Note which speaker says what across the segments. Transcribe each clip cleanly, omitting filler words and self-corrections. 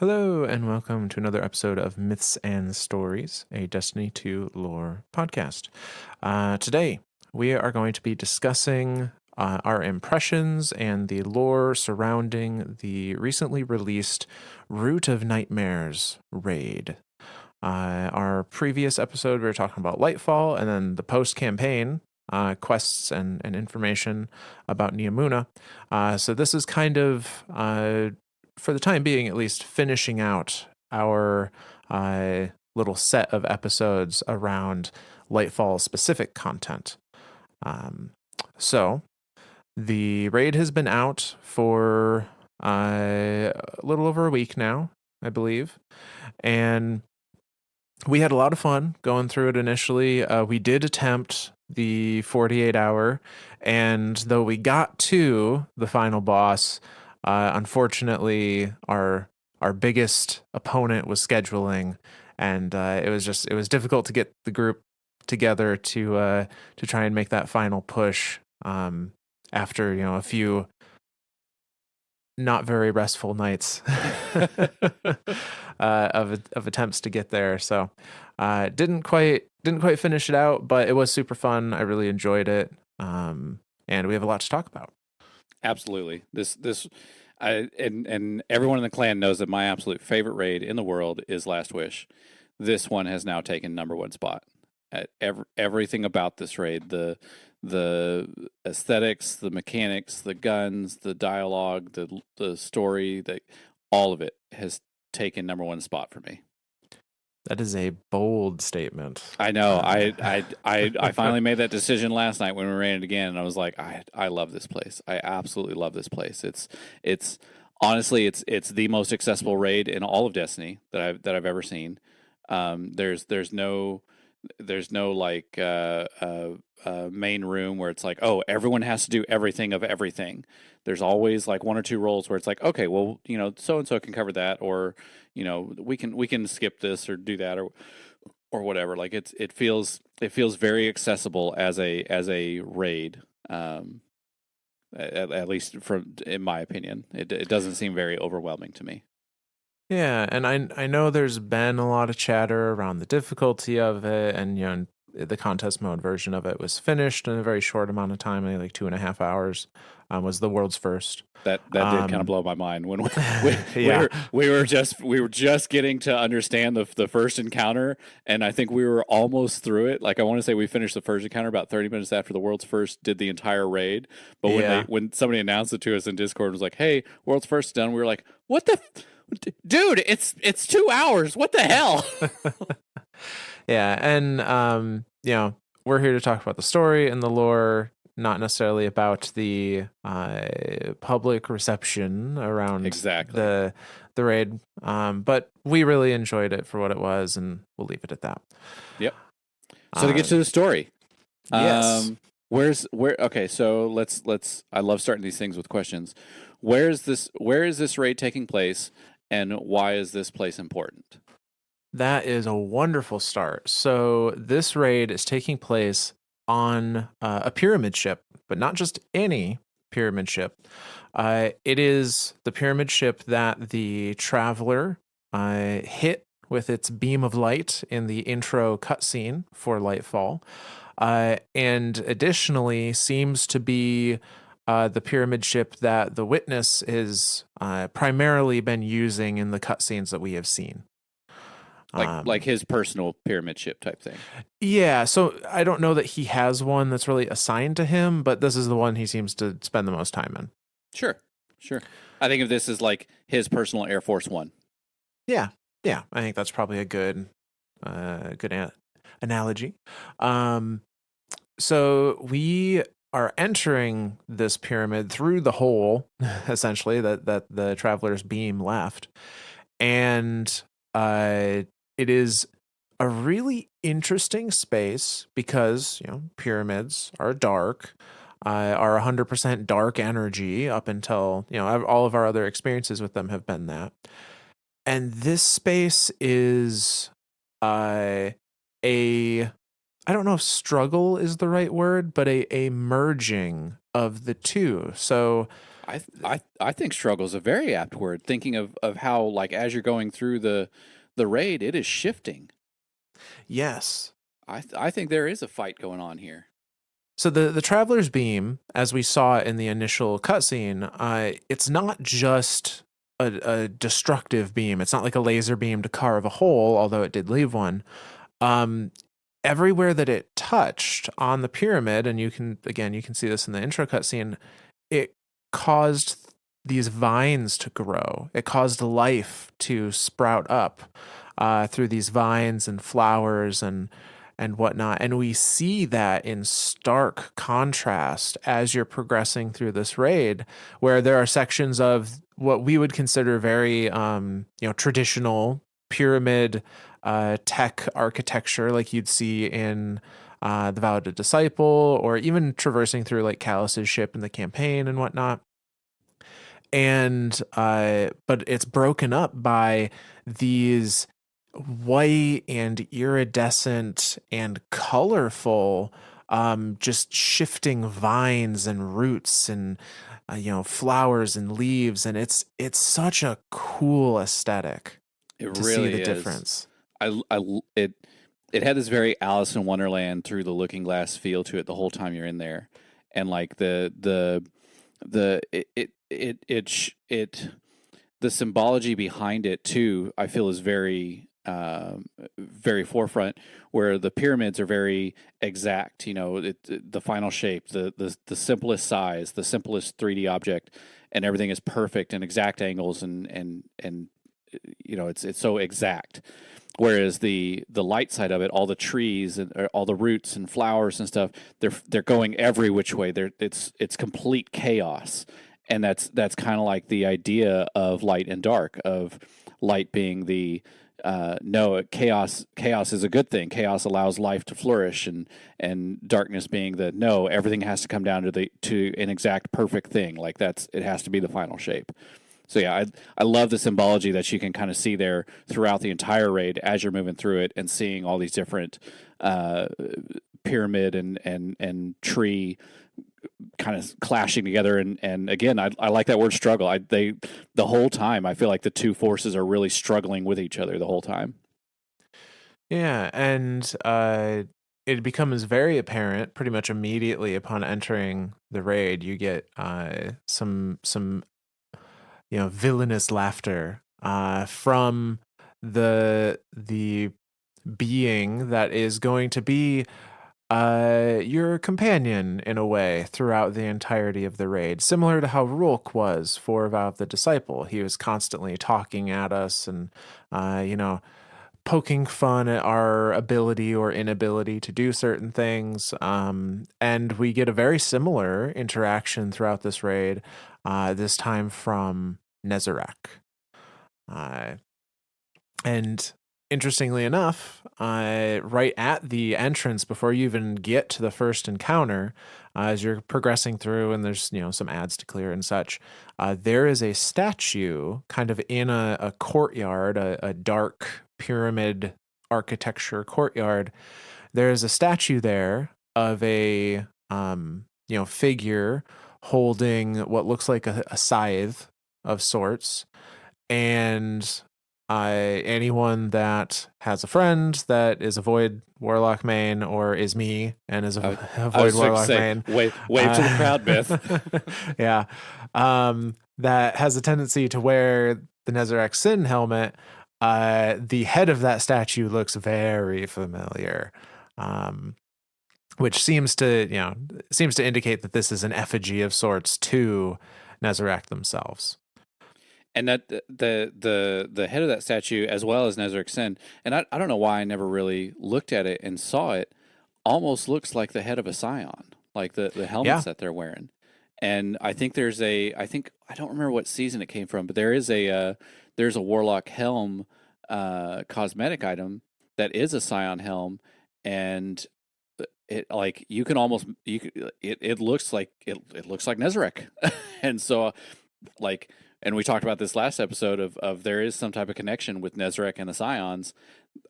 Speaker 1: Hello, and welcome to another episode of Myths and Stories, a Destiny 2 lore podcast. Today, we are going to be discussing our impressions and the lore surrounding the recently released Root of Nightmares raid. Our previous episode, we were talking about Lightfall, and then the post-campaign quests and information about Neomuna. So this is kind of for the time being, at least, finishing out our little set of episodes around Lightfall specific content. So the raid has been out for a little over a week now, I believe. And we had a lot of fun going through it initially. We did attempt the 48-hour, and though we got to the final boss, unfortunately, our biggest opponent was scheduling, and it was difficult to get the group together to try and make that final push after a few not very restful nights of attempts to get there. So didn't quite finish it out, but it was super fun. I really enjoyed it, and we have a lot to talk about.
Speaker 2: Absolutely. And everyone in the clan knows that my absolute favorite raid in the world is Last Wish. This one has now taken number one spot. At everything about this raid, the aesthetics, the mechanics, the guns, the dialogue, the story, all of it has taken number one spot for me.
Speaker 1: That is a bold statement.
Speaker 2: I know. I finally made that decision last night when we ran it again, and I was like, I love this place. I absolutely love this place. It's honestly it's the most accessible raid in all of Destiny that I've ever seen. There's no like main room where it's like, oh, everyone has to do everything of everything. There's always like one or two roles where it's like, okay, well, so and so can cover that, or we can skip this or do that or whatever. Like it feels very accessible as a raid. At least in my opinion, it doesn't seem very overwhelming to me.
Speaker 1: Yeah, and I know there's been a lot of chatter around the difficulty of it, and the contest mode version of it was finished in a very short amount of time, maybe like 2.5 hours. Was the world's first.
Speaker 2: That did kind of blow my mind when
Speaker 1: Yeah.
Speaker 2: we were just getting to understand the first encounter, and I think we were almost through it. Like I want to say we finished the first encounter about 30 minutes after the world's first did the entire raid. But when somebody announced it to us in Discord and was like, "Hey, world's first is done," we were like, "What the?" Dude, it's 2 hours. What the hell?
Speaker 1: Yeah, and we're here to talk about the story and the lore, not necessarily about the public reception around the raid. But we really enjoyed it for what it was, and we'll leave it at that.
Speaker 2: Yep. So to get to the story,
Speaker 1: yes.
Speaker 2: Okay, so let's. I love starting these things with questions. Where is this raid taking place? And why is this place important?
Speaker 1: That is a wonderful start. So this raid is taking place on a pyramid ship, but not just any pyramid ship. It is the pyramid ship that the Traveler hit with its beam of light in the intro cutscene for Lightfall, and additionally seems to be the pyramid ship that the Witness is primarily been using in the cutscenes that we have seen.
Speaker 2: Like his personal pyramid ship type thing.
Speaker 1: Yeah, so I don't know that he has one that's really assigned to him, but this is the one he seems to spend the most time in.
Speaker 2: Sure. I think of this as like his personal Air Force One.
Speaker 1: Yeah, I think that's probably a good analogy. So we are entering this pyramid through the hole, essentially, that the Traveler's beam left. And it is a really interesting space because, pyramids are dark, are 100% dark energy up until, all of our other experiences with them have been that. And this space is I don't know if struggle is the right word, but a merging of the two. So
Speaker 2: I think struggle is a very apt word. Thinking of how, like, as you're going through the raid, it is shifting.
Speaker 1: Yes.
Speaker 2: I think there is a fight going on here.
Speaker 1: So the Traveler's Beam, as we saw in the initial cutscene, it's not just a destructive beam. It's not like a laser beam to carve a hole, although it did leave one. Um, Everywhere that it touched on the pyramid, and you can see this in the intro cutscene, it caused these vines to grow. It caused life to sprout up through these vines and flowers and whatnot. And we see that in stark contrast as you're progressing through this raid, where there are sections of what we would consider very traditional pyramid tech architecture, like you'd see in the Vow of the Disciple, or even traversing through like Callus's ship in the campaign and whatnot. And but it's broken up by these white and iridescent and colorful, just shifting vines and roots and flowers and leaves, and it's such a cool aesthetic
Speaker 2: It
Speaker 1: to see
Speaker 2: really
Speaker 1: the
Speaker 2: is.
Speaker 1: difference.
Speaker 2: It it had this very Alice in Wonderland through the Looking Glass feel to it the whole time you're in there, and like the it the symbology behind it too. I feel is very very forefront, where the pyramids are very exact. You know, the final shape, the simplest size, the simplest 3D object, and everything is perfect and exact angles and it's so exact. Whereas the light side of it, all the trees and all the roots and flowers and stuff, they're going every which way. It's complete chaos, and that's kind of like the idea of light and dark, of light being the no, chaos is a good thing. Chaos allows life to flourish, and darkness being the no, everything has to come down to an exact perfect thing. Like it has to be the final shape. So yeah, I love the symbology that you can kind of see there throughout the entire raid as you're moving through it and seeing all these different uh, pyramid and tree kind of clashing together. And again, I like that word struggle. The whole time I feel like the two forces are really struggling with each other the whole time.
Speaker 1: Yeah, and it becomes very apparent pretty much immediately upon entering the raid. You get some villainous laughter from the being that is going to be your companion in a way throughout the entirety of the raid, similar to how Rulk was for Vow of the Disciple. He was constantly talking at us and poking fun at our ability or inability to do certain things. And we get a very similar interaction throughout this raid, this time from Nezarec. Uh, and interestingly enough, right at the entrance, before you even get to the first encounter, as you're progressing through, and there's some ads to clear and such, there is a statue kind of in a courtyard, a dark pyramid architecture courtyard. There is a statue there of a figure holding what looks like a scythe of sorts, and anyone that has a friend that is a Void Warlock main, or is me and is a
Speaker 2: I
Speaker 1: Void
Speaker 2: was going to
Speaker 1: Warlock
Speaker 2: say,
Speaker 1: main,
Speaker 2: wave to the crowd, Myth.
Speaker 1: yeah, that has a tendency to wear the Nezarec Sin helmet. The head of that statue looks very familiar, which seems to indicate that this is an effigy of sorts to Nezarec themselves.
Speaker 2: And that the head of that statue, as well as Nezarec Sin, and I don't know why I never really looked at it and saw it, almost looks like the head of a Scion, like the helmets
Speaker 1: Yeah.
Speaker 2: that they're wearing. And I think I don't remember what season it came from, but there's a Warlock helm cosmetic item that is a Scion helm, and it like you can almost it looks like it looks like Nezarec, and so like, and we talked about this last episode of there is some type of connection with Nezarec and the Scions.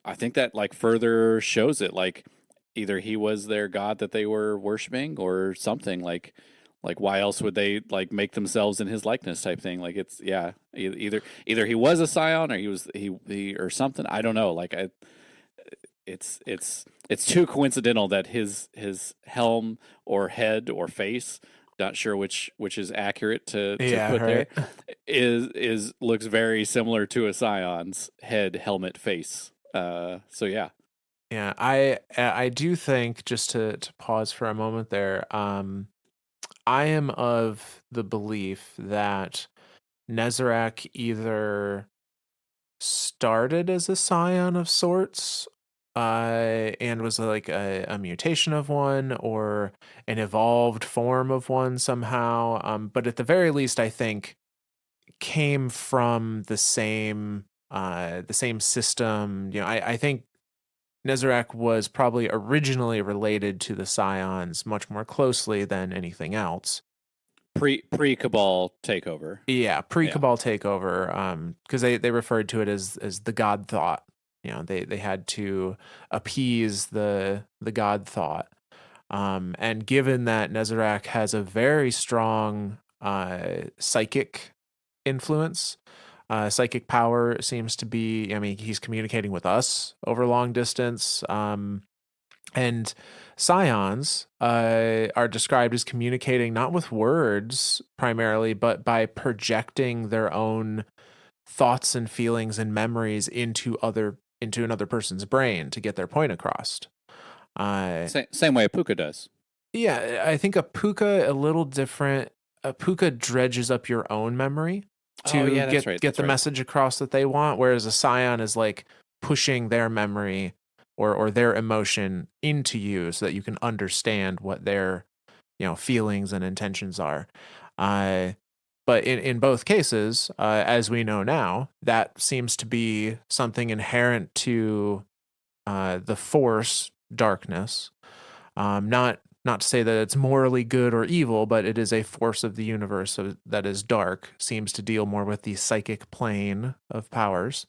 Speaker 2: I think that like further shows it, like either he was their god that they were worshiping or something. Like Like, why else would they like make themselves in his likeness type thing? Like, it's either he was a scion or he or something. I don't know. Like, it's too coincidental that his helm or head or face, not sure which is accurate to
Speaker 1: Yeah,
Speaker 2: put there,
Speaker 1: right.
Speaker 2: is looks very similar to a scion's head, helmet, face. So yeah.
Speaker 1: Yeah, I do think, just to pause for a moment there, I am of the belief that Nezarec either started as a scion of sorts, and was like a mutation of one, or an evolved form of one somehow. But at the very least, I think came from the same system. I think Nezarec was probably originally related to the Scions much more closely than anything else.
Speaker 2: Pre Cabal takeover.
Speaker 1: Yeah,
Speaker 2: Yeah.
Speaker 1: pre-Cabal takeover, because they referred to it as the God Thought. They had to appease the God Thought. And given that Nezarec has a very strong psychic influence, psychic power seems to be, I mean, he's communicating with us over long distance. And scions are described as communicating not with words primarily, but by projecting their own thoughts and feelings and memories into another person's brain to get their point across.
Speaker 2: Same way a puka does.
Speaker 1: Yeah, I think a puka a little different. A puka dredges up your own memory
Speaker 2: Oh
Speaker 1: to
Speaker 2: yeah, that's
Speaker 1: get
Speaker 2: right.
Speaker 1: get
Speaker 2: That's
Speaker 1: the
Speaker 2: right.
Speaker 1: message across that they want, whereas a scion is like pushing their memory or their emotion into you so that you can understand what their feelings and intentions are. Uh, but in both cases, as we know now, that seems to be something inherent to the force darkness. Not to say that it's morally good or evil, but it is a force of the universe that is dark, seems to deal more with the psychic plane of powers.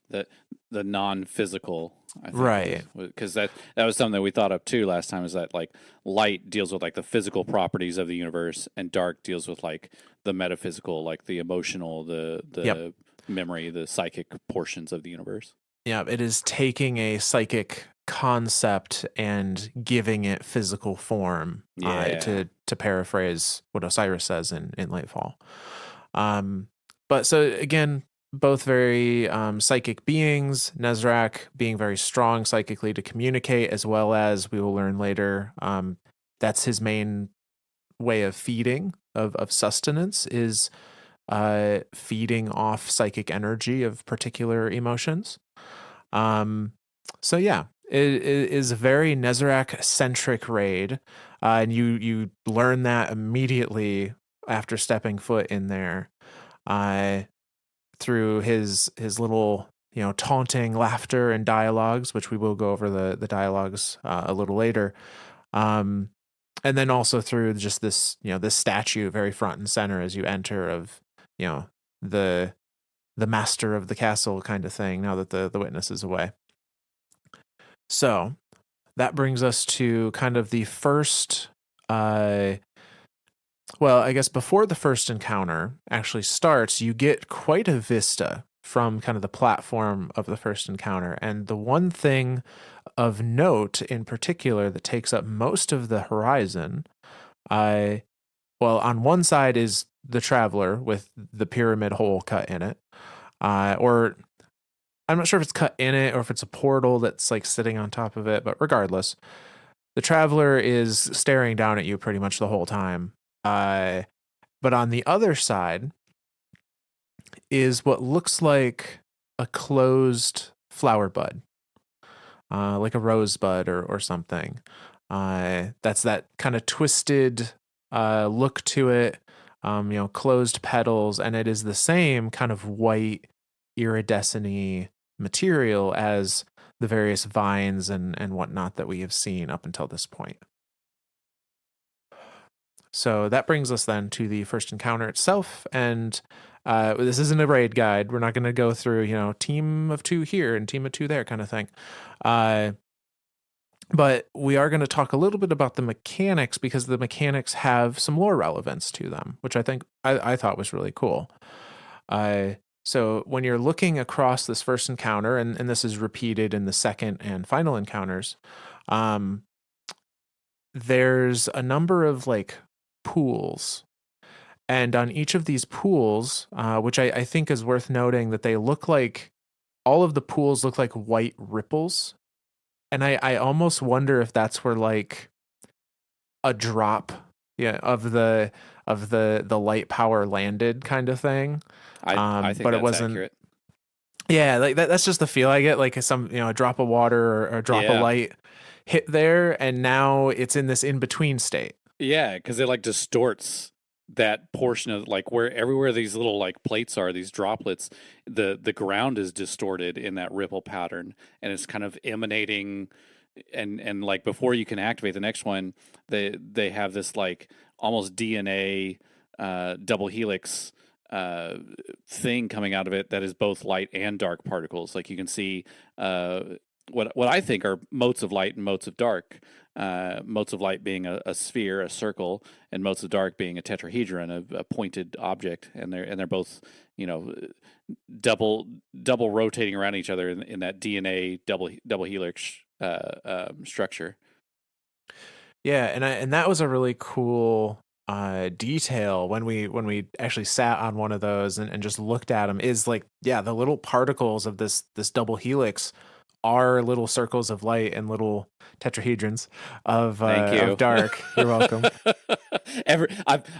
Speaker 2: The the non physical, I think,
Speaker 1: Right.
Speaker 2: was because that was something that we thought of too last time. Is that like light deals with like the physical properties of the universe, and dark deals with like the metaphysical, like the emotional, the
Speaker 1: Yep.
Speaker 2: the memory, the psychic portions of the universe.
Speaker 1: Yeah, it is taking a psychic concept and giving it physical form,
Speaker 2: Yeah.
Speaker 1: to paraphrase what Osiris says in Lightfall. Um, but so again, both very psychic beings. Nezrak being very strong psychically to communicate, as well as we will learn later. That's his main way of feeding, of sustenance, is feeding off psychic energy of particular emotions. Um, so yeah, it is a very Nezarec centric raid, and you learn that immediately after stepping foot in there, uh, through his little taunting laughter and dialogues, which we will go over the dialogues a little later. Um, and then also through just this statue very front and center as you enter of you know the the master of the castle kind of thing. Now that the witness is away. So that brings us to kind of the first, well, I guess before the first encounter actually starts, you get quite a vista from kind of the platform of the first encounter. And the one thing of note in particular that takes up most of the horizon, uh, well, on one side is the traveler with the pyramid hole cut in it, or I'm not sure if it's cut in it or if it's a portal that's like sitting on top of it, but regardless, the traveler is staring down at you pretty much the whole time. But on the other side is what looks like a closed flower bud, like a rosebud or something. That's that kind of twisted look to it, closed petals, and it is the same kind of white iridescent material as the various vines and whatnot that we have seen up until this point. So that brings us then to the first encounter itself. And this isn't a raid guide. We're not going to go through, team of two here and team of two there kind of thing. Uh, But we are going to talk a little bit about the mechanics because the mechanics have some lore relevance to them, which I thought was really cool. Uh, so when you're looking across this first encounter, and this is repeated in the second and final encounters, um, there's a number of like pools. And on each of these pools, which I think is worth noting that they look like all of the pools look like white ripples. And I almost wonder if that's where like a drop, yeah, of the light power landed kind of thing.
Speaker 2: I think
Speaker 1: But it
Speaker 2: that's
Speaker 1: wasn't.
Speaker 2: accurate.
Speaker 1: Yeah, like that's just the feel I get. Like some, a drop of water or a drop of
Speaker 2: Yeah.
Speaker 1: light hit there, and now it's in this in between state.
Speaker 2: Yeah, because it like distorts that portion of like where everywhere these little like plates are, these droplets, the ground is distorted in that ripple pattern, and it's kind of emanating. And like before you can activate the next one, they have this like almost DNA double helix thing coming out of it that is both light and dark particles. Like you can see what I think are motes of light and motes of dark. Motes of light being a sphere, a circle, and motes of dark being a tetrahedron, a pointed object, and they're both, you know, double rotating around each other in that DNA double helix structure.
Speaker 1: Yeah, and that was a really cool detail when we actually sat on one of those and just looked at them. Is like, yeah, the little particles of this double helix are little circles of light and little tetrahedrons
Speaker 2: Thank
Speaker 1: of
Speaker 2: you.
Speaker 1: dark. You're welcome.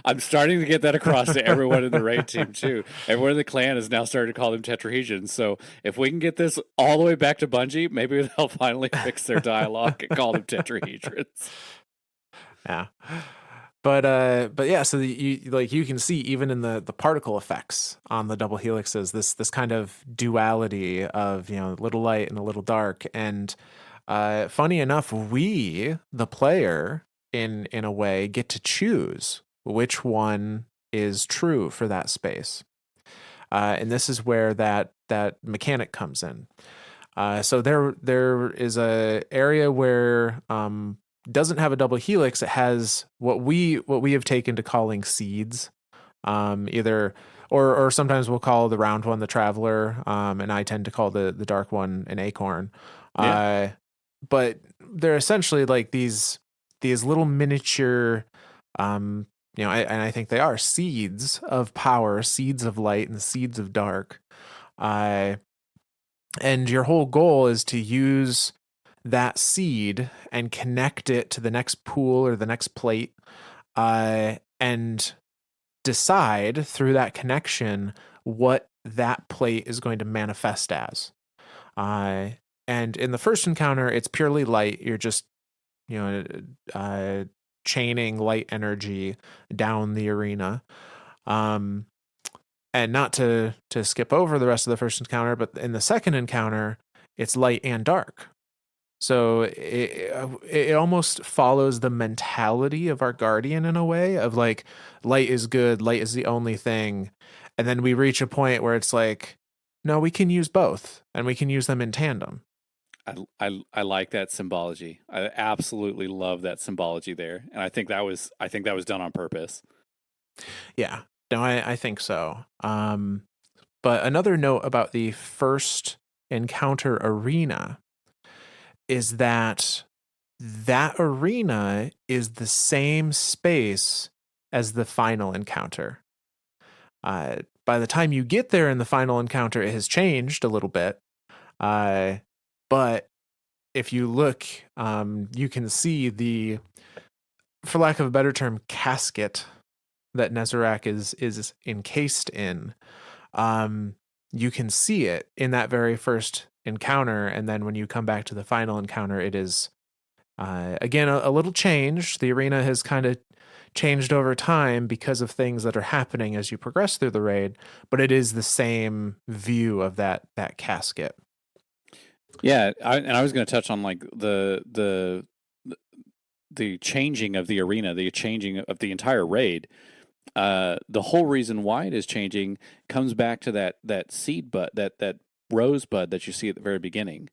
Speaker 2: I'm starting to get that across to everyone in the raid team too. Everyone in the clan has now started to call them tetrahedrons. So if we can get this all the way back to Bungie, maybe they'll finally fix their dialogue and call them tetrahedrons.
Speaker 1: Yeah. But yeah, so you can see even in the particle effects on the double helixes this kind of duality of, little light and a little dark. And funny enough, we, the player, in a way, get to choose which one is true for that space. And this is where that mechanic comes in. So there is a area where doesn't have a double helix. It has what we have taken to calling seeds, either or sometimes we'll call the round one the traveler, and I tend to call the dark one an acorn.
Speaker 2: Yeah.
Speaker 1: But they're essentially like these little miniature, and I think they are seeds of power, seeds of light, and seeds of dark. Uh, and your whole goal is to use that seed and connect it to the next pool or the next plate, and decide through that connection what that plate is going to manifest as. Uh, and in the first encounter, it's purely light. You're just, you know, uh, chaining light energy down the arena. Um, and not to skip over the rest of the first encounter, but in the second encounter, it's light and dark. So it almost follows the mentality of our guardian in a way of like, light is good, light is the only thing. And then we reach a point where it's like, no, we can use both and we can use them in tandem.
Speaker 2: I like that symbology. I absolutely love that symbology there, and I think that was done on purpose.
Speaker 1: Yeah, no, I think so. But another note about the first encounter arena is that arena is the same space as the final encounter. By the time you get there in the final encounter, it has changed a little bit. But if you look, you can see the, for lack of a better term, casket that Nezarec is encased in. You can see it in that very first encounter, and then when you come back to the final encounter, it is again a little changed. The arena has kind of changed over time because of things that are happening as you progress through the raid, but it is the same view of that casket.
Speaker 2: Yeah, and I was going to touch on like the changing of the arena, the changing of the entire raid. The whole reason why it is changing comes back to that seed bud, that rosebud that you see at the very beginning.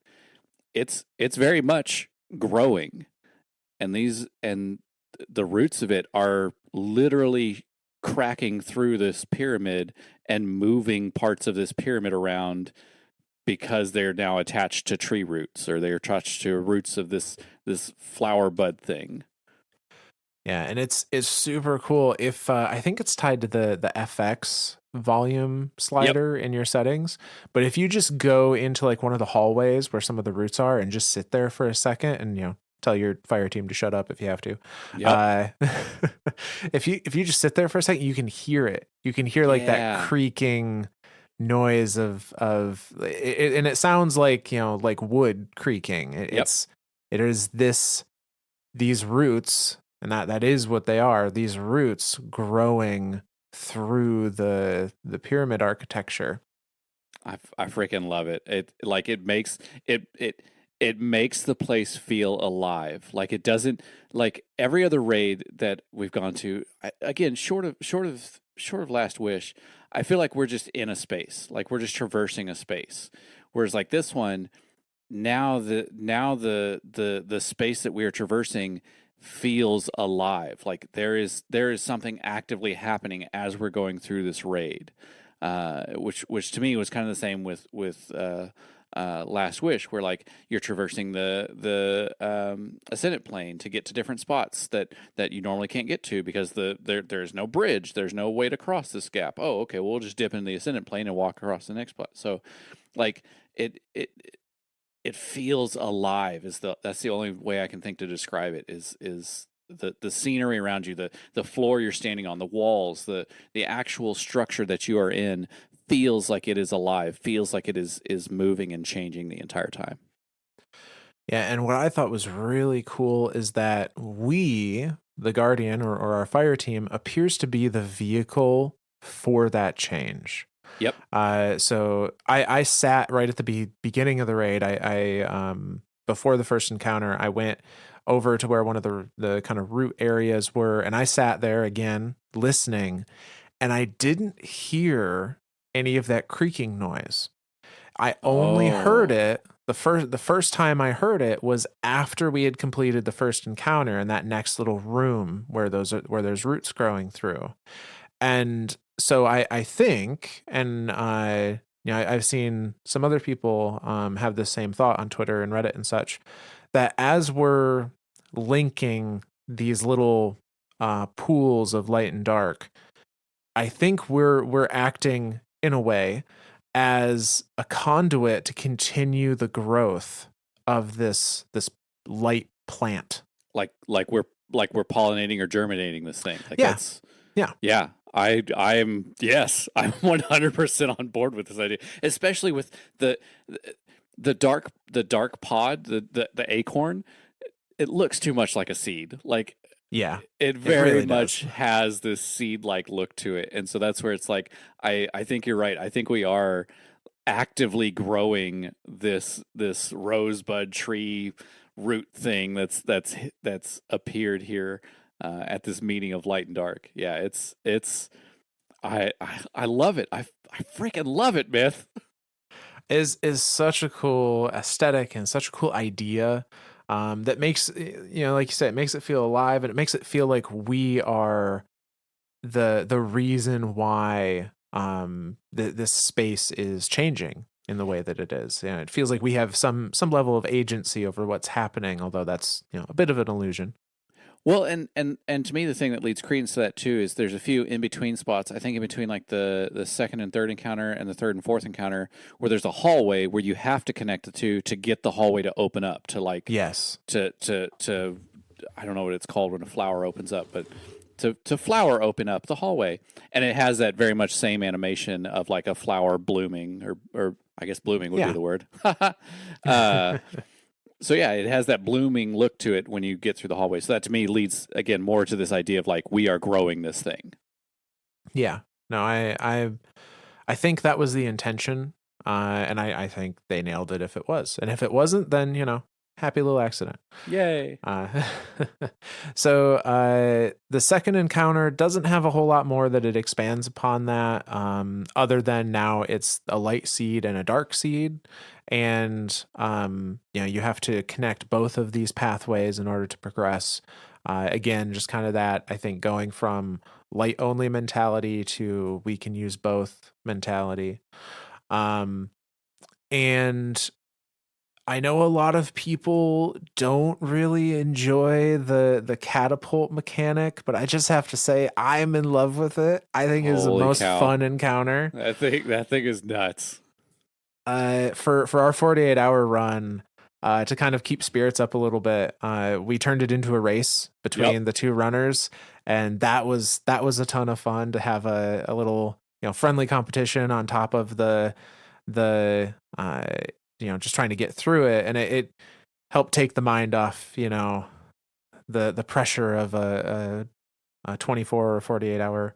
Speaker 2: It's very much growing, and the roots of it are literally cracking through this pyramid and moving parts of this pyramid around because they're now attached to tree roots, or they're attached to roots of this flower bud thing.
Speaker 1: Yeah, and it's super cool. If I think it's tied to the FX volume
Speaker 2: Yep.
Speaker 1: slider in your settings, but if you just go into like one of the hallways where some of the roots are and just sit there for a second and tell your fire team to shut up if you have to.
Speaker 2: Yep.
Speaker 1: Uh, if you just sit there for a second, you can hear it. You can hear like that
Speaker 2: Yeah.
Speaker 1: creaking noise of it, and it sounds like like wood creaking.
Speaker 2: Yep.
Speaker 1: It is these roots, and that is what they are, these roots growing through the pyramid architecture.
Speaker 2: I freaking love it. It makes the place feel alive. Like it doesn't, like every other raid that we've gone to. Again, short of Last Wish, I feel like we're just in a space. Like we're just traversing a space. Whereas like this one, now the space that we are traversing feels alive. Like there is something actively happening as we're going through this raid, which to me was kind of the same with Last Wish, where like you're traversing the ascendant plane to get to different spots that you normally can't get to because there's no bridge, there's no way to cross this gap. Oh, okay, we'll just dip into the ascendant plane and walk across the next spot. So, like it feels alive. That's the only way I can think to describe it. Is the scenery around you, the floor you're standing on, the walls, the actual structure that you are in feels like it is alive, feels like it is moving and changing the entire time.
Speaker 1: Yeah, and what I thought was really cool is that we, the Guardian or our fire team, appears to be the vehicle for that change.
Speaker 2: Yep.
Speaker 1: So I sat right at the beginning of the raid. I before the first encounter, I went over to where one of the kind of root areas were, and I sat there again listening, and I didn't hear any of that creaking noise. I only heard
Speaker 2: Oh.
Speaker 1: it the first time I heard it was after we had completed the first encounter in that next little room where there's roots growing through. And so I think, and I've seen some other people have the same thought on Twitter and Reddit and such, that as we're linking these little pools of light and dark, I think we're acting in a way as a conduit to continue the growth of this light plant.
Speaker 2: Like we're pollinating or germinating this thing. Like
Speaker 1: Yeah.
Speaker 2: that's
Speaker 1: Yeah.
Speaker 2: yeah. I'm yes, I'm 100% on board with this idea, especially with the the dark pod, the acorn. It looks too much like a seed. Like
Speaker 1: Yeah.
Speaker 2: it
Speaker 1: It
Speaker 2: very
Speaker 1: really does.
Speaker 2: much has this seed like look to it. And so that's where it's like I think you're right. I think we are actively growing this rosebud tree root thing that's appeared here at this meeting of light and dark. Yeah, it's I love it. I freaking love it, Myth.
Speaker 1: Is such a cool aesthetic and such a cool idea, that makes, like you said, it makes it feel alive, and it makes it feel like we are the reason why this space is changing in the way that it is. Yeah, it feels like we have some level of agency over what's happening, although that's a bit of an illusion.
Speaker 2: Well, and to me, the thing that leads credence to that too is there's a few in between spots. I think in between like the second and third encounter and the third and fourth encounter, where there's a hallway where you have to connect the two to get the hallway to open up to like
Speaker 1: Yes.
Speaker 2: to I don't know what it's called when a flower opens up, but to flower open up the hallway, and it has that very much same animation of like a flower blooming, or I guess blooming would be
Speaker 1: Yeah.
Speaker 2: the word. So yeah, it has that blooming look to it when you get through the hallway. So that to me leads again more to this idea of like we are growing this thing.
Speaker 1: Yeah. No, I think that was the intention, and I think they nailed it if it was, and if it wasn't, then happy little accident.
Speaker 2: Yay.
Speaker 1: Uh, the second encounter doesn't have a whole lot more that it expands upon that, other than now it's a light seed and a dark seed. And, you have to connect both of these pathways in order to progress. Again, just kind of that, I think, going from light only mentality to we can use both mentality. And I know a lot of people don't really enjoy the catapult mechanic, but I just have to say I'm in love with it. I think it's the
Speaker 2: Holy
Speaker 1: most
Speaker 2: cow.
Speaker 1: fun encounter.
Speaker 2: That thing is nuts.
Speaker 1: For our 48-hour run, to kind of keep spirits up a little bit, we turned it into a race
Speaker 2: Yep.
Speaker 1: between the two runners, and that was a ton of fun to have a little friendly competition on top of the just trying to get through it, and it helped take the mind off the pressure of a 24 or 48-hour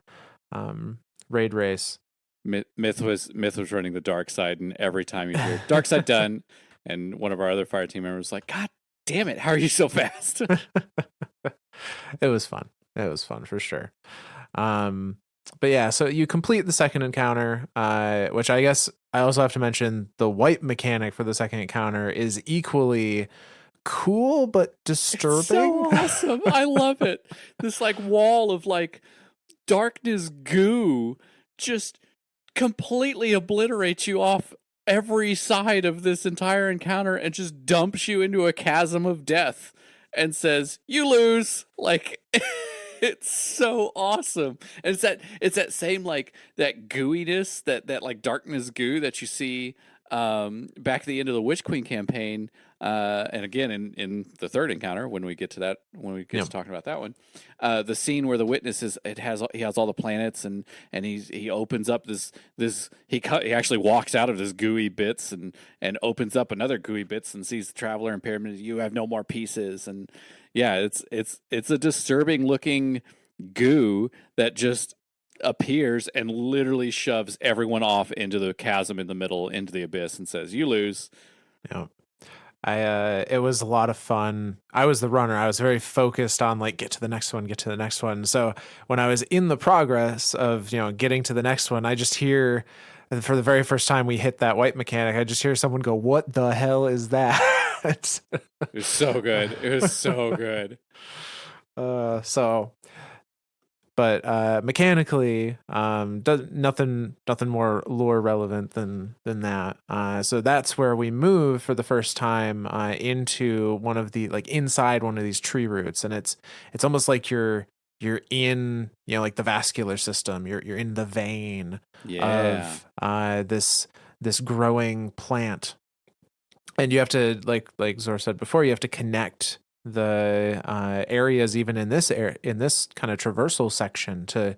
Speaker 1: raid race.
Speaker 2: Myth was running the dark side, and every time you'd hear dark side done, and one of our other fire team members was like, God damn it, how are you so fast?
Speaker 1: It was fun. It was fun for sure. But yeah, so you complete the second encounter, which I guess I also have to mention the wipe mechanic for the second encounter is equally cool but
Speaker 2: It's
Speaker 1: disturbing.
Speaker 2: so awesome. I love it. This like wall of like darkness goo just completely obliterates you off every side of this entire encounter and just dumps you into a chasm of death and says, "You lose." Like it's so awesome. And it's that same like that gooiness, that like darkness goo that you see back at the end of the Witch Queen campaign, and again in the third encounter when we get to that, when we get
Speaker 1: Yeah.
Speaker 2: to talking about that one, the scene where the witness is, he has all the planets, and he opens up he actually walks out of this gooey bits and opens up another gooey bits and sees the traveler and pyramid. You have no more pieces. And yeah, it's a disturbing looking goo that just appears and literally shoves everyone off into the chasm in the middle, into the abyss, and says, "You lose."
Speaker 1: Yeah. It was a lot of fun. I was the runner. I was very focused on like get to the next one, get to the next one. So when I was in the progress of, getting to the next one, I just hear, and for the very first time we hit that white mechanic, I just hear someone go, "What the hell is that?"
Speaker 2: It was so good. It was so good.
Speaker 1: So but mechanically, nothing more lore relevant than that. So that's where we move for the first time into one of the like inside one of these tree roots, and it's almost like you're in like the vascular system. You're in the vein
Speaker 2: Yeah.
Speaker 1: of this growing plant, and you have to like Zor said before, you have to connect the areas even in this kind of traversal section to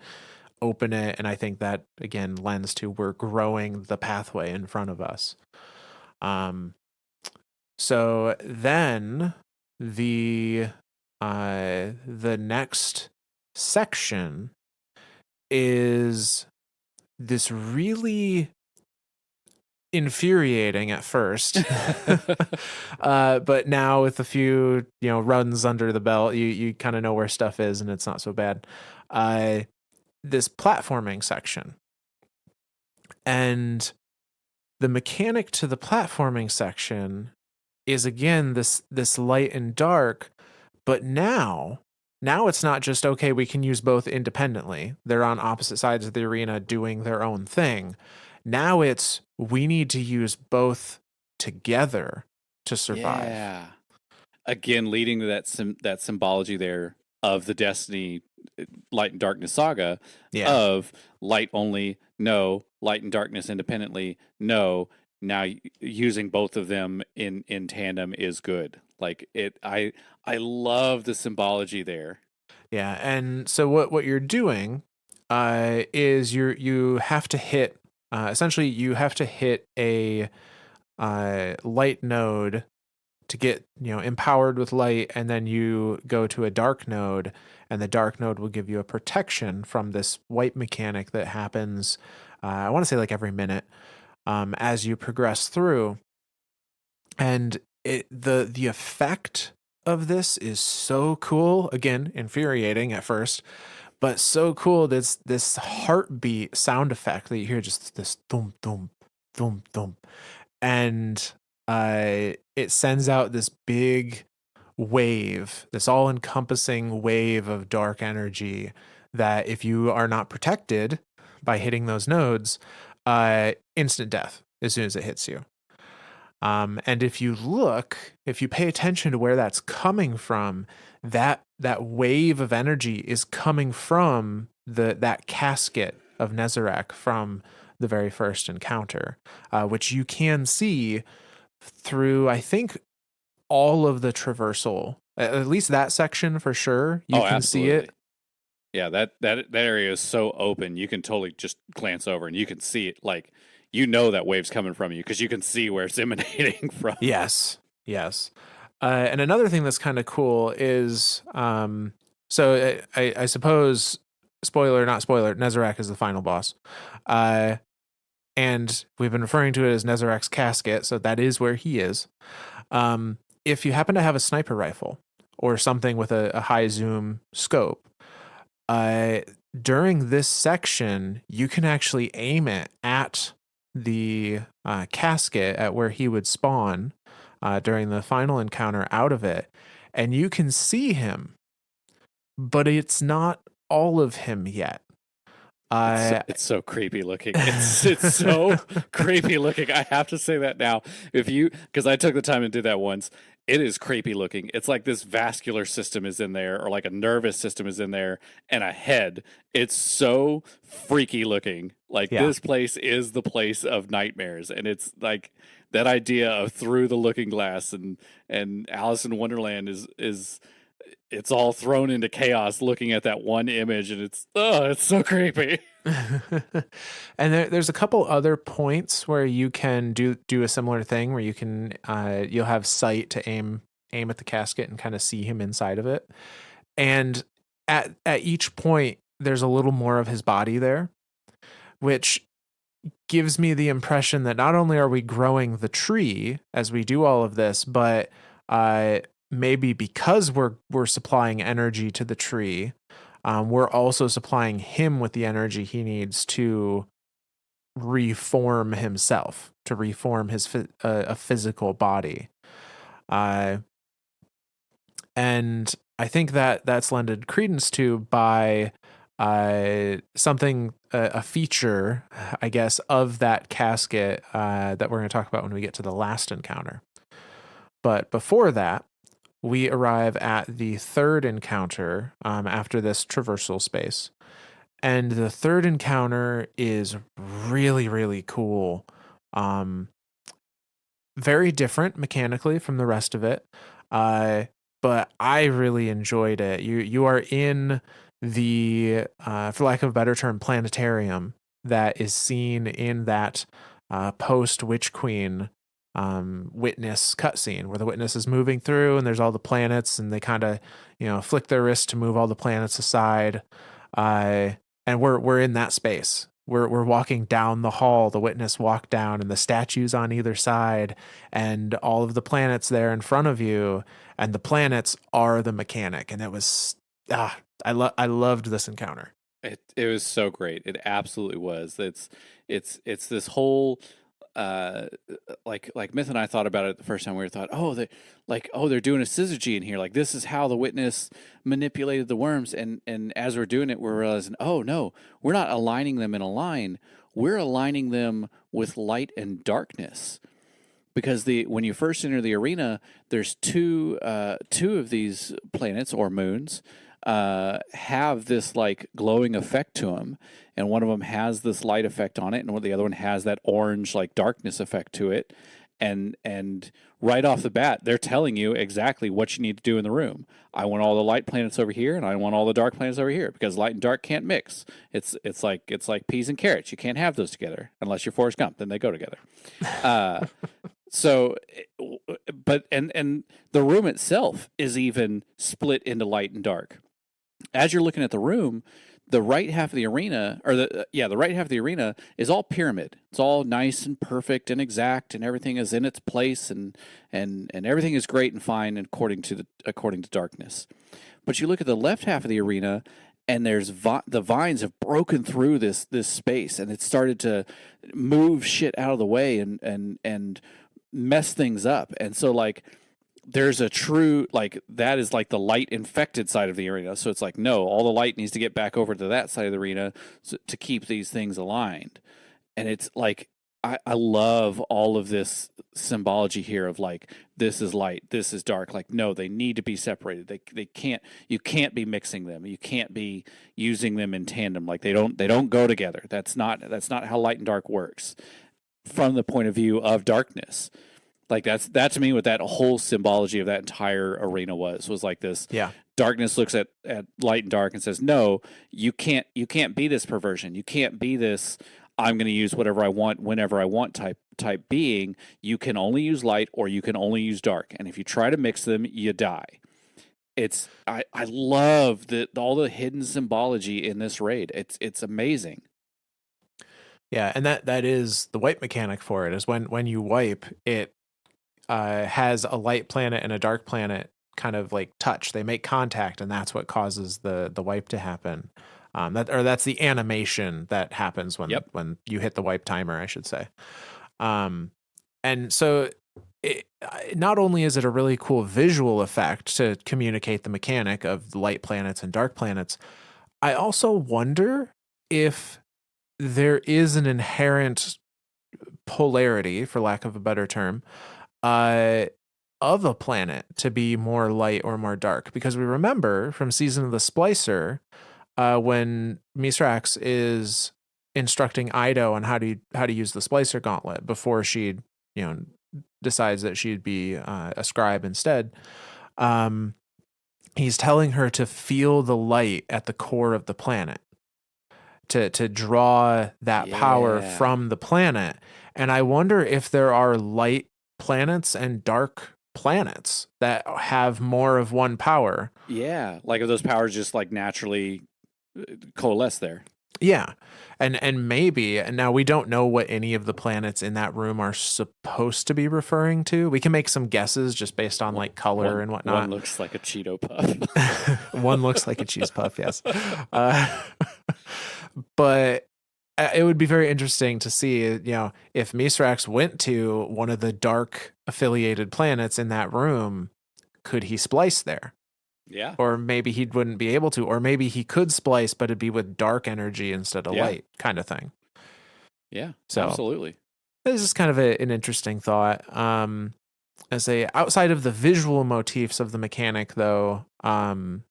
Speaker 1: open it. And I think that again lends to we're growing the pathway in front of us. So then the the next section is this really infuriating at first. But now with a few runs under the belt, you kind of know where stuff is and it's not so bad. This platforming section, and the mechanic to the platforming section is again this light and dark, but now it's not just okay, we can use both independently, they're on opposite sides of the arena doing their own thing. Now it's we need to use both together to survive.
Speaker 2: Yeah. Again, leading to that symbology there of the Destiny Light and Darkness saga,
Speaker 1: Yeah.
Speaker 2: of light only, no, light and darkness independently, no. Now using both of them in tandem is good. Like I love the symbology there.
Speaker 1: Yeah, and so what you're doing is you have to hit essentially you have to hit a light node to get empowered with light, and then you go to a dark node, and the dark node will give you a protection from this white mechanic that happens. I want to say like every minute as you progress through, and the effect of this is so cool. Again, infuriating at first, but so cool. This heartbeat sound effect that you hear, just this thump thump thump thump, and it sends out this big wave, this all-encompassing wave of dark energy that if you are not protected by hitting those nodes, instant death as soon as it hits you. And if you pay attention to where that's coming from, that wave of energy is coming from that casket of Nezarec from the very first encounter, which you can see through, I think, all of the traversal. At least that section for sure. You
Speaker 2: Oh,
Speaker 1: can see
Speaker 2: absolutely.
Speaker 1: it.
Speaker 2: Yeah, that area is so open. You can totally just glance over and you can see it. Like, you know that wave's coming from you because you can see where it's emanating from.
Speaker 1: Yes, yes. And another thing that's kind of cool is, so I suppose, spoiler, not spoiler, Nezarec is the final boss. And we've been referring to it as Nezarec's casket, so that is where he is. If you happen to have a sniper rifle or something with a high zoom scope, uh, during this section, you can actually aim it at the casket at where he would spawn during the final encounter out of it, and you can see him, but it's not all of him yet.
Speaker 2: It's so creepy looking. It's so creepy looking. I have to say that now. Because I took the time and did that once, it is creepy looking. It's like this vascular system is in there, or like a nervous system is in there, and a head. It's so freaky looking. Like,
Speaker 1: Yeah.
Speaker 2: this place is the place of nightmares, and it's like that idea of through the looking glass and Alice in Wonderland is it's all thrown into chaos looking at that one image, and it's so creepy.
Speaker 1: And there's a couple other points where you can do a similar thing where you can you'll have sight to aim at the casket and kind of see him inside of it. And at each point there's a little more of his body there, which gives me the impression that not only are we growing the tree as we do all of this, but maybe because we're supplying energy to the tree, we're also supplying him with the energy he needs to reform himself, to reform his a physical body. And I think that that's lended credence to by something, a feature, I guess, of that casket that we're going to talk about when we get to the last encounter. But before that, we arrive at the third encounter after this traversal space. And the third encounter is really, really cool. Very different mechanically from the rest of it. But I really enjoyed it. You are in the, for lack of a better term, planetarium that is seen in that post Witch Queen witness cutscene where the witness is moving through and there's all the planets and they kind of flick their wrist to move all the planets aside, and we're in that space. We're walking down the hall. The witness walked down, and the statues on either side, and all of the planets there in front of you, and the planets are the mechanic. And it was I loved this encounter.
Speaker 2: It was so great. It absolutely was. It's this whole like Myth and I thought about it the first time. We thought, they're doing a syzygy in here. Like, this is how the witness manipulated the worms. And as we're doing it, we're realizing, oh no, we're not aligning them in a line. We're aligning them with light and darkness. Because when you first enter the arena, there's two of these planets or moons have this like glowing effect to them, and one of them has this light effect on it, and the other one has that orange like darkness effect to it. And right off the bat, they're telling you exactly what you need to do in the room. I want all the light planets over here, and I want all the dark planets over here, because light and dark can't mix. It's like peas and carrots. You can't have those together unless you're Forrest Gump. Then they go together. So, but and the room itself is even split into light and dark. As you're looking at the room, the right half of the arena, or the right half of the arena is all pyramid. It's all nice and perfect and exact, and everything is in its place, and everything is great and fine according to darkness. But you look at the left half of the arena, and the vines have broken through this space, and it's started to move shit out of the way and mess things up. And so like there's a true like that is like the light infected side of the arena. So it's like no, all the light needs to get back over to that side of the arena to keep these things aligned. And it's like I love all of this symbology here of like this is light, this is dark. Like no, they need to be separated. They can't you can't be mixing them. You can't be using them in tandem. Like they don't go together. That's not how light and dark works from the point of view of darkness. Like that to me what that whole symbology of that entire arena was like this.
Speaker 1: Yeah.
Speaker 2: Darkness looks at light and dark and says, no, you can't be this perversion. You can't be this I'm going to use whatever I want whenever I want type being. You can only use light or you can only use dark. And if you try to mix them, you die. I love all the hidden symbology in this raid. It's amazing.
Speaker 1: Yeah, and that is the wipe mechanic for it. Is when you wipe, it has a light planet and a dark planet kind of like touch. They make contact, and that's what causes the wipe to happen. That's the animation that happens when you hit the wipe timer, I should say. And so not only is it a really cool visual effect to communicate the mechanic of light planets and dark planets, I also wonder if there is an inherent polarity, for lack of a better term, of a planet to be more light or more dark. Because we remember from Season of the Splicer, when Mithrax is instructing Ido on how to use the Splicer Gauntlet before she, decides that she'd be a scribe instead. He's telling her to feel the light at the core of the planet, to draw that power from the planet. And I wonder if there are light planets and dark planets that have more of one power.
Speaker 2: Yeah, like if those powers just like naturally coalesce there.
Speaker 1: Yeah. And maybe, and now we don't know what any of the planets in that room are supposed to be referring to. We can make some guesses just based on like color and whatnot.
Speaker 2: One looks like a Cheeto puff.
Speaker 1: One looks like a cheese puff, yes. But it would be very interesting to see, if Mithrax went to one of the dark affiliated planets in that room, could he splice there?
Speaker 2: Yeah.
Speaker 1: Or maybe he wouldn't be able to, or maybe he could splice, but it'd be with dark energy instead of light, kind of thing.
Speaker 2: Yeah,
Speaker 1: so
Speaker 2: absolutely.
Speaker 1: This is kind of an interesting thought. As outside of the visual motifs of the mechanic, though, and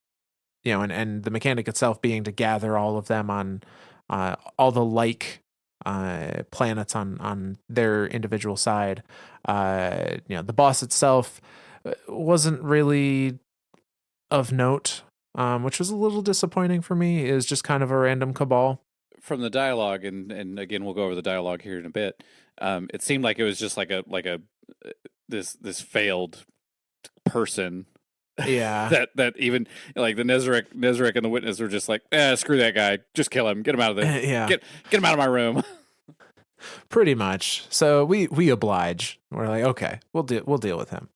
Speaker 1: the mechanic itself being to gather all of them on all the like planets on their individual side. The boss itself wasn't really of note, which was a little disappointing for me. Is just kind of a random cabal.
Speaker 2: From the dialogue, and again, we'll go over the dialogue here in a bit. It seemed like it was just like this failed person.
Speaker 1: Yeah.
Speaker 2: that even like the Nezarec and the witness were just like, screw that guy, just kill him, get him out of there.
Speaker 1: Yeah.
Speaker 2: Get him out of my room.
Speaker 1: Pretty much. So we oblige. We're like, okay, we'll deal with him.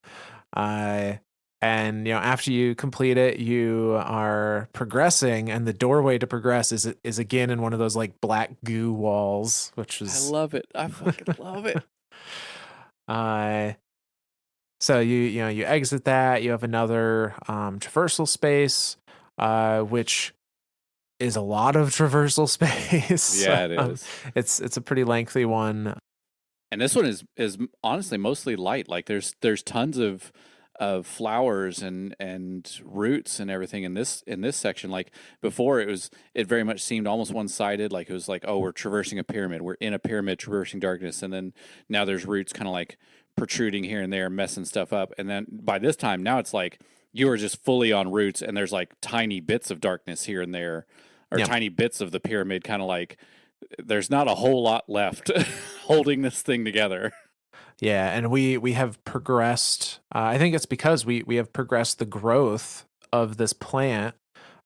Speaker 1: And after you complete it, you are progressing, and the doorway to progress is again in one of those like black goo walls, which is
Speaker 2: I love it. I fucking love it.
Speaker 1: So you exit that. You have another traversal space, which is a lot of traversal space.
Speaker 2: Yeah, it is.
Speaker 1: It's a pretty lengthy one.
Speaker 2: And this one is honestly mostly light. Like there's tons of flowers and roots and everything in this section. Like before, it very much seemed almost one-sided. Like it was like, oh, we're traversing a pyramid. We're in a pyramid traversing darkness, and then now there's roots kind of like protruding here and there, messing stuff up. And then by this time, now it's like you are just fully on roots, and there's like tiny bits of darkness here and there, or tiny bits of the pyramid. Kind of like there's not a whole lot left holding this thing together.
Speaker 1: Yeah, and we have progressed. I think it's because we have progressed the growth of this plant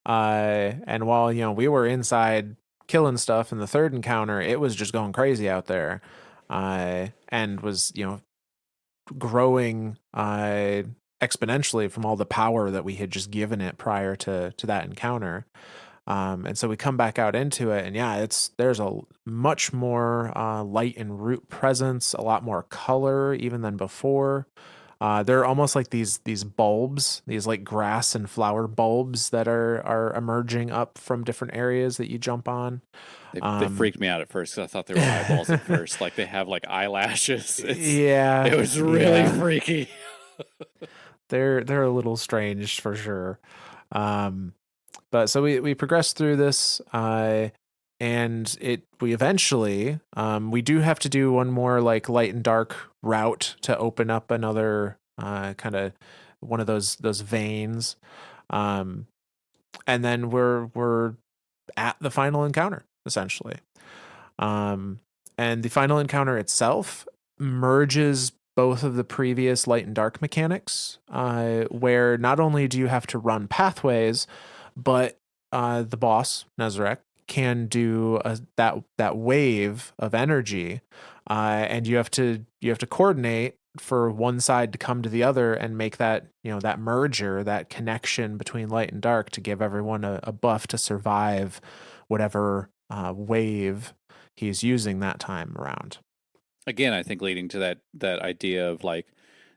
Speaker 1: And while, we were inside killing stuff in the third encounter, it was just going crazy out there. And was, growing exponentially from all the power that we had just given it prior to that encounter. And so we come back out into it, and yeah, there's a much more light and root presence, a lot more color even than before. They're almost like these bulbs, these like grass and flower bulbs that are emerging up from different areas that you jump on.
Speaker 2: They freaked me out at first because I thought they were eyeballs at first. Like they have like eyelashes. It
Speaker 1: Yeah,
Speaker 2: was really freaky.
Speaker 1: they're a little strange for sure. But so we progress through this, and we eventually we do have to do one more like light and dark route to open up another kind of one of those veins, and then we're at the final encounter essentially. And the final encounter itself merges both of the previous light and dark mechanics, where not only do you have to run pathways, but the boss Nezarec can do that wave of energy, and you have to coordinate for one side to come to the other and make that that merger, that connection between light and dark to give everyone a buff to survive whatever wave he's using that time around.
Speaker 2: Again, I think leading to that idea of like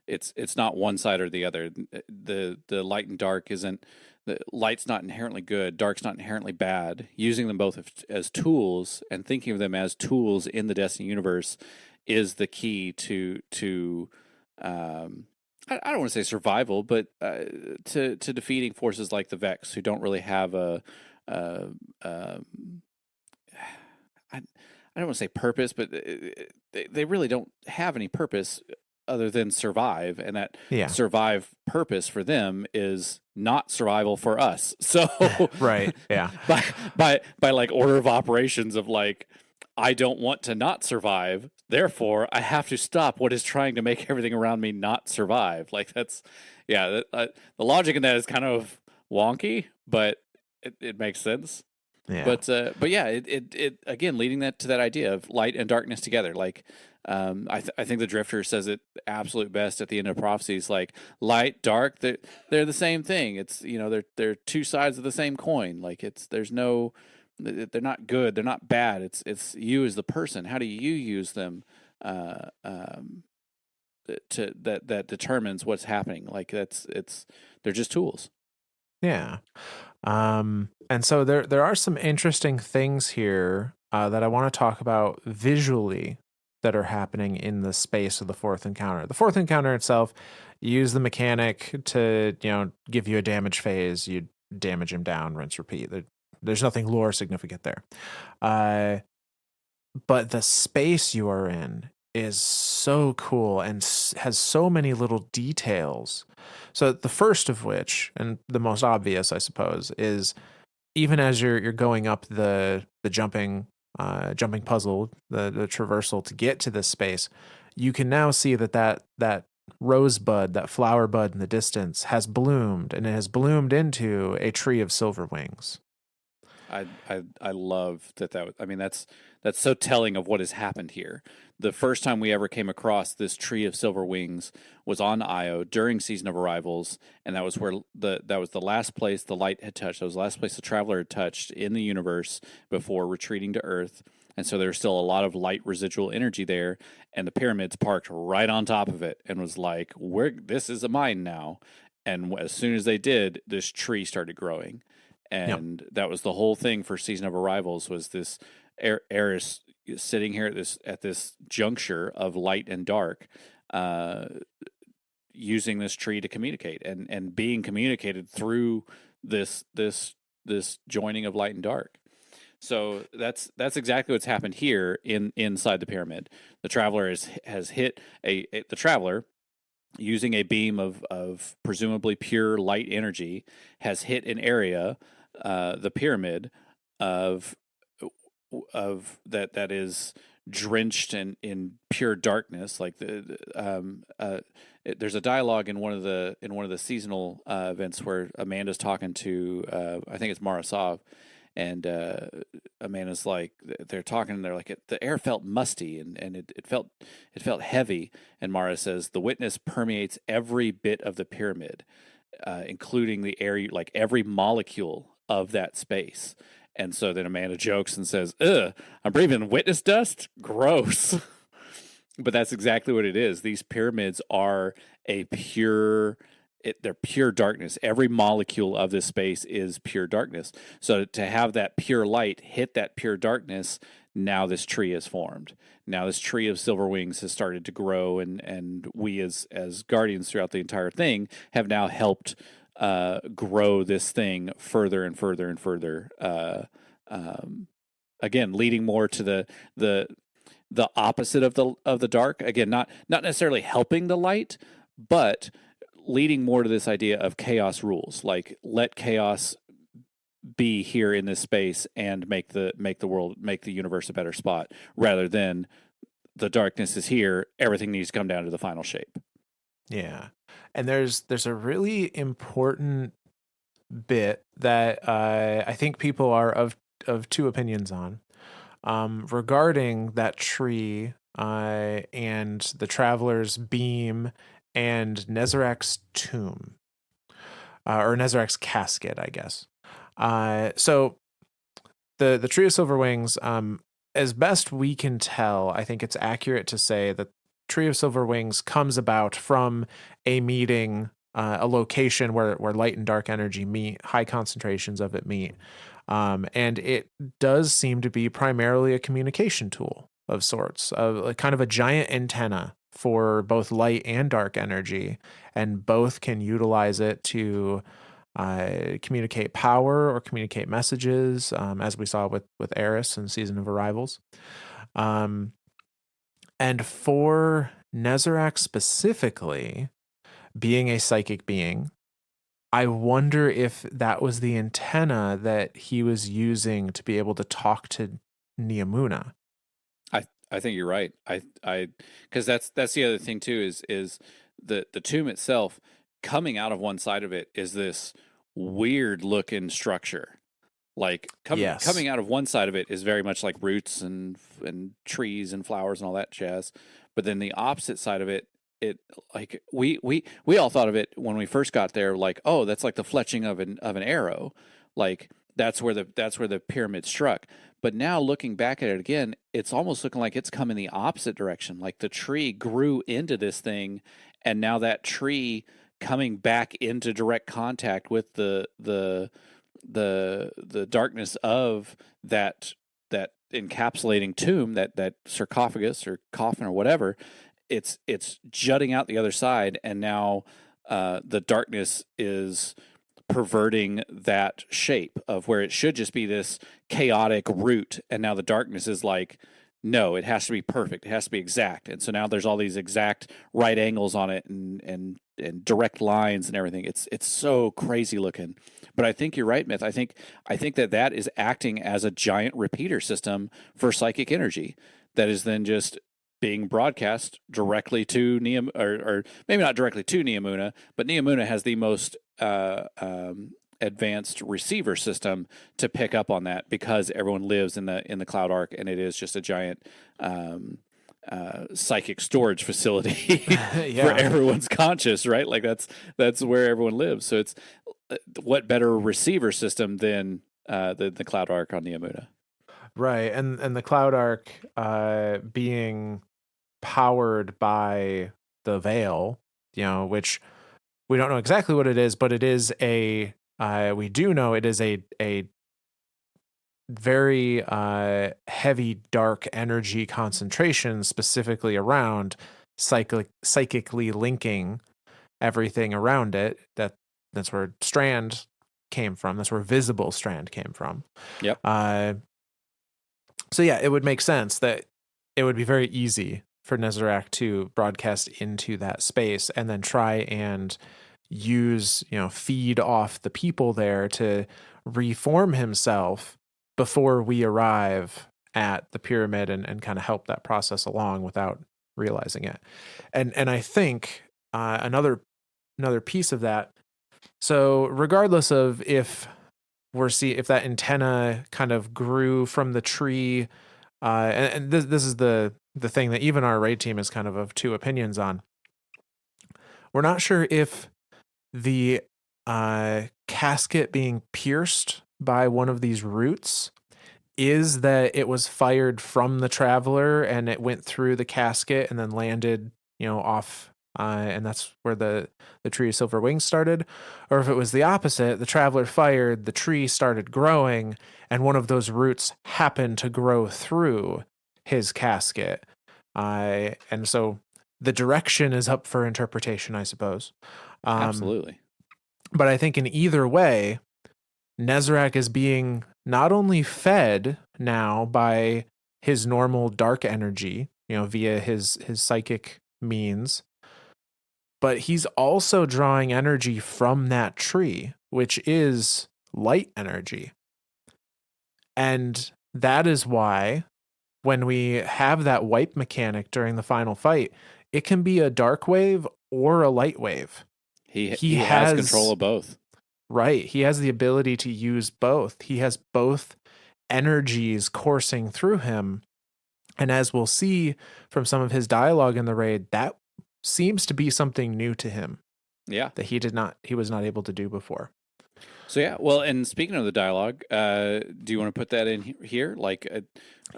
Speaker 2: it's not one side or the other. The light and dark isn't the light's not inherently good, dark's not inherently bad. Using them both as tools and thinking of them as tools in the Destiny universe is the key to I don't want to say survival, but to defeating forces like the Vex, who don't really have a I don't want to say purpose, but they really don't have any purpose other than survive, and that survive purpose for them is not survival for us. So
Speaker 1: right, yeah,
Speaker 2: by like order of operations of like, I don't want to not survive, therefore I have to stop what is trying to make everything around me not survive. Like that's the logic in that is kind of wonky, but it makes sense.
Speaker 1: yeah.
Speaker 2: But yeah, it again leading that to that idea of light and darkness together. Like, I think the Drifter says it absolute best at the end of Prophecies. Like light, dark, they're the same thing. It's they're two sides of the same coin. Like they're not good, they're not bad. It's you as the person. How do you use them? To that determines what's happening. Like they're just tools.
Speaker 1: Yeah. And so there are some interesting things here that I want to talk about visually that are happening in the space of the fourth encounter. The fourth encounter itself, you use the mechanic to, give you a damage phase. You damage him down, rinse, repeat. There's nothing lore significant there. But the space you are in is so cool and has so many little details. So the first of which, and the most obvious, I suppose, is even as you're going up the jumping puzzle, the traversal to get to this space, you can now see that rosebud, that flower bud in the distance, has bloomed, and it has bloomed into a tree of silver wings.
Speaker 2: I love that. I mean, that's so telling of what has happened here. The first time we ever came across this tree of silver wings was on Io during Season of Arrivals, and that was where that was the last place the light had touched. That was the last place the Traveler had touched in the universe before retreating to Earth. And so there's still a lot of light residual energy there, and the pyramids parked right on top of it and was like, this is a mine now. And as soon as they did, this tree started growing. And that was the whole thing for Season of Arrivals, was this Eris sitting here at this juncture of light and dark, using this tree to communicate and being communicated through this joining of light and dark. So that's exactly what's happened here inside the pyramid. The Traveler has hit the Traveler, using a beam of presumably pure light energy, has hit an area, the pyramid, of that is drenched in pure darkness. Like there's a dialogue in one of the seasonal events where Amanda's talking to I think it's Marasov, and Amanda's like they're talking and they're like the air felt musty and it felt heavy, and Mara says the witness permeates every bit of the pyramid, including the air, like every molecule of that space. And so then Amanda jokes and says, "Ugh, I'm breathing witness dust. Gross." But that's exactly what it is. These pyramids are a pure, they're pure darkness. Every molecule of this space is pure darkness. So to have that pure light hit that pure darkness, now this tree is formed. Now this tree of silver wings has started to grow, and we as guardians throughout the entire thing have now helped grow this thing further and further and further. Again, leading more to the opposite of the dark. Again, not necessarily helping the light, but leading more to this idea of chaos rules. Like, let chaos be here in this space and make the world, make the universe a better spot, rather than the darkness is here, everything needs to come down to the final shape.
Speaker 1: Yeah. And there's a really important bit that I think people are of two opinions on, regarding that tree and the traveler's beam and Nezarec's tomb, or Nezarec's casket, I guess. So the tree of silver wings, as best we can tell, I think it's accurate to say that Tree of Silver Wings comes about from a meeting, a location where light and dark energy meet, high concentrations of it meet. And it does seem to be primarily a communication tool of sorts, of kind of a giant antenna for both light and dark energy, and both can utilize it to communicate power or communicate messages, as we saw with Eris in Season of Arrivals. And for Nezarec specifically, being a psychic being, I wonder if that was the antenna that he was using to be able to talk to Neomuna.
Speaker 2: I think you're right. I because that's the other thing too, is the tomb itself, coming out of one side of it is this weird looking structure. Like
Speaker 1: Yes.
Speaker 2: coming out of one side of it is very much like roots and trees and flowers and all that jazz, but then the opposite side of it, like we all thought of it when we first got there, like, oh, that's like the fletching of an arrow, like that's where the pyramid struck. But now looking back at it again, it's almost looking like it's come in the opposite direction. Like the tree grew into this thing, and now that tree coming back into direct contact with the darkness of that encapsulating tomb, that sarcophagus or coffin or whatever, it's jutting out the other side, and now the darkness is perverting that shape of where it should just be this chaotic root, and now the darkness is like, no, it has to be perfect, it has to be exact, and so now there's all these exact right angles on it and direct lines and everything. It's so crazy looking. But I think you're right, Myth. I think that is acting as a giant repeater system for psychic energy that is then just being broadcast directly to or maybe not directly to Neomuna, but Neomuna has the most advanced receiver system to pick up on that, because everyone lives in the Cloud Arc, and it is just a giant psychic storage facility for everyone's conscious, right? Like that's where everyone lives. So it's what better receiver system than the Cloud Arc on Neomuna?
Speaker 1: Right, and the Cloud Arc being powered by the Veil, which we don't know exactly what it is, but it is we do know it is a very heavy dark energy concentration, specifically around psychically linking everything around it. That's where Strand came from. That's where Visible Strand came from.
Speaker 2: Yep.
Speaker 1: So yeah, it would make sense that it would be very easy for Nezarec to broadcast into that space and then try and use, feed off the people there to reform himself before we arrive at the pyramid and kind of help that process along without realizing it. And I think another piece of that. So regardless of if that antenna kind of grew from the tree, and this is the thing that even our raid team is kind of two opinions on. We're not sure if the casket being pierced by one of these roots is that it was fired from the traveler and it went through the casket and then landed, off, and that's where the tree of silver wings started, or if it was the opposite, the traveler fired, the tree started growing, and one of those roots happened to grow through his casket. And so the direction is up for interpretation, I suppose.
Speaker 2: Absolutely.
Speaker 1: But I think in either way, Nezarec is being not only fed now by his normal dark energy, via his psychic means, but he's also drawing energy from that tree, which is light energy. And that is why when we have that wipe mechanic during the final fight, it can be a dark wave or a light wave.
Speaker 2: He has control of both.
Speaker 1: Right. He has the ability to use both. He has both energies coursing through him. And as we'll see from some of his dialogue in the raid, that seems to be something new to him.
Speaker 2: Yeah.
Speaker 1: That he was not able to do before.
Speaker 2: So yeah, well, and speaking of the dialogue, do you want to put that in here? Like,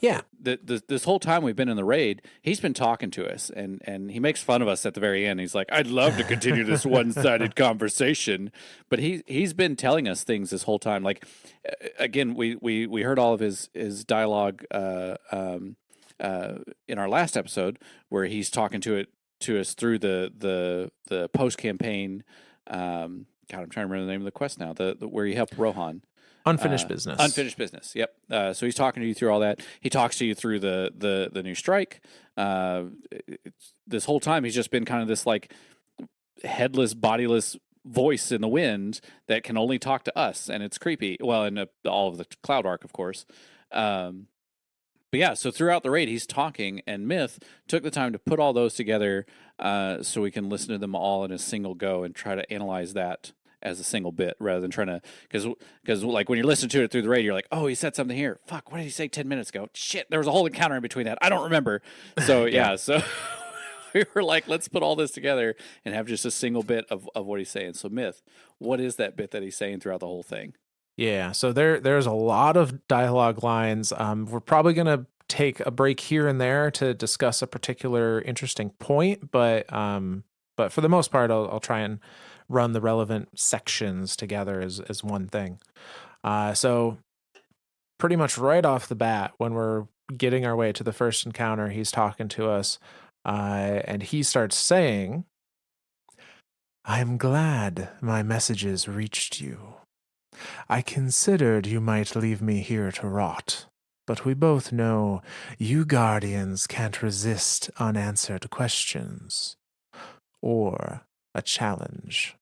Speaker 1: yeah,
Speaker 2: this whole time we've been in the raid, he's been talking to us, and he makes fun of us at the very end. He's like, "I'd love to continue this one-sided conversation," but he's been telling us things this whole time. Like, again, we heard all of his dialogue in our last episode where he's talking to us through the post campaign. God, I'm trying to remember the name of the quest now. The where you help Rohan.
Speaker 1: Unfinished business.
Speaker 2: Unfinished business. Yep. So he's talking to you through all that. He talks to you through the new strike. This whole time he's just been kind of this like headless, bodiless voice in the wind that can only talk to us, and it's creepy. Well, and all of the Cloud Arc, of course. But yeah, so throughout the raid, he's talking, and Myth took the time to put all those together so we can listen to them all in a single go and try to analyze that as a single bit rather than trying to, because like when you're listening to it through the radio, you're like, oh, he said something here. Fuck, what did he say 10 minutes ago? Shit, there was a whole encounter in between that. I don't remember. So yeah, so we were like, let's put all this together and have just a single bit of what he's saying. So Myth, what is that bit that he's saying throughout the whole thing?
Speaker 1: Yeah, so there's a lot of dialogue lines. We're probably going to take a break here and there to discuss a particular interesting point, but for the most part, I'll try and run the relevant sections together as one thing. So pretty much right off the bat, when we're getting our way to the first encounter, he's talking to us, and he starts saying, "I'm glad my messages reached you. I considered you might leave me here to rot, but we both know you Guardians can't resist unanswered questions or a challenge."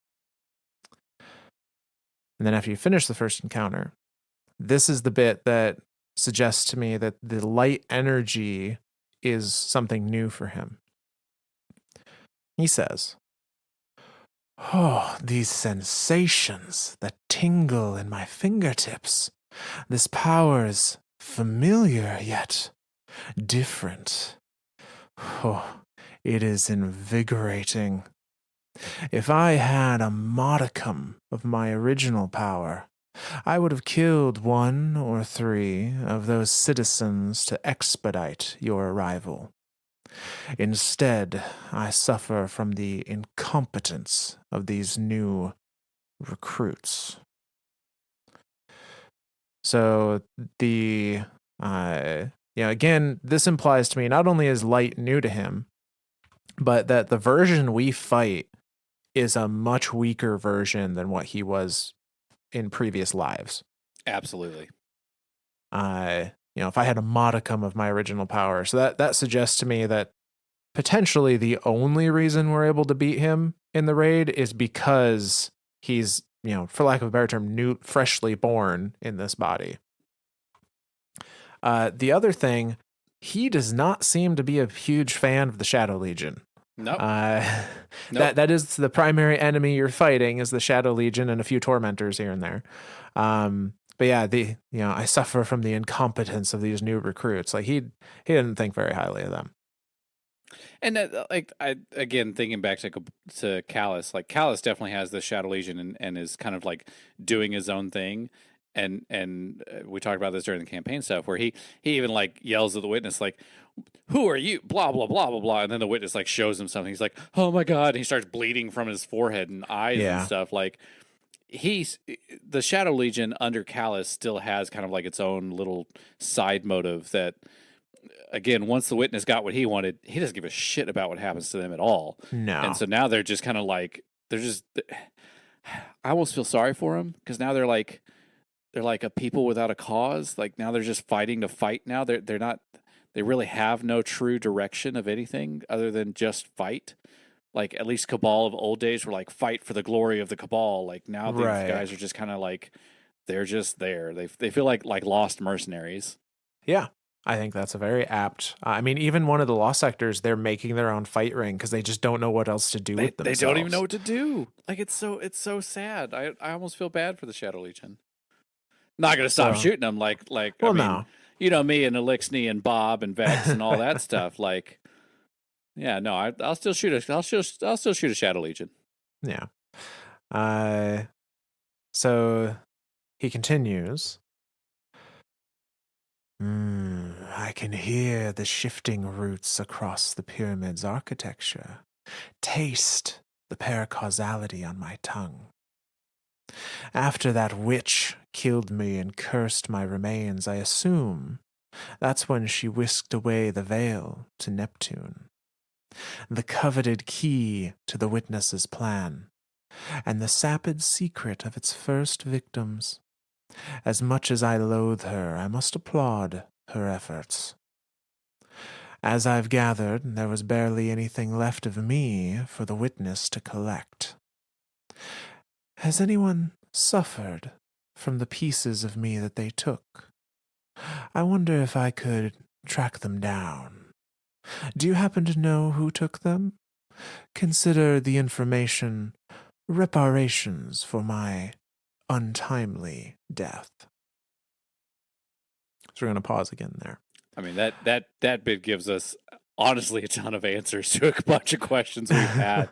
Speaker 1: And then after you finish the first encounter, this is the bit that suggests to me that the light energy is something new for him. He says, "Oh, these sensations that tingle in my fingertips. This power's familiar yet different. Oh, it is invigorating. If I had a modicum of my original power, I would have killed 1 or 3 of those citizens to expedite your arrival. Instead, I suffer from the incompetence of these new recruits." So again, this implies to me not only is light new to him, but that the version we fight is a much weaker version than what he was in previous lives.
Speaker 2: Absolutely.
Speaker 1: If I had a modicum of my original power, so that suggests to me that potentially the only reason we're able to beat him in the raid is because he's, for lack of a better term, freshly born in this body. The other thing, he does not seem to be a huge fan of the Shadow Legion.
Speaker 2: Nope.
Speaker 1: Uh,
Speaker 2: Nope.
Speaker 1: that is the primary enemy you're fighting is the Shadow Legion and a few tormentors here and there. But yeah, I suffer from the incompetence of these new recruits. Like he didn't think very highly of them.
Speaker 2: And like I again thinking back to Callus, like Callus definitely has the Shadow Legion and is kind of like doing his own thing. And we talked about this during the campaign stuff where he even like yells at the witness like, "Who are you?" Blah blah blah blah blah, and then the witness like shows him something. He's like, "Oh my god!" And he starts bleeding from his forehead and eyes and
Speaker 1: Yeah.
Speaker 2: stuff. Like he's the Shadow Legion under Callus still has kind of like its own little side motive that again, once the witness got what he wanted, he doesn't give a shit about what happens to them at all. And
Speaker 1: No.
Speaker 2: so now they're just kind of like they're just. I almost feel sorry for them because now they're like a people without a cause. Like now they're just fighting to fight. Now they're not. They really have no true direction of anything other than just fight. Like at least Cabal of old days were like fight for the glory of the Cabal. Like now these
Speaker 1: Right.
Speaker 2: guys are just kind of like they're just there. They feel like lost mercenaries.
Speaker 1: Yeah. I think that's a very apt. I mean, even one of the lost sectors, they're making their own fight ring because they just don't know what else to do with
Speaker 2: They don't even know
Speaker 1: themselves.
Speaker 2: what to do. Like it's so sad. I almost feel bad for the Shadow Legion. Not gonna stop
Speaker 1: So,
Speaker 2: shooting them. Like I
Speaker 1: well,
Speaker 2: mean,
Speaker 1: no.
Speaker 2: you know me and Elixni and Bob and Vex and all that stuff. Like, yeah, no, I'll still shoot a I'll still shoot a Shadow Legion.
Speaker 1: Yeah. Uh, so he continues. I can hear the shifting roots across the pyramid's architecture. Taste the paracausality on my tongue. After that witch killed me and cursed my remains, I assume that's when she whisked away the veil to Neptune, the coveted key to the witness's plan, and the sapid secret of its first victims. As much as I loathe her, I must applaud her efforts. As I've gathered, there was barely anything left of me for the witness to collect. Has anyone suffered from the pieces of me that they took? I wonder if I could track them down. Do you happen to know who took them? Consider the information reparations for my untimely death. So we're going to pause again there.
Speaker 2: I mean that bit gives us honestly a ton of answers to a bunch of questions we've had.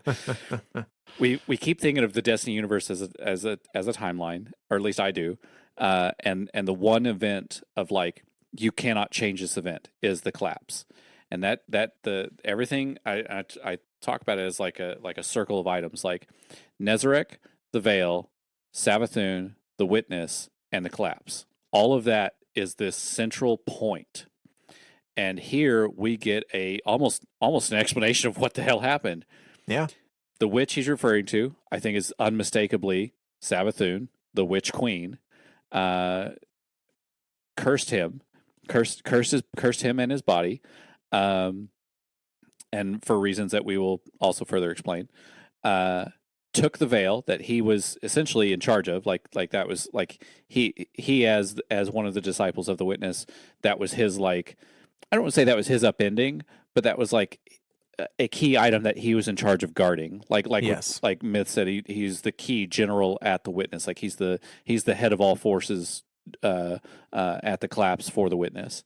Speaker 2: we keep thinking of the Destiny universe as a timeline, or at least I do. And the one event of like you cannot change this event is the collapse, and that the everything I talk about it as like a circle of items like Nezarec, the Veil, Savathun, the Witness, and the collapse. All of that is this central point. And here we get a almost an explanation of what the hell happened.
Speaker 1: Yeah.
Speaker 2: The witch he's referring to, I think, is unmistakably Savathun, the witch queen. Cursed him, cursed him and his body, and for reasons that we will also further explain. Took the veil that he was essentially in charge of, like that was like he as one of the disciples of the witness, that was his like I don't want to say that was his upending, but that was like a key item that he was in charge of guarding.
Speaker 1: Yes.
Speaker 2: Like Myth said, he's the key general at the witness. Like he's the head of all forces at the collapse for the witness.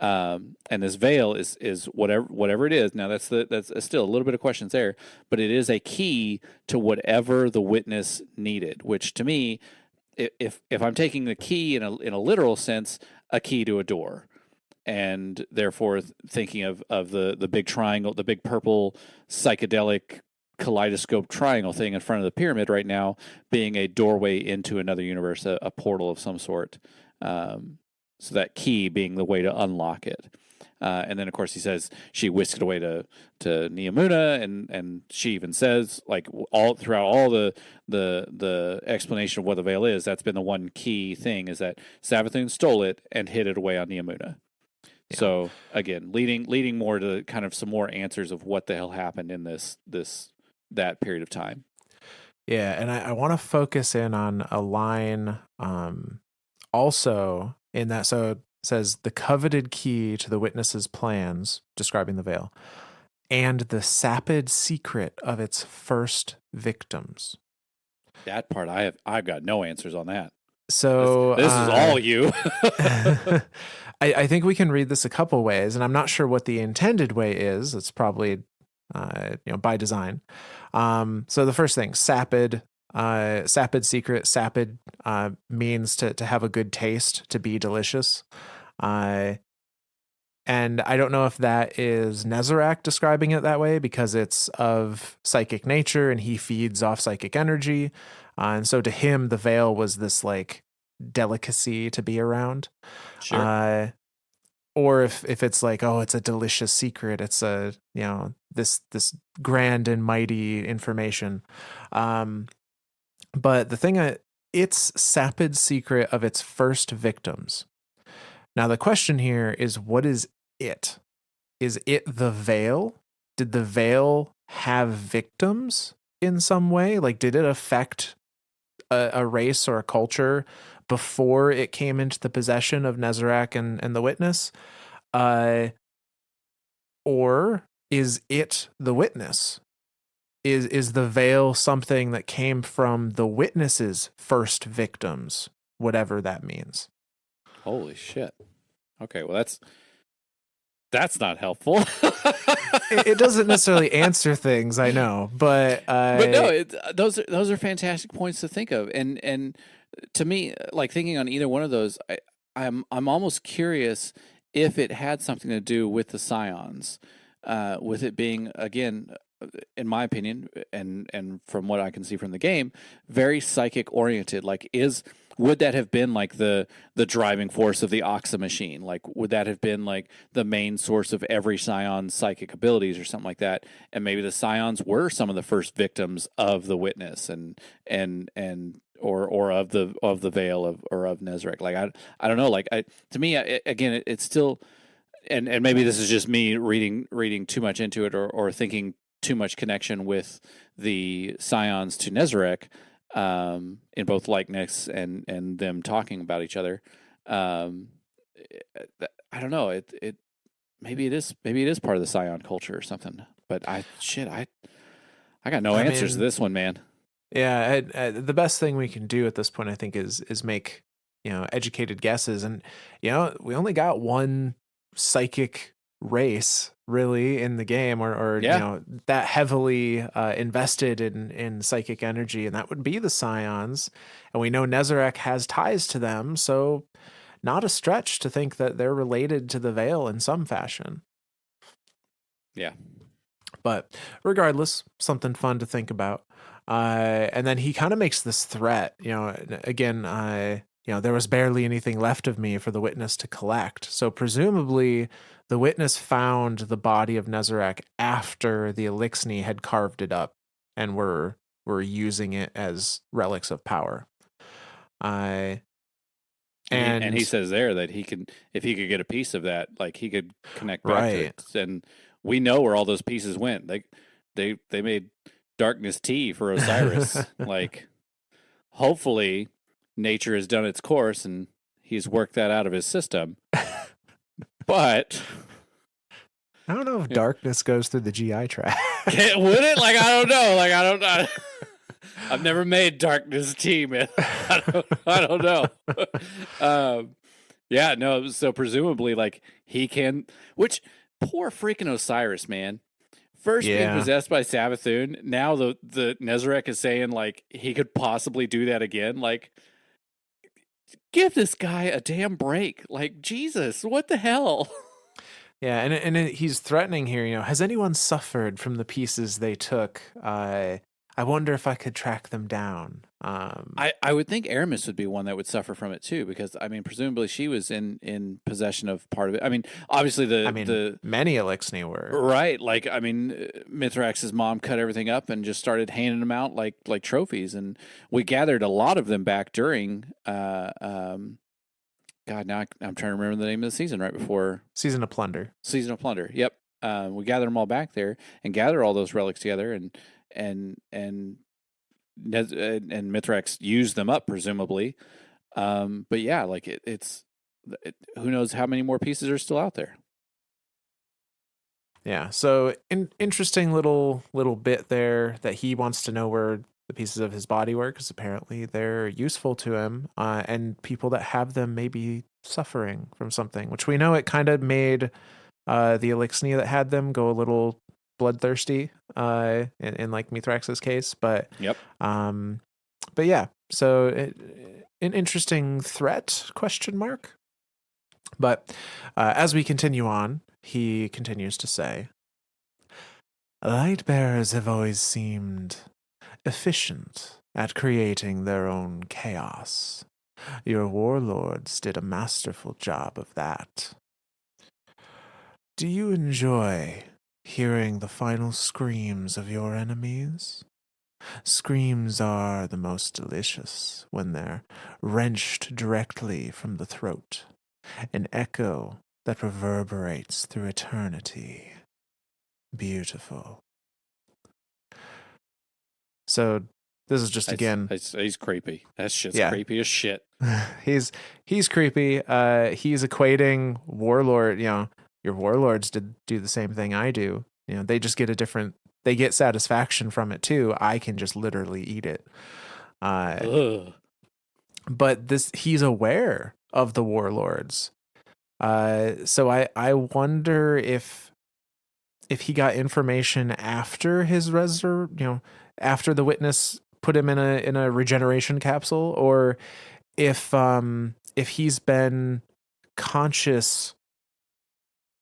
Speaker 2: And this veil is whatever it is. Now that's still a little bit of questions there, but it is a key to whatever the witness needed. Which to me, if I'm taking the key in a literal sense, a key to a door, and therefore thinking of the big triangle, the big purple psychedelic kaleidoscope triangle thing in front of the pyramid right now being a doorway into another universe, a portal of some sort. So that key being the way to unlock it. And then, of course, he says she whisked it away to Neomuna, and she even says, like, all throughout all the explanation of what the veil is, that's been the one key thing, is that Savathun stole it and hid it away on Neomuna. Yeah. So again, leading more to kind of some more answers of what the hell happened in that period of time.
Speaker 1: Yeah, and I want to focus in on a line also in that. So says the coveted key to the witness's plans, describing the veil, and the sapid secret of its first victims.
Speaker 2: That part I've got no answers on that.
Speaker 1: So
Speaker 2: This is all you.
Speaker 1: I think we can read this a couple ways, and I'm not sure what the intended way is. It's probably by design. So the first thing, sapid, sapid secret, sapid means to have a good taste, to be delicious. And I don't know if that is Nezarec describing it that way because it's of psychic nature and he feeds off psychic energy. And so to him, the veil was this like delicacy to be around.
Speaker 2: Sure.
Speaker 1: Or if it's like, oh, it's a delicious secret. It's this grand and mighty information. But the thing, it's sapid secret of its first victims. Now, the question here is, what is it? Is it the veil? Did the veil have victims in some way? Like, did it affect a race or a culture before it came into the possession of Nezarec and the witness? Or is it the witness? Is the veil something that came from the witness's first victims, whatever that means?
Speaker 2: Holy shit. Okay, well that's not helpful.
Speaker 1: It doesn't necessarily answer things, I know, but
Speaker 2: no, those are fantastic points to think of, and to me, like thinking on either one of those, I'm almost curious if it had something to do with the scions, with it being, again, in my opinion, and from what I can see from the game, very psychic oriented. Like, would that have been like the driving force of the Oxa machine? Like, would that have been like the main source of every scion's psychic abilities or something like that? And maybe the scions were some of the first victims of the witness or of the veil or of Nezarec. Like, I don't know. Like, to me, again, it's still, and maybe this is just me reading too much into it or thinking too much connection with the scions to Nezarec, in both likeness and them talking about each other. I don't know. It maybe it is part of the scion culture or something. But I got no answers to this one, man.
Speaker 1: Yeah, the best thing we can do at this point, I think, is make educated guesses, and we only got one psychic race really in the game, or that heavily invested in psychic energy, and that would be the scions, and we know Nezarec has ties to them, so not a stretch to think that they're related to the veil in some fashion.
Speaker 2: Yeah,
Speaker 1: but regardless, something fun to think about. And then he kind of makes this threat, again, there was barely anything left of me for the witness to collect. So presumably the witness found the body of Nezarec after the Elixni had carved it up and were using it as relics of power.
Speaker 2: And he says there that if he could get a piece of that, like he could connect back to it. And we know where all those pieces went. They made darkness tea for Osiris. Like, hopefully nature has done its course and he's worked that out of his system. But
Speaker 1: I don't know if darkness goes through the GI tract.
Speaker 2: Would it? Like, I don't know. Like, I don't know. I've never made darkness tea, man. I don't know. Yeah, no. So presumably, like, he can. Which, poor freaking Osiris, man. First being possessed by Savathun, now the Nezarec is saying like he could possibly do that again. Like, give this guy a damn break. Like, Jesus, what the hell?
Speaker 1: Yeah, and he's threatening here. Has anyone suffered from the pieces they took? I wonder if I could track them down.
Speaker 2: I would think Aramis would be one that would suffer from it too, because I mean, presumably she was in possession of part of it. I mean, obviously the
Speaker 1: many Elixni were,
Speaker 2: right. Like, I mean, Mithrex's mom cut everything up and just started handing them out like trophies, and we gathered a lot of them back during. God, now I'm trying to remember the name of the season right before
Speaker 1: Season of Plunder.
Speaker 2: Season of Plunder. Yep. We gathered them all back there and gathered all those relics together, and Mithrax used them up, presumably. But yeah, like it's who knows how many more pieces are still out there.
Speaker 1: Yeah. So interesting little bit there that he wants to know where the pieces of his body were, because apparently they're useful to him, and people that have them may be suffering from something, which we know it kind of made the Elixni that had them go a little bloodthirsty in like Mithrex's case,
Speaker 2: Yep.
Speaker 1: but yeah, so an interesting threat, question mark. But as we continue on, he continues to say, light bearers have always seemed efficient at creating their own chaos. Your warlords did a masterful job of that. Do you enjoy hearing the final screams of your enemies? Screams are the most delicious when they're wrenched directly from the throat, an echo that reverberates through eternity. Beautiful. So this is just again.
Speaker 2: He's creepy. That shit's
Speaker 1: Yeah.
Speaker 2: creepy as shit.
Speaker 1: he's creepy. He's equating warlord. Your warlords did do the same thing I do. They just get they get satisfaction from it too. I can just literally eat it. But he's aware of the warlords. So I wonder if he got information after his after the witness put him in a regeneration capsule, or if he's been conscious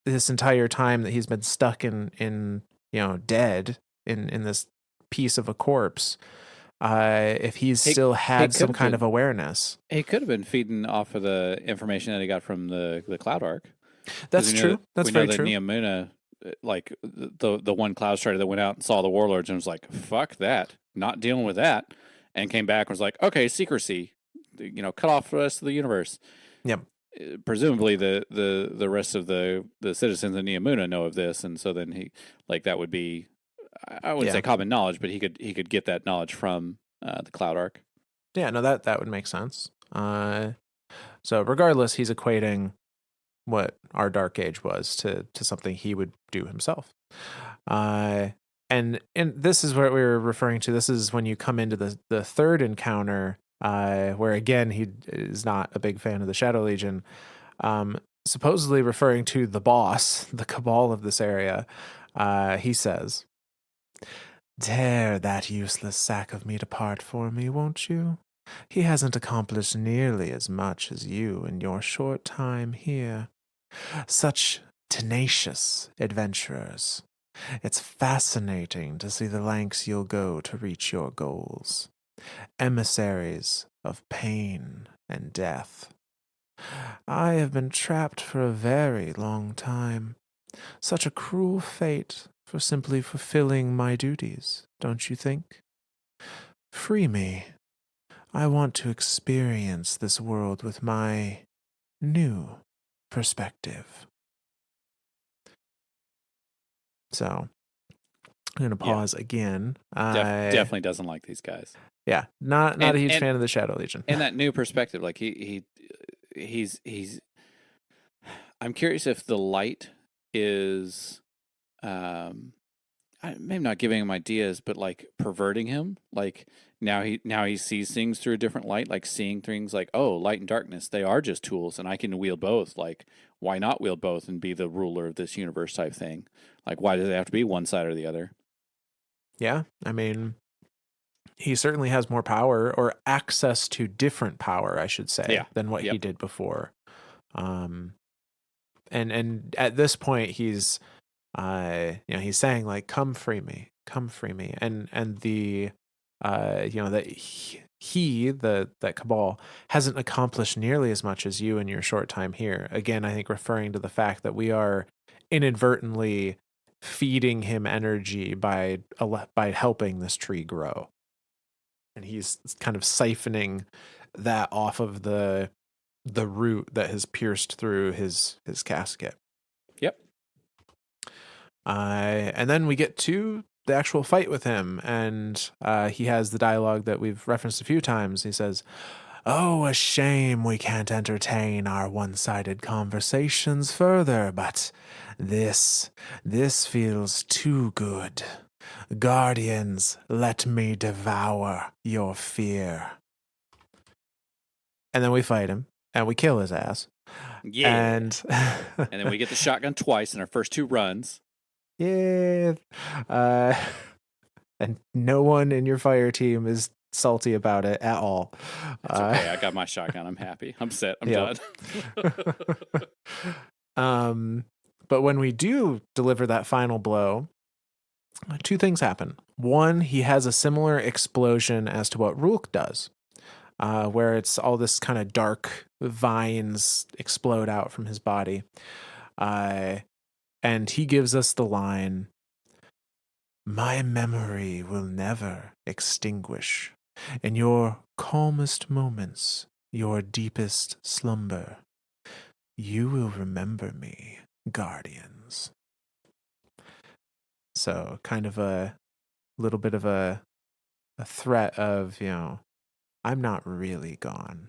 Speaker 1: this entire time that he's been stuck in dead in this piece of a corpse, if he's still had some kind of awareness.
Speaker 2: He could have been feeding off of the information that he got from the Cloud Arc.
Speaker 1: That's true. That's very true.
Speaker 2: Neomuna, like the one Cloud Strider that went out and saw the warlords and was like, fuck that, not dealing with that, and came back and was like, okay, secrecy, cut off the rest of the universe.
Speaker 1: Yep.
Speaker 2: Presumably the rest of the citizens of Neomuna know of this, and so then he, like, that would be, I wouldn't say common knowledge, but he could get that knowledge from the Cloud Arc.
Speaker 1: Yeah, no, that would make sense. So regardless, he's equating what our Dark Age was to something he would do himself. And this is what we were referring to. This is when you come into the third encounter, where again he is not a big fan of the Shadow Legion, supposedly referring to the boss, the cabal of this area. He says, "Tear that useless sack of meat apart for me, won't you? He hasn't accomplished nearly as much as you in your short time here. Such tenacious adventurers. It's fascinating to see the lengths you'll go to reach your goals. Emissaries of pain and death. I have been trapped for a very long time. Such a cruel fate for simply fulfilling my duties, don't you think? Free me. I want to experience this world with my new perspective." So I'm going to pause again.
Speaker 2: Definitely doesn't like these guys.
Speaker 1: Yeah, not a huge fan of the Shadow Legion.
Speaker 2: And that new perspective, like he's. I'm curious if the light is, maybe not giving him ideas, but like perverting him. Like now he sees things through a different light, like seeing things like, oh, light and darkness, they are just tools, and I can wield both. Like, why not wield both and be the ruler of this universe type thing? Like, why does it have to be one side or the other?
Speaker 1: Yeah, I mean, he certainly has more power, or access to different power, I should say, than what he did before. And at this point, he's he's saying like, come free me, and the that that cabal hasn't accomplished nearly as much as you in your short time here. Again, I think referring to the fact that we are inadvertently feeding him energy by helping this tree grow, and he's kind of siphoning that off of the root that has pierced through his casket.
Speaker 2: Yep.
Speaker 1: And then we get to the actual fight with him, and he has the dialogue that we've referenced a few times. He says, Oh, a shame we can't entertain our one-sided conversations further, but this, this feels too good. Guardians, let me devour your fear. And then we fight him, and we kill his ass.
Speaker 2: Yeah.
Speaker 1: And
Speaker 2: And then we get the shotgun twice in our first 2 runs.
Speaker 1: yeah, uh, and no one in your fire team is salty about it at all.
Speaker 2: It's okay. I got my shotgun. I'm happy. I'm set. I'm
Speaker 1: Yep.
Speaker 2: done.
Speaker 1: But when we do deliver that final blow, two things happen. One, he has a similar explosion as to what Rook does, where it's all this kind of dark vines explode out from his body. And he gives us the line, "My memory will never extinguish. In your calmest moments, your deepest slumber, you will remember me, guardians." So kind of a little bit of a threat of, I'm not really gone.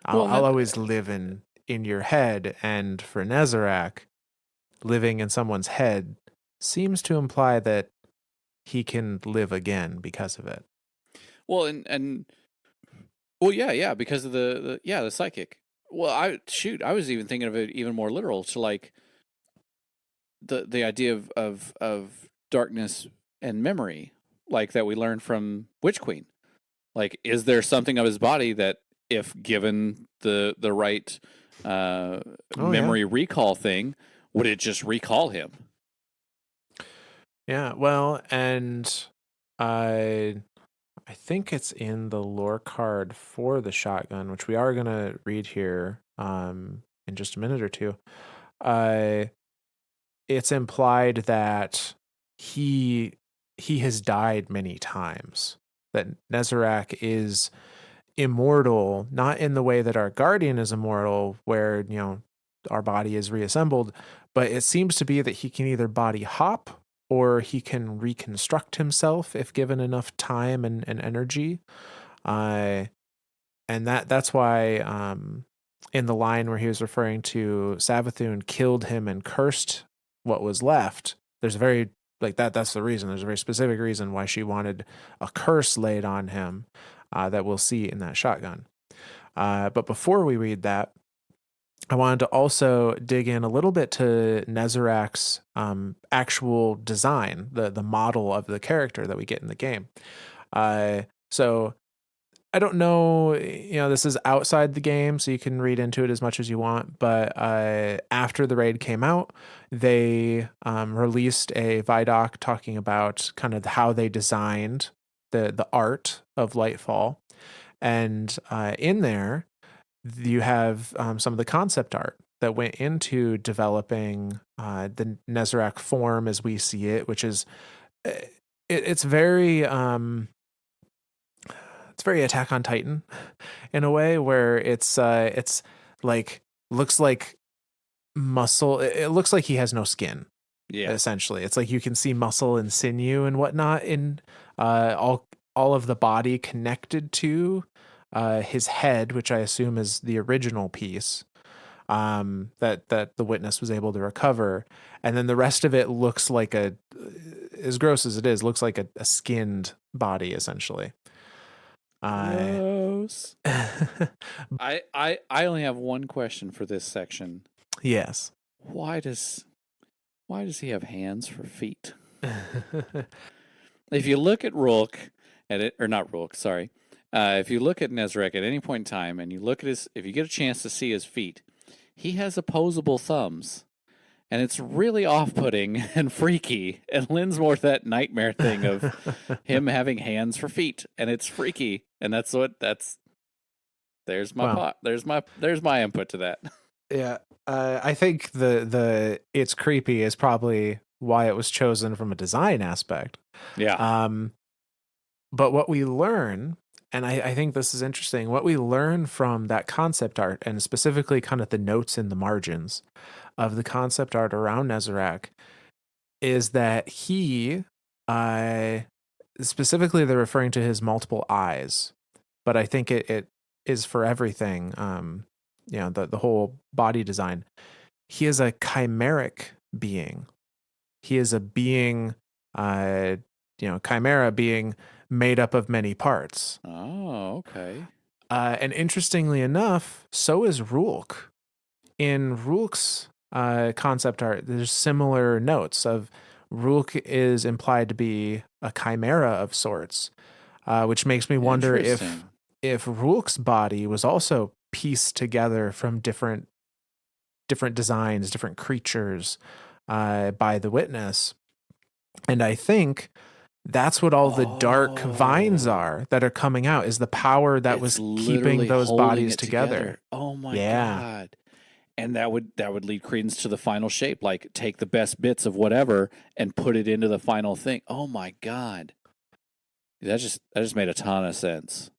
Speaker 1: I'll,
Speaker 2: Well, and
Speaker 1: I'll
Speaker 2: that,
Speaker 1: always live in your head. And for Nezarec, living in someone's head seems to imply that he can live again because of it.
Speaker 2: well, and well, yeah, because of the psychic. Well, I was even thinking of it even more literal to like the idea of darkness and memory, like that we learned from Witch Queen. Like, is there something of his body that, if given the right
Speaker 1: Oh yeah.
Speaker 2: memory recall thing, would it just recall him?
Speaker 1: Yeah, well, and I think it's in the lore card for the shotgun, which we are gonna read here in just a minute or two. Uh it's implied that he he has died many times. That Nezarec is immortal, not in the way that our guardian is immortal, where our body is reassembled, but it seems to be that he can either body hop or he can reconstruct himself if given enough time and energy. Uh, and that's why in the line where he was referring to Savathun killed him and cursed what was left, there's a very like that's the reason. There's a very specific reason why she wanted a curse laid on him that we'll see in that shotgun. But before we read that, I wanted to also dig in a little bit to Nezarec's actual design, the model of the character that we get in the game. So I don't know, this is outside the game, so you can read into it as much as you want. But after the raid came out, they released a Vidoc talking about kind of how they designed the art of Lightfall. And in there, you have some of the concept art that went into developing the Nezarec form as we see it, which is it's very Attack on Titan in a way, where it's like looks like muscle. It looks like he has no skin.
Speaker 2: Yeah,
Speaker 1: Essentially, it's like you can see muscle and sinew and whatnot in all of the body connected to his head, which I assume is the original piece that the witness was able to recover, and then the rest of it looks like as gross as it is, looks like a skinned body essentially.
Speaker 2: gross. I only have one question for this section.
Speaker 1: Yes.
Speaker 2: Why does he have hands for feet? If you look at Rourke at it, or not Rourke, sorry. If you look at Nezarec at any point in time, and you look at if you get a chance to see his feet, he has opposable thumbs, and it's really off-putting and freaky, and lends more to that nightmare thing of him having hands for feet, and it's freaky, and there's my
Speaker 1: Wow.
Speaker 2: there's my input to that.
Speaker 1: Yeah. I think the it's creepy is probably why it was chosen from a design aspect.
Speaker 2: Yeah.
Speaker 1: But what we learn, and I think this is interesting, what we learn from that concept art, and specifically kind of the notes in the margins of the concept art around Nezarec, is that he, specifically they're referring to his multiple eyes, but I think it is for everything, the whole body design. He is a chimeric being. He is a being, chimera being made up of many parts.
Speaker 2: Oh, okay.
Speaker 1: And interestingly enough, so is Rulk. In Rulk's concept art, there's similar notes of Rulk is implied to be a chimera of sorts, which makes me wonder
Speaker 2: Interesting.
Speaker 1: if Rulk's body was also pieced together from different designs, different creatures by the witness. And I think that's what all the dark vines
Speaker 2: Oh,
Speaker 1: are that are coming out, is the power that
Speaker 2: it's
Speaker 1: was keeping
Speaker 2: literally
Speaker 1: those
Speaker 2: holding
Speaker 1: bodies
Speaker 2: it
Speaker 1: together.
Speaker 2: together. Oh my
Speaker 1: Yeah.
Speaker 2: God. And that would lead credence to the final shape. Like take the best bits of whatever and put it into the final thing. Oh my God. That just made a ton of sense.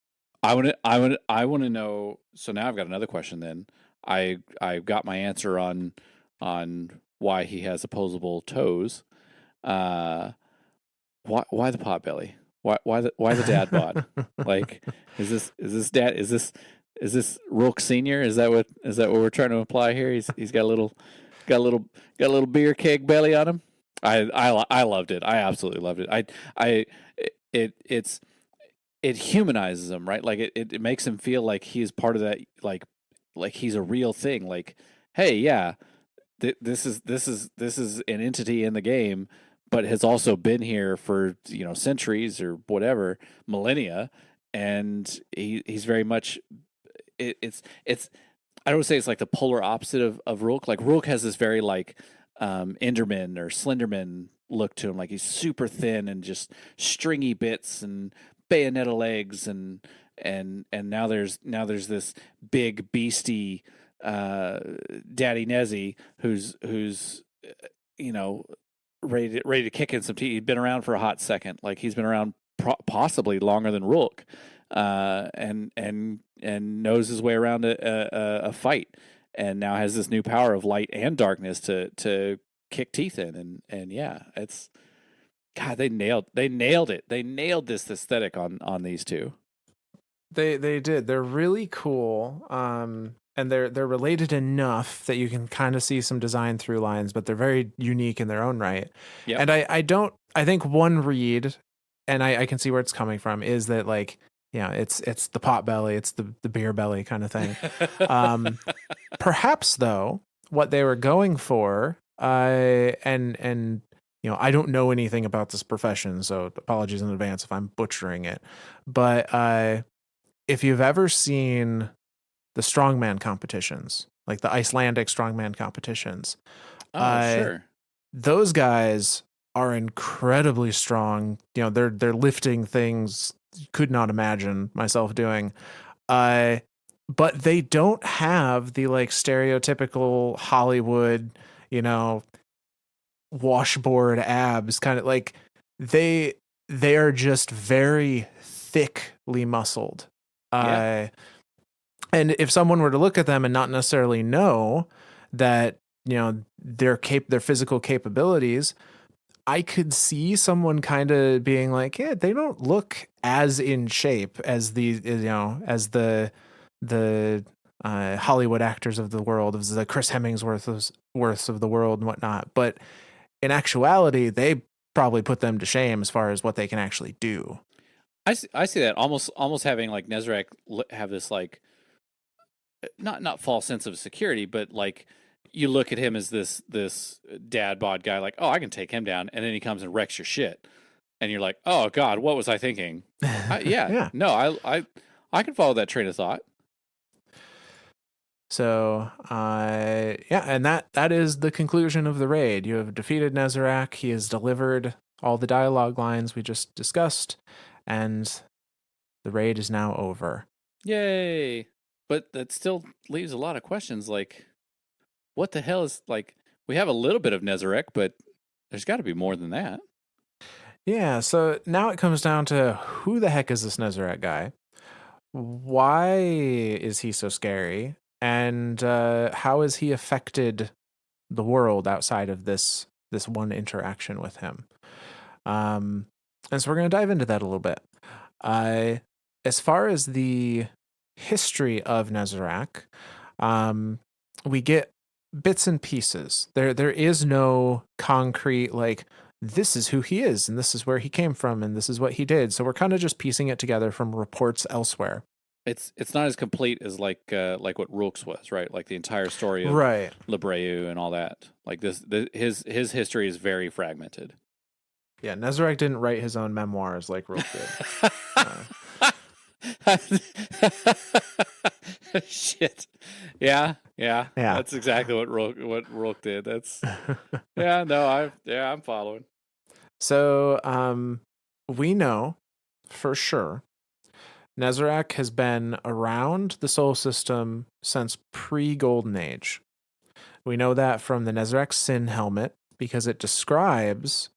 Speaker 2: I want to know. So now I've got another question. Then I got my answer on why he has opposable toes. Uh, why the pot belly? Why the dad bod? Like, is this Rook Senior? Is that what we're trying to imply here? He's got a little beer keg belly on him. I loved it. I absolutely loved it. I it it's it humanizes him, right? Like it makes him feel like he's part of that, like he's a real thing. Like, hey, yeah, this is an entity in the game, but has also been here for centuries or whatever, millennia, and he's very much it's I don't say it's like the polar opposite of Rook. Like Rook has this very like Enderman or Slenderman look to him. Like he's super thin and just stringy bits and bayonetta legs and now there's this big beastie Daddy Nezzy who's you know ready to kick in some teeth. He'd been around for a hot second. Like he's been around possibly longer than Rook, and knows his way around a fight, and now has this new power of light and darkness to kick teeth in, and yeah, it's God. They nailed it. They nailed this aesthetic on these two.
Speaker 1: They did. They're really cool. And they're related enough that you can kind of see some design through lines, but they're very unique in their own right.
Speaker 2: Yep.
Speaker 1: And I think one read, and I can see where it's coming from, is that like, it's the pot belly, it's the beer belly kind of thing. Um, Perhaps though, what they were going for, and I don't know anything about this profession, so apologies in advance if I'm butchering it. But if you've ever seen the strongman competitions, like the Icelandic strongman competitions,
Speaker 2: Oh,
Speaker 1: uh,
Speaker 2: sure.
Speaker 1: those guys are incredibly strong. They're lifting things you could not imagine myself doing. Uh, but they don't have the like stereotypical Hollywood, you know, washboard abs kind of like they they are just very thickly muscled.
Speaker 2: Yeah.
Speaker 1: Uh and if someone were to look at them and not necessarily know that, their physical capabilities, I could see someone kind of being like, yeah, they don't look as in shape as the Hollywood actors of the world, of the Chris Hemsworths of the world and whatnot. But in actuality, they probably put them to shame as far as what they can actually do.
Speaker 2: I see that almost having like Nezarec have this like not false sense of security, but like you look at him as this dad bod guy, like, oh, I can take him down, and then he comes and wrecks your shit, and you're like, oh God, what was I thinking? Yeah,
Speaker 1: Yeah.
Speaker 2: no, I can follow that train of thought.
Speaker 1: So, yeah, and that is the conclusion of the raid. You have defeated Nezarec. He has delivered all the dialogue lines we just discussed, and the raid is now over.
Speaker 2: Yay! But that still leaves a lot of questions. Like, what the hell is like? We have a little bit of Nezarec, but there's got to be more than that.
Speaker 1: Yeah, so now it comes down to who the heck is this Nezarec guy? Why is he so scary? And how has he affected the world outside of this one interaction with him? And so we're going to dive into that a little bit. Uh, as far as the history of Nezarec, we get bits and pieces. There is no concrete, like, this is who he is and this is where he came from and this is what he did. So we're kind of just piecing it together from reports elsewhere.
Speaker 2: It's not as complete as like what Rook's was, right? Like the entire story of
Speaker 1: Right.
Speaker 2: Lebreu and all that. Like his history is very fragmented.
Speaker 1: Yeah, Nezarec didn't write his own memoirs like Rook did.
Speaker 2: Shit. Yeah.
Speaker 1: Yeah.
Speaker 2: That's exactly what Rook did. That's yeah. No, I'm following.
Speaker 1: So, we know for sure Nezarec has been around the solar system since pre-Golden Age. We know that from the Nezarec Sin helmet because it describes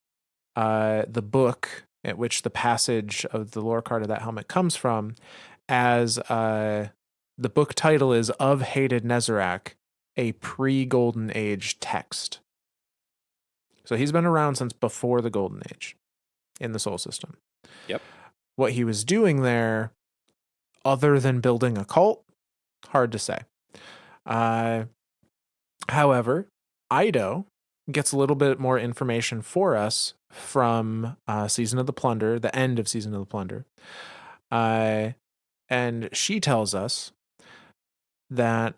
Speaker 1: the book at which the passage of the lore card of that helmet comes from as the book title is Of Hated Nezarec, a pre-Golden Age text. So he's been around since before the Golden Age in the solar system.
Speaker 2: Yep.
Speaker 1: What he was doing there, other than building a cult, hard to say. However, Ido gets a little bit more information for us from Season of the Plunder, the end of Season of the Plunder. And she tells us that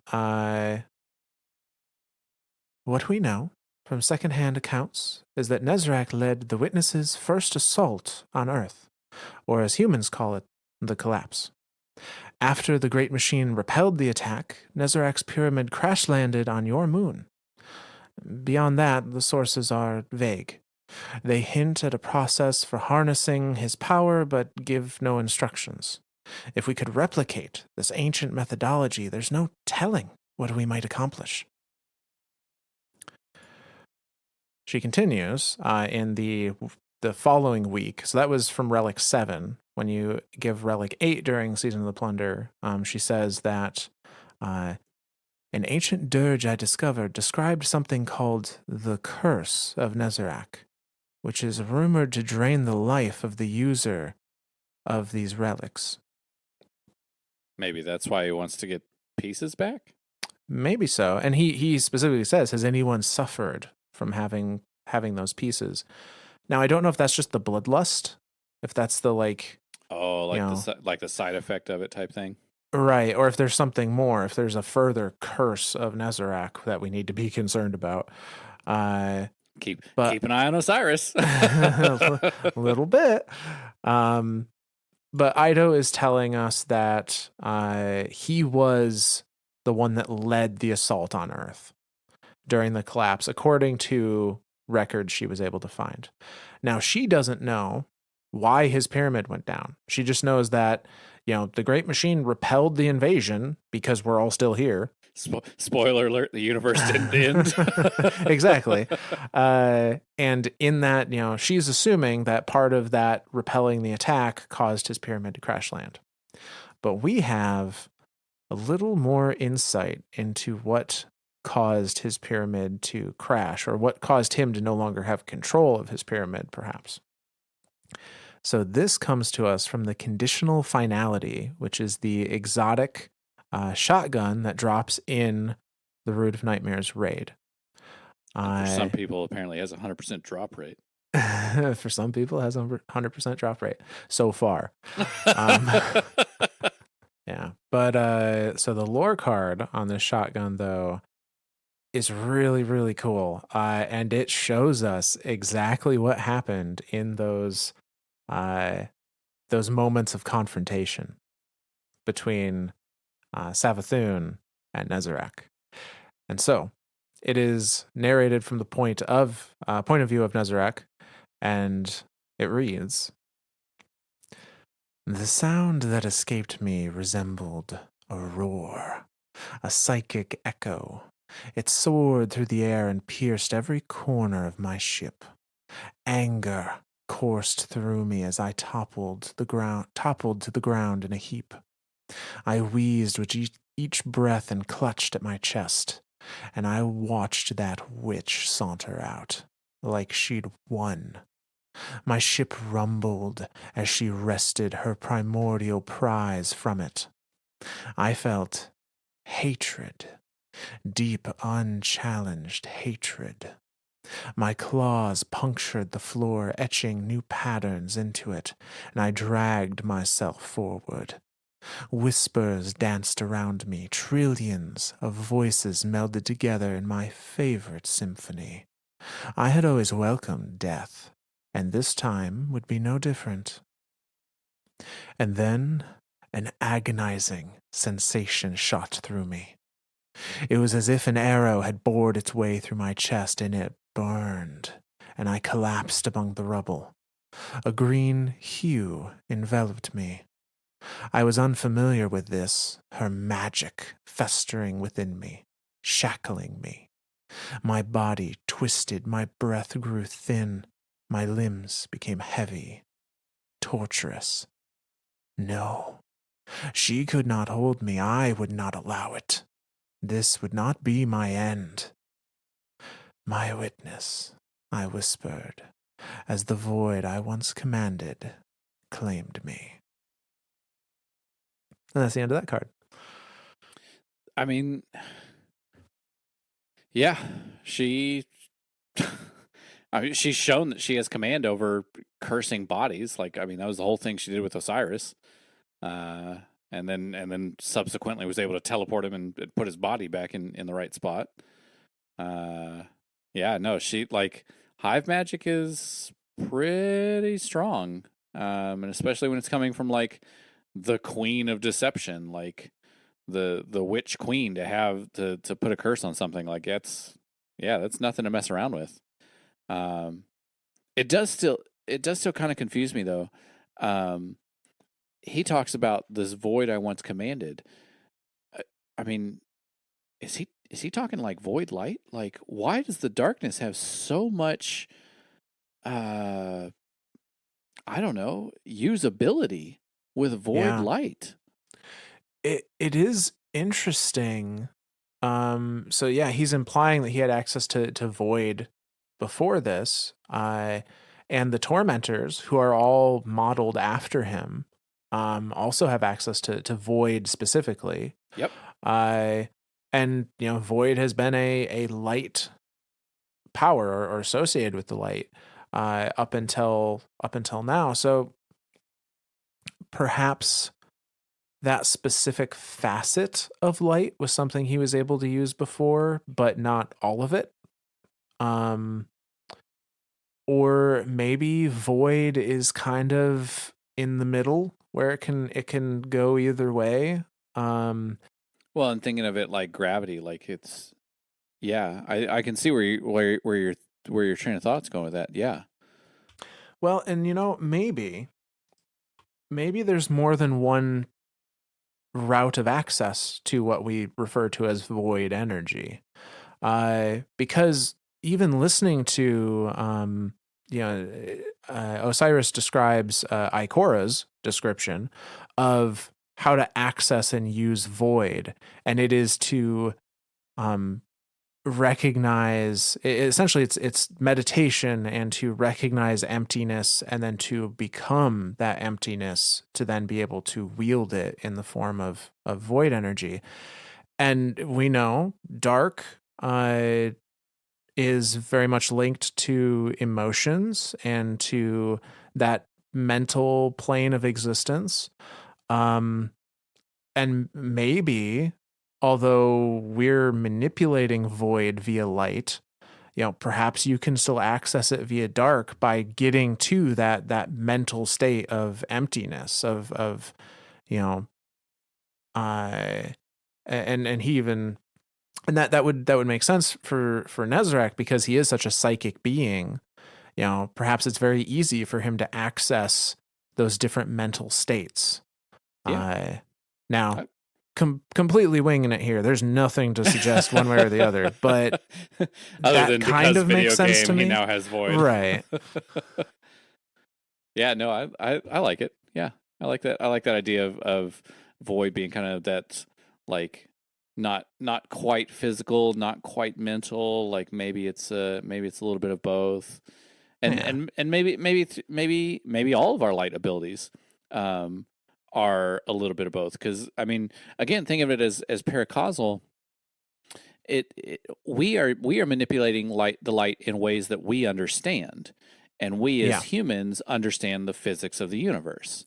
Speaker 1: what we know from secondhand accounts is that Nezarec led the witnesses' first assault on Earth, or as humans call it, the collapse. After the Great Machine repelled the attack, Nezarec's pyramid crash-landed on your moon. Beyond that, the sources are vague. They hint at a process for harnessing his power, but give no instructions. If we could replicate this ancient methodology, there's no telling what we might accomplish. She continues in the following week. So that was from Relic 7. When you give Relic 8 during Season of the Plunder, she says that an ancient dirge I discovered described something called the Curse of Nezarec, which is rumored to drain the life of the user of these relics.
Speaker 2: Maybe that's why he wants to get pieces back?
Speaker 1: Maybe so. And he specifically says, has anyone suffered from having those pieces? Now, I don't know if that's just the bloodlust, if that's the like...
Speaker 2: Oh, like the side effect of it type thing?
Speaker 1: Right, or if there's something more, if there's a further curse of Nezarec that we need to be concerned about.
Speaker 2: Keep an eye on Osiris.
Speaker 1: A little bit. But Ido is telling us that he was the one that led the assault on Earth during the collapse, according to records she was able to find. Now, she doesn't know why his pyramid went down. She just knows that, the Great Machine repelled the invasion because we're all still here.
Speaker 2: Spoiler alert, the universe didn't end.
Speaker 1: Exactly. And in that, she's assuming that part of that repelling the attack caused his pyramid to crash land. But we have a little more insight into what caused his pyramid to crash, or what caused him to no longer have control of his pyramid, perhaps. So this comes to us from the conditional finality, which is the exotic shotgun that drops in the Root of Nightmares raid.
Speaker 2: For some people, apparently has a 100% drop rate.
Speaker 1: For some people, it has a 100% drop rate so far. Yeah, but so the lore card on this shotgun, though, is really, really cool, and it shows us exactly what happened in those moments of confrontation between Savathun and Nezarec. And so it is narrated from the point of view of Nezarec, and it reads, "The sound that escaped me resembled a roar, a psychic echo. It soared through the air and pierced every corner of my ship. Anger coursed through me as I toppled to the ground in a heap. I wheezed with each breath and clutched at my chest, and I watched that witch saunter out, like she'd won. My ship rumbled as she wrested her primordial prize from it. I felt hatred, deep, unchallenged hatred. My claws punctured the floor, etching new patterns into it, and I dragged myself forward. Whispers danced around me, trillions of voices melded together in my favorite symphony. I had always welcomed death, and this time would be no different. And then an agonizing sensation shot through me. It was as if an arrow had bored its way through my chest and it burned, and I collapsed among the rubble. A green hue enveloped me. I was unfamiliar with this, her magic festering within me, shackling me. My body twisted, my breath grew thin, my limbs became heavy, torturous. No, she could not hold me. I would not allow it. This would not be my end. My witness, I whispered, as the void I once commanded claimed me. And that's the end of that card.
Speaker 2: I mean, yeah, she. I mean, she's shown that she has command over cursing bodies. Like, I mean, that was the whole thing she did with Osiris, uh, and then subsequently was able to teleport him and put his body back in the right spot. Yeah, no, she like hive magic is pretty strong, and especially when it's coming from like the queen of deception, like the witch queen to have to put a curse on something like that's nothing to mess around with. Um, it does still kind of confuse me though. Um, he talks about this void I once commanded. I, I mean, is he talking like void light? Like, why does the darkness have so much? Uh, I don't know, usability with void
Speaker 1: Yeah.
Speaker 2: light.
Speaker 1: It is interesting. So yeah, he's implying that he had access to void before this. And the tormentors, who are all modeled after him, also have access to void specifically.
Speaker 2: Yep.
Speaker 1: Uh, and void has been a light power or associated with the light up until now. So perhaps that specific facet of light was something he was able to use before, but not all of it. Um, or maybe void is kind of in the middle where it can go either way. Um,
Speaker 2: Well, and thinking of it like gravity, like it's yeah, I can see where your train of thought's going with that. Yeah.
Speaker 1: well, and maybe there's more than one route of access to what we refer to as void energy. Because even listening to, Osiris describes Ikora's description of how to access and use void, and it is to um, recognize. Essentially, it's meditation and to recognize emptiness, and then to become that emptiness, to then be able to wield it in the form of void energy. And we know dark is very much linked to emotions and to that mental plane of existence. Um, and maybe, although we're manipulating void via light, perhaps you can still access it via dark by getting to that mental state of emptiness of you know and he even and that would make sense for Nezarec because he is such a psychic being. Perhaps it's very easy for him to access those different mental states.
Speaker 2: Yeah.
Speaker 1: Now,
Speaker 2: I-
Speaker 1: completely winging it here. There's nothing to suggest one way or the other, but
Speaker 2: Other
Speaker 1: that
Speaker 2: than
Speaker 1: kind
Speaker 2: because
Speaker 1: of makes
Speaker 2: video
Speaker 1: sense
Speaker 2: game,
Speaker 1: to
Speaker 2: he
Speaker 1: me.
Speaker 2: now has void.
Speaker 1: Right.
Speaker 2: Yeah, no, I like it. Yeah, I like that. I like that idea of void being kind of that like not quite physical, not quite mental. Like maybe it's a little bit of both, and
Speaker 1: Yeah.
Speaker 2: and and maybe all of our light abilities um, are a little bit of both. Because I mean, again, think of it as paracausal. We are manipulating the light in ways that we understand, and we as
Speaker 1: Yeah.
Speaker 2: humans understand the physics of the universe.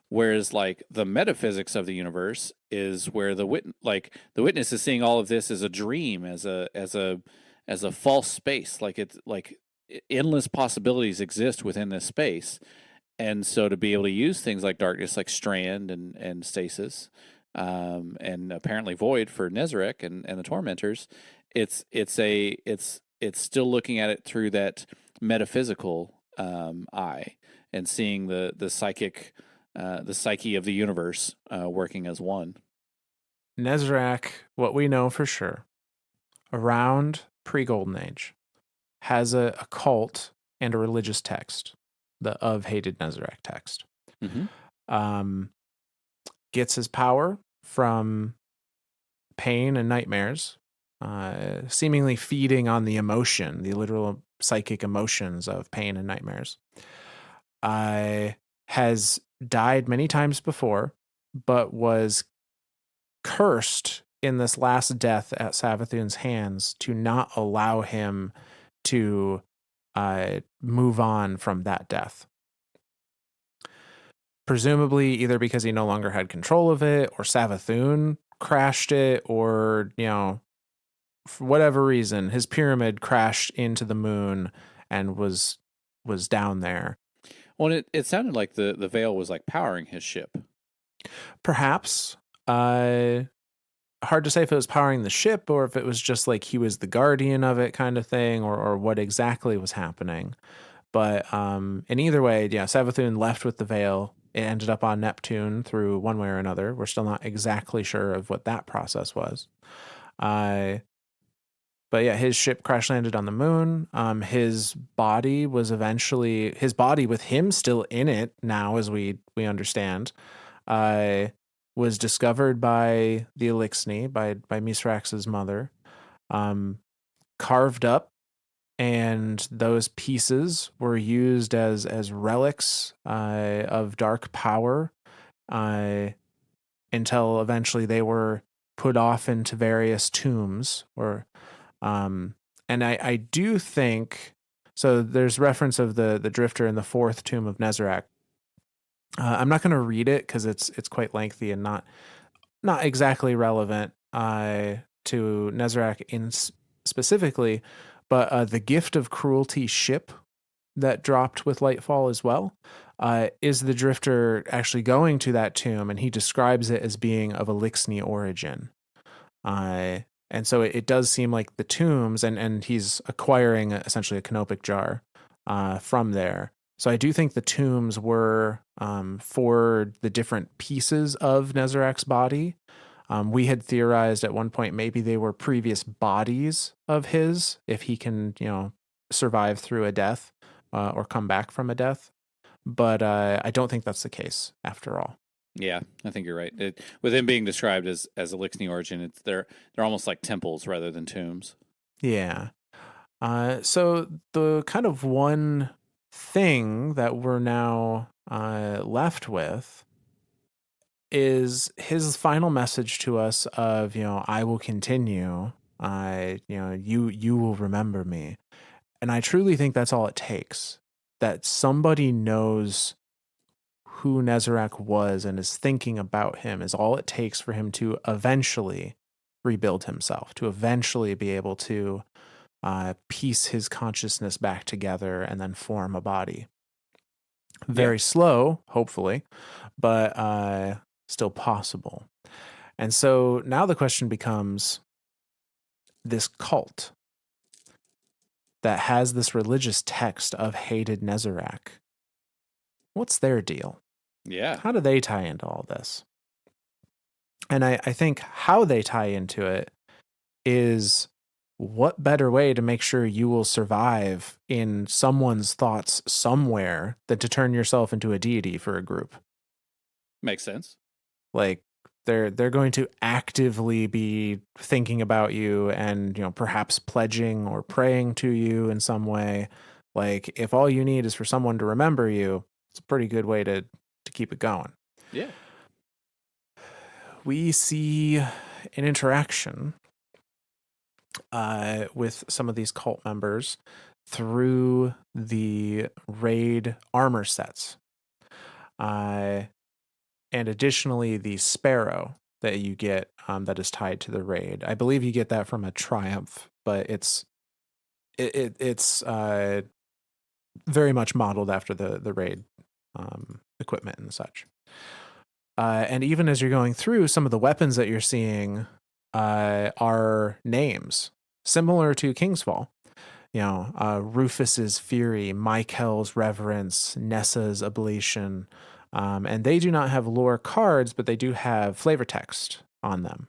Speaker 2: Whereas like the metaphysics of the universe is where the witness is seeing all of this as a dream, as a false space, like it's like endless possibilities exist within this space. And so to be able to use things like darkness, like strand and stasis, and apparently void for Nezarec and the tormentors, it's still looking at it through that metaphysical eye, and seeing the psyche of the universe working as one.
Speaker 1: Nezarec, what we know for sure, around pre-Golden Age, has a cult and a religious text, the of hated Nezarec text.
Speaker 2: Mm-hmm.
Speaker 1: Um, gets his power from pain and nightmares, seemingly feeding on the emotion, the literal psychic emotions of pain and nightmares. Has died many times before, but was cursed in this last death at Savathun's hands to not allow him to move on from that death. Presumably, either because he no longer had control of it, or Savathun crashed it, or, for whatever reason, his pyramid crashed into the moon and was down there.
Speaker 2: Well, it sounded like the veil was like powering his ship.
Speaker 1: Perhaps. Hard to say if it was powering the ship or if it was just like he was the guardian of it kind of thing, or what exactly was happening. But in either way, yeah, Savathun left with the veil. It ended up on Neptune through one way or another. We're still not exactly sure of what that process was. But yeah, his ship crash landed on the moon. His body with him still in it now, as we understand, was discovered by the Elixni, by Misrax's mother, carved up, and those pieces were used as relics of dark power, until eventually they were put off into various tombs. And I do think so. There's reference of the drifter in the fourth tomb of Nezarec. I'm not going to read it because it's quite lengthy and not exactly relevant to Nezarec specifically, but the gift of cruelty ship that dropped with Lightfall as well is the drifter actually going to that tomb, and he describes it as being of Elixni origin. And so it does seem like the tombs, and he's acquiring essentially a canopic jar from there. So I do think the tombs were for the different pieces of Nezarec's body. We had theorized at one point maybe they were previous bodies of his, if he can, survive through a death or come back from a death. But I don't think that's the case after all.
Speaker 2: Yeah, I think you're right. With him being described as Elixni origin, they're almost like temples rather than tombs.
Speaker 1: Yeah. So the kind of one thing that we're now left with is his final message to us of, I will continue. You will remember me. And I truly think that's all it takes. That somebody knows who Nezarec was and is thinking about him is all it takes for him to eventually rebuild himself, to eventually be able to piece his consciousness back together and then form a body. Very slow, hopefully, but still possible. And so now the question becomes, this cult that has this religious text of hated Nezarec, what's their deal?
Speaker 2: Yeah.
Speaker 1: How do they tie into all this? And I think how they tie into it is, what better way to make sure you will survive in someone's thoughts somewhere than to turn yourself into a deity for a group?
Speaker 2: Makes sense.
Speaker 1: Like they're going to actively be thinking about you and, perhaps pledging or praying to you in some way. Like if all you need is for someone to remember you, it's a pretty good way to keep it going.
Speaker 2: Yeah.
Speaker 1: we see an interaction with some of these cult members through the raid armor sets. And additionally, the sparrow that you get that is tied to the raid. I believe you get that from a triumph, but it's very much modeled after the raid equipment and such. And even as you're going through, some of the weapons that you're seeing are names similar to Kingsfall. Rufus's Fury, Michael's Reverence, Nessa's Oblation. And they do not have lore cards, but they do have flavor text on them.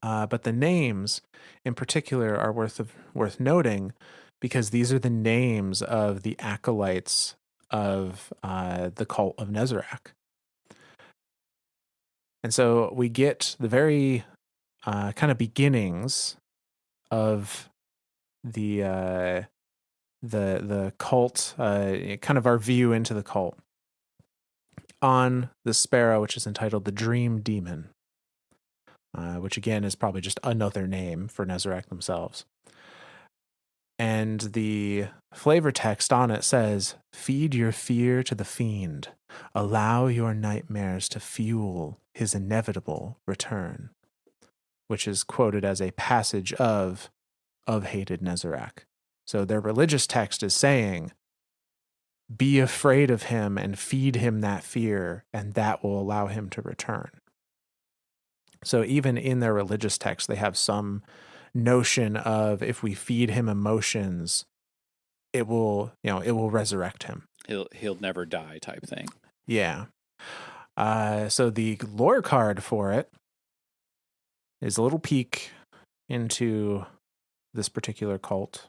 Speaker 1: But the names in particular are worth noting because these are the names of the acolytes of the cult of Nezarec. And so we get the very kind of beginnings of the cult, kind of our view into the cult on the sparrow, which is entitled the Dream Demon, which again is probably just another name for Nezarec themselves. And the flavor text on it says, "Feed your fear to the fiend. Allow your nightmares to fuel his inevitable return," which is quoted as a passage of Hated Nezarec. So their religious text is saying, be afraid of him and feed him that fear, and that will allow him to return. So even in their religious text, they have some notion of if we feed him emotions, it will resurrect him.
Speaker 2: He'll never die type thing.
Speaker 1: Yeah. So the lore card for it is a little peek into this particular cult.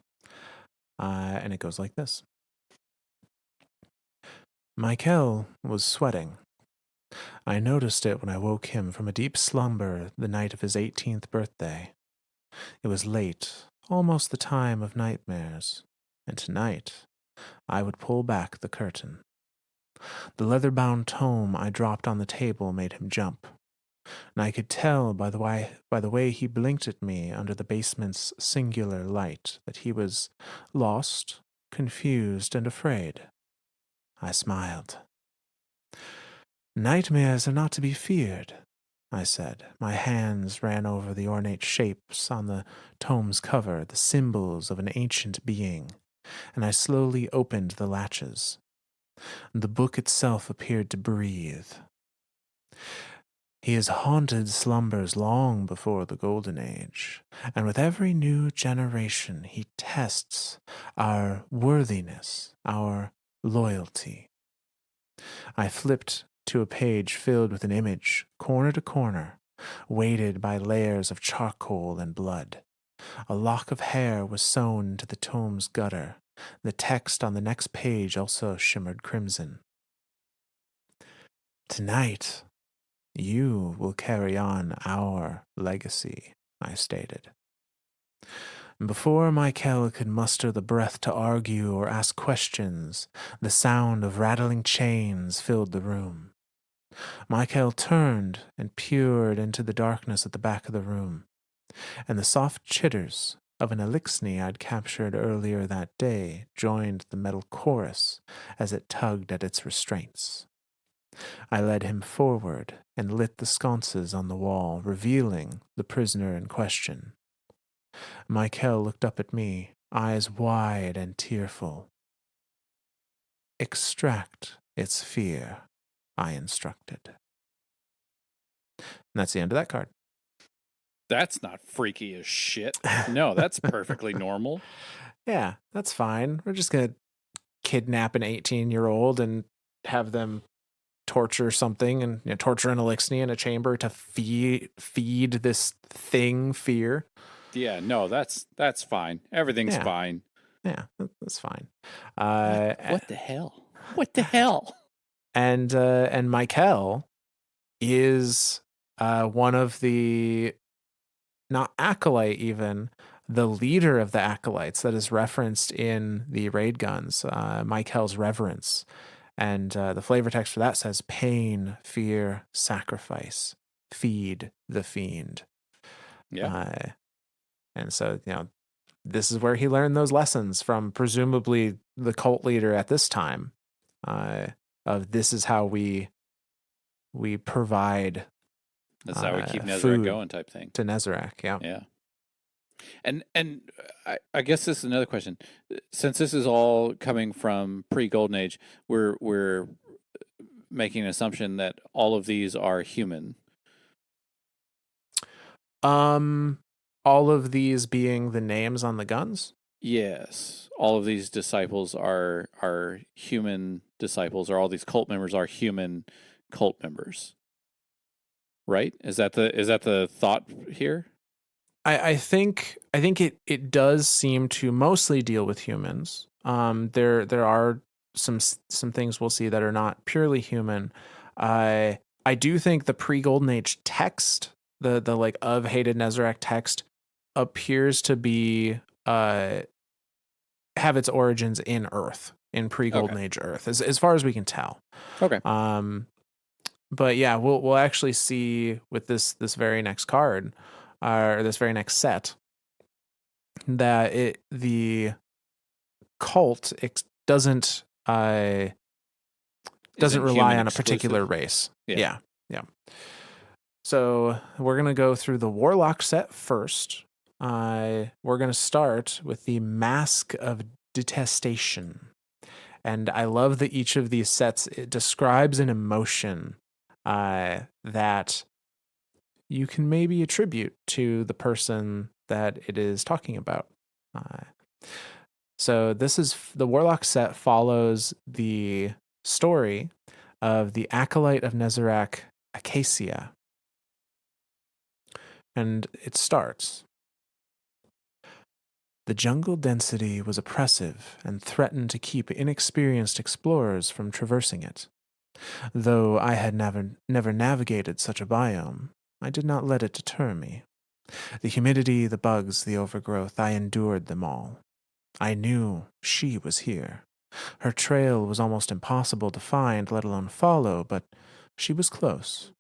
Speaker 1: And it goes like this. Michael was sweating. I noticed it when I woke him from a deep slumber the night of his 18th birthday. It was late, almost the time of nightmares, and tonight I would pull back the curtain. The leather-bound tome I dropped on the table made him jump, and I could tell by the way he blinked at me under the basement's singular light that he was lost, confused, and afraid. I smiled. Nightmares are not to be feared, I said. My hands ran over the ornate shapes on the tome's cover, the symbols of an ancient being, and I slowly opened the latches. The book itself appeared to breathe. He has haunted slumbers long before the Golden Age, and with every new generation he tests our worthiness, our loyalty. I flipped to a page filled with an image, corner to corner, weighted by layers of charcoal and blood. A lock of hair was sewn to the tome's gutter. The text on the next page also shimmered crimson. Tonight, you will carry on our legacy, I stated. Before Michael could muster the breath to argue or ask questions, the sound of rattling chains filled the room. Michael turned and peered into the darkness at the back of the room, and the soft chitters of an elixir I'd captured earlier that day joined the metal chorus as it tugged at its restraints. I led him forward and lit the sconces on the wall, revealing the prisoner in question. Michael looked up at me, eyes wide and tearful. Extract its fear, I instructed. And that's the end of that card.
Speaker 2: That's not freaky as shit. No, that's perfectly normal.
Speaker 1: Yeah, that's fine. We're just going to kidnap an 18-year-old and have them torture something and torture an elixir in a chamber to feed this thing fear.
Speaker 2: Yeah, no, that's fine. Everything's fine.
Speaker 1: Yeah, that's fine.
Speaker 2: What the hell? What the hell?
Speaker 1: And Michael is one of the, not acolyte even, the leader of the acolytes that is referenced in the raid guns, Michael's Reverence. And the flavor text for that says pain, fear, sacrifice. feed the fiend.
Speaker 2: Yeah.
Speaker 1: Uh, and so, this is where he learned those lessons from presumably the cult leader at this time, uh, of this is how we provide
Speaker 2: That's how we keep Nezarec
Speaker 1: food
Speaker 2: going type thing.
Speaker 1: to Nezarec. Yeah.
Speaker 2: Yeah. And I guess this is another question. Since this is all coming from pre-Golden Age, we're making an assumption that all of these are human.
Speaker 1: All of these being the names on the guns.
Speaker 2: Yes, all of these disciples are human disciples, or all these cult members are human cult members. Right? Is that the thought here?
Speaker 1: I think it does seem to mostly deal with humans. There are some things we'll see that are not purely human. I do think the pre-Golden Age text, the like of hated Nezarec text, appears to be have its origins in Earth, in pre-Golden
Speaker 2: Okay.
Speaker 1: Age Earth, as far as we can tell.
Speaker 2: Okay.
Speaker 1: But yeah, we'll actually see with this very next card, or this very next set, that the cult doesn't
Speaker 2: Isn't
Speaker 1: rely
Speaker 2: human
Speaker 1: on a particular
Speaker 2: exclusive?
Speaker 1: race.
Speaker 2: Yeah.
Speaker 1: Yeah. So we're gonna go through the Warlock set first. We're gonna start with the Mask of Detestation, and I love that each of these sets, it describes an emotion that you can maybe attribute to the person that it is talking about. So this is the Warlock set follows the story of the Acolyte of Nezarec, Acacia. And it starts. The jungle density was oppressive and threatened to keep inexperienced explorers from traversing it. Though I had never navigated such a biome, I did not let it deter me. The humidity, the bugs, the overgrowth, I endured them all. I knew she was here. Her trail was almost impossible to find, let alone follow, but she was close.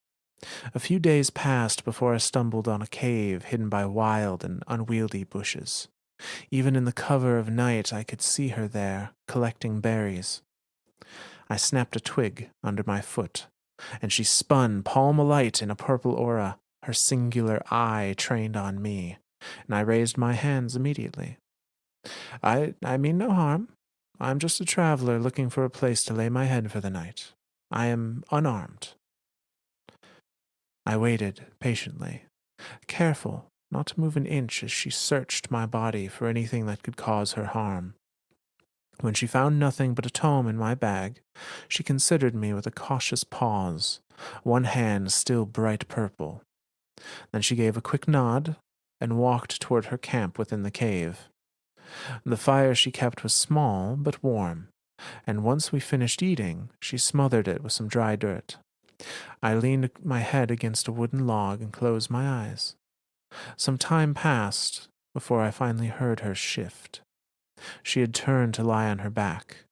Speaker 1: A few days passed before I stumbled on a cave hidden by wild and unwieldy bushes. Even in the cover of night, I could see her there, collecting berries. I snapped a twig under my foot, and she spun, palm alight in a purple aura, her singular eye trained on me, and I raised my hands immediately. I mean no harm. I'm just a traveler looking for a place to lay my head for the night. I am unarmed. I waited patiently, careful not to move an inch as she searched my body for anything that could cause her harm. When she found nothing but a tome in my bag, she considered me with a cautious pause, one hand still bright purple. Then she gave a quick nod and walked toward her camp within the cave. The fire she kept was small but warm, and once we finished eating, she smothered it with some dry dirt. I leaned my head against a wooden log and closed my eyes. Some time passed before I finally heard her shift. She had turned to lie on her back,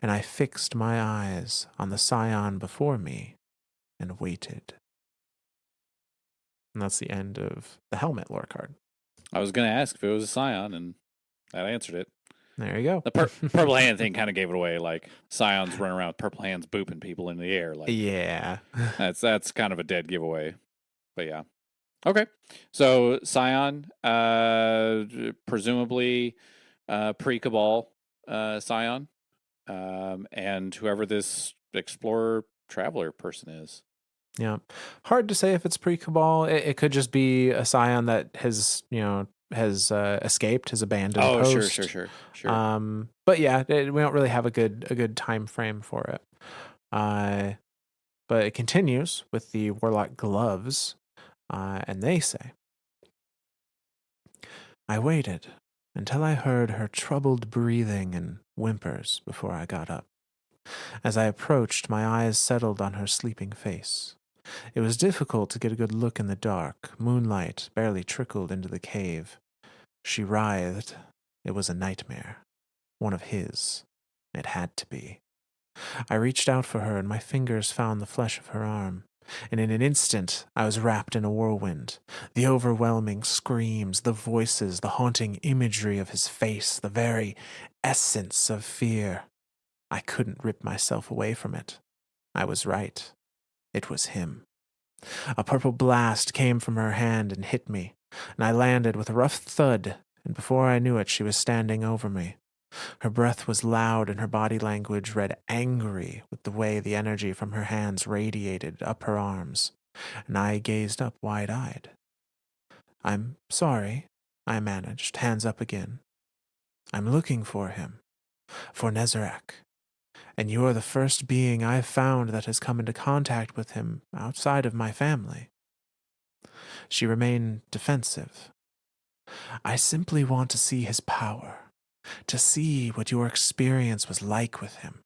Speaker 1: and I fixed my eyes on the scion before me and waited. And that's the end of the helmet lore card.
Speaker 2: I was going to ask if it was a scion, and that answered it.
Speaker 1: There you go.
Speaker 2: The purple hand thing kind of gave it away. Like scions running around with purple hands, booping people in the air. Like
Speaker 1: yeah,
Speaker 2: that's kind of a dead giveaway. But yeah, okay. So scion, presumably pre-Cabal scion, and whoever this explorer traveler person is.
Speaker 1: Yeah, hard to say if it's pre-Cabal. It could just be a scion that has escaped, has abandoned.
Speaker 2: Oh,
Speaker 1: post.
Speaker 2: sure.
Speaker 1: But yeah, we don't really have a good time frame for it. But it continues with the Warlock gloves, and they say, I waited until I heard her troubled breathing and whimpers before I got up. As I approached, my eyes settled on her sleeping face. It was difficult to get a good look in the dark. Moonlight barely trickled into the cave. She writhed. It was a nightmare. One of his. It had to be. I reached out for her, and my fingers found the flesh of her arm. and in an instant I was wrapped in a whirlwind. The overwhelming screams, the voices, the haunting imagery of his face, the very essence of fear. I couldn't rip myself away from it. I was right. It was him. A purple blast came from her hand and hit me, and I landed with a rough thud, and before I knew it, she was standing over me. Her breath was loud, and her body language read angry with the way the energy from her hands radiated up her arms, and I gazed up wide-eyed. "I'm sorry," I managed, hands up again. "I'm looking for him, for Nezarec, and you are the first being I've found that has come into contact with him outside of my family." She remained defensive. "I simply want to see his power, to see what your experience was like with him."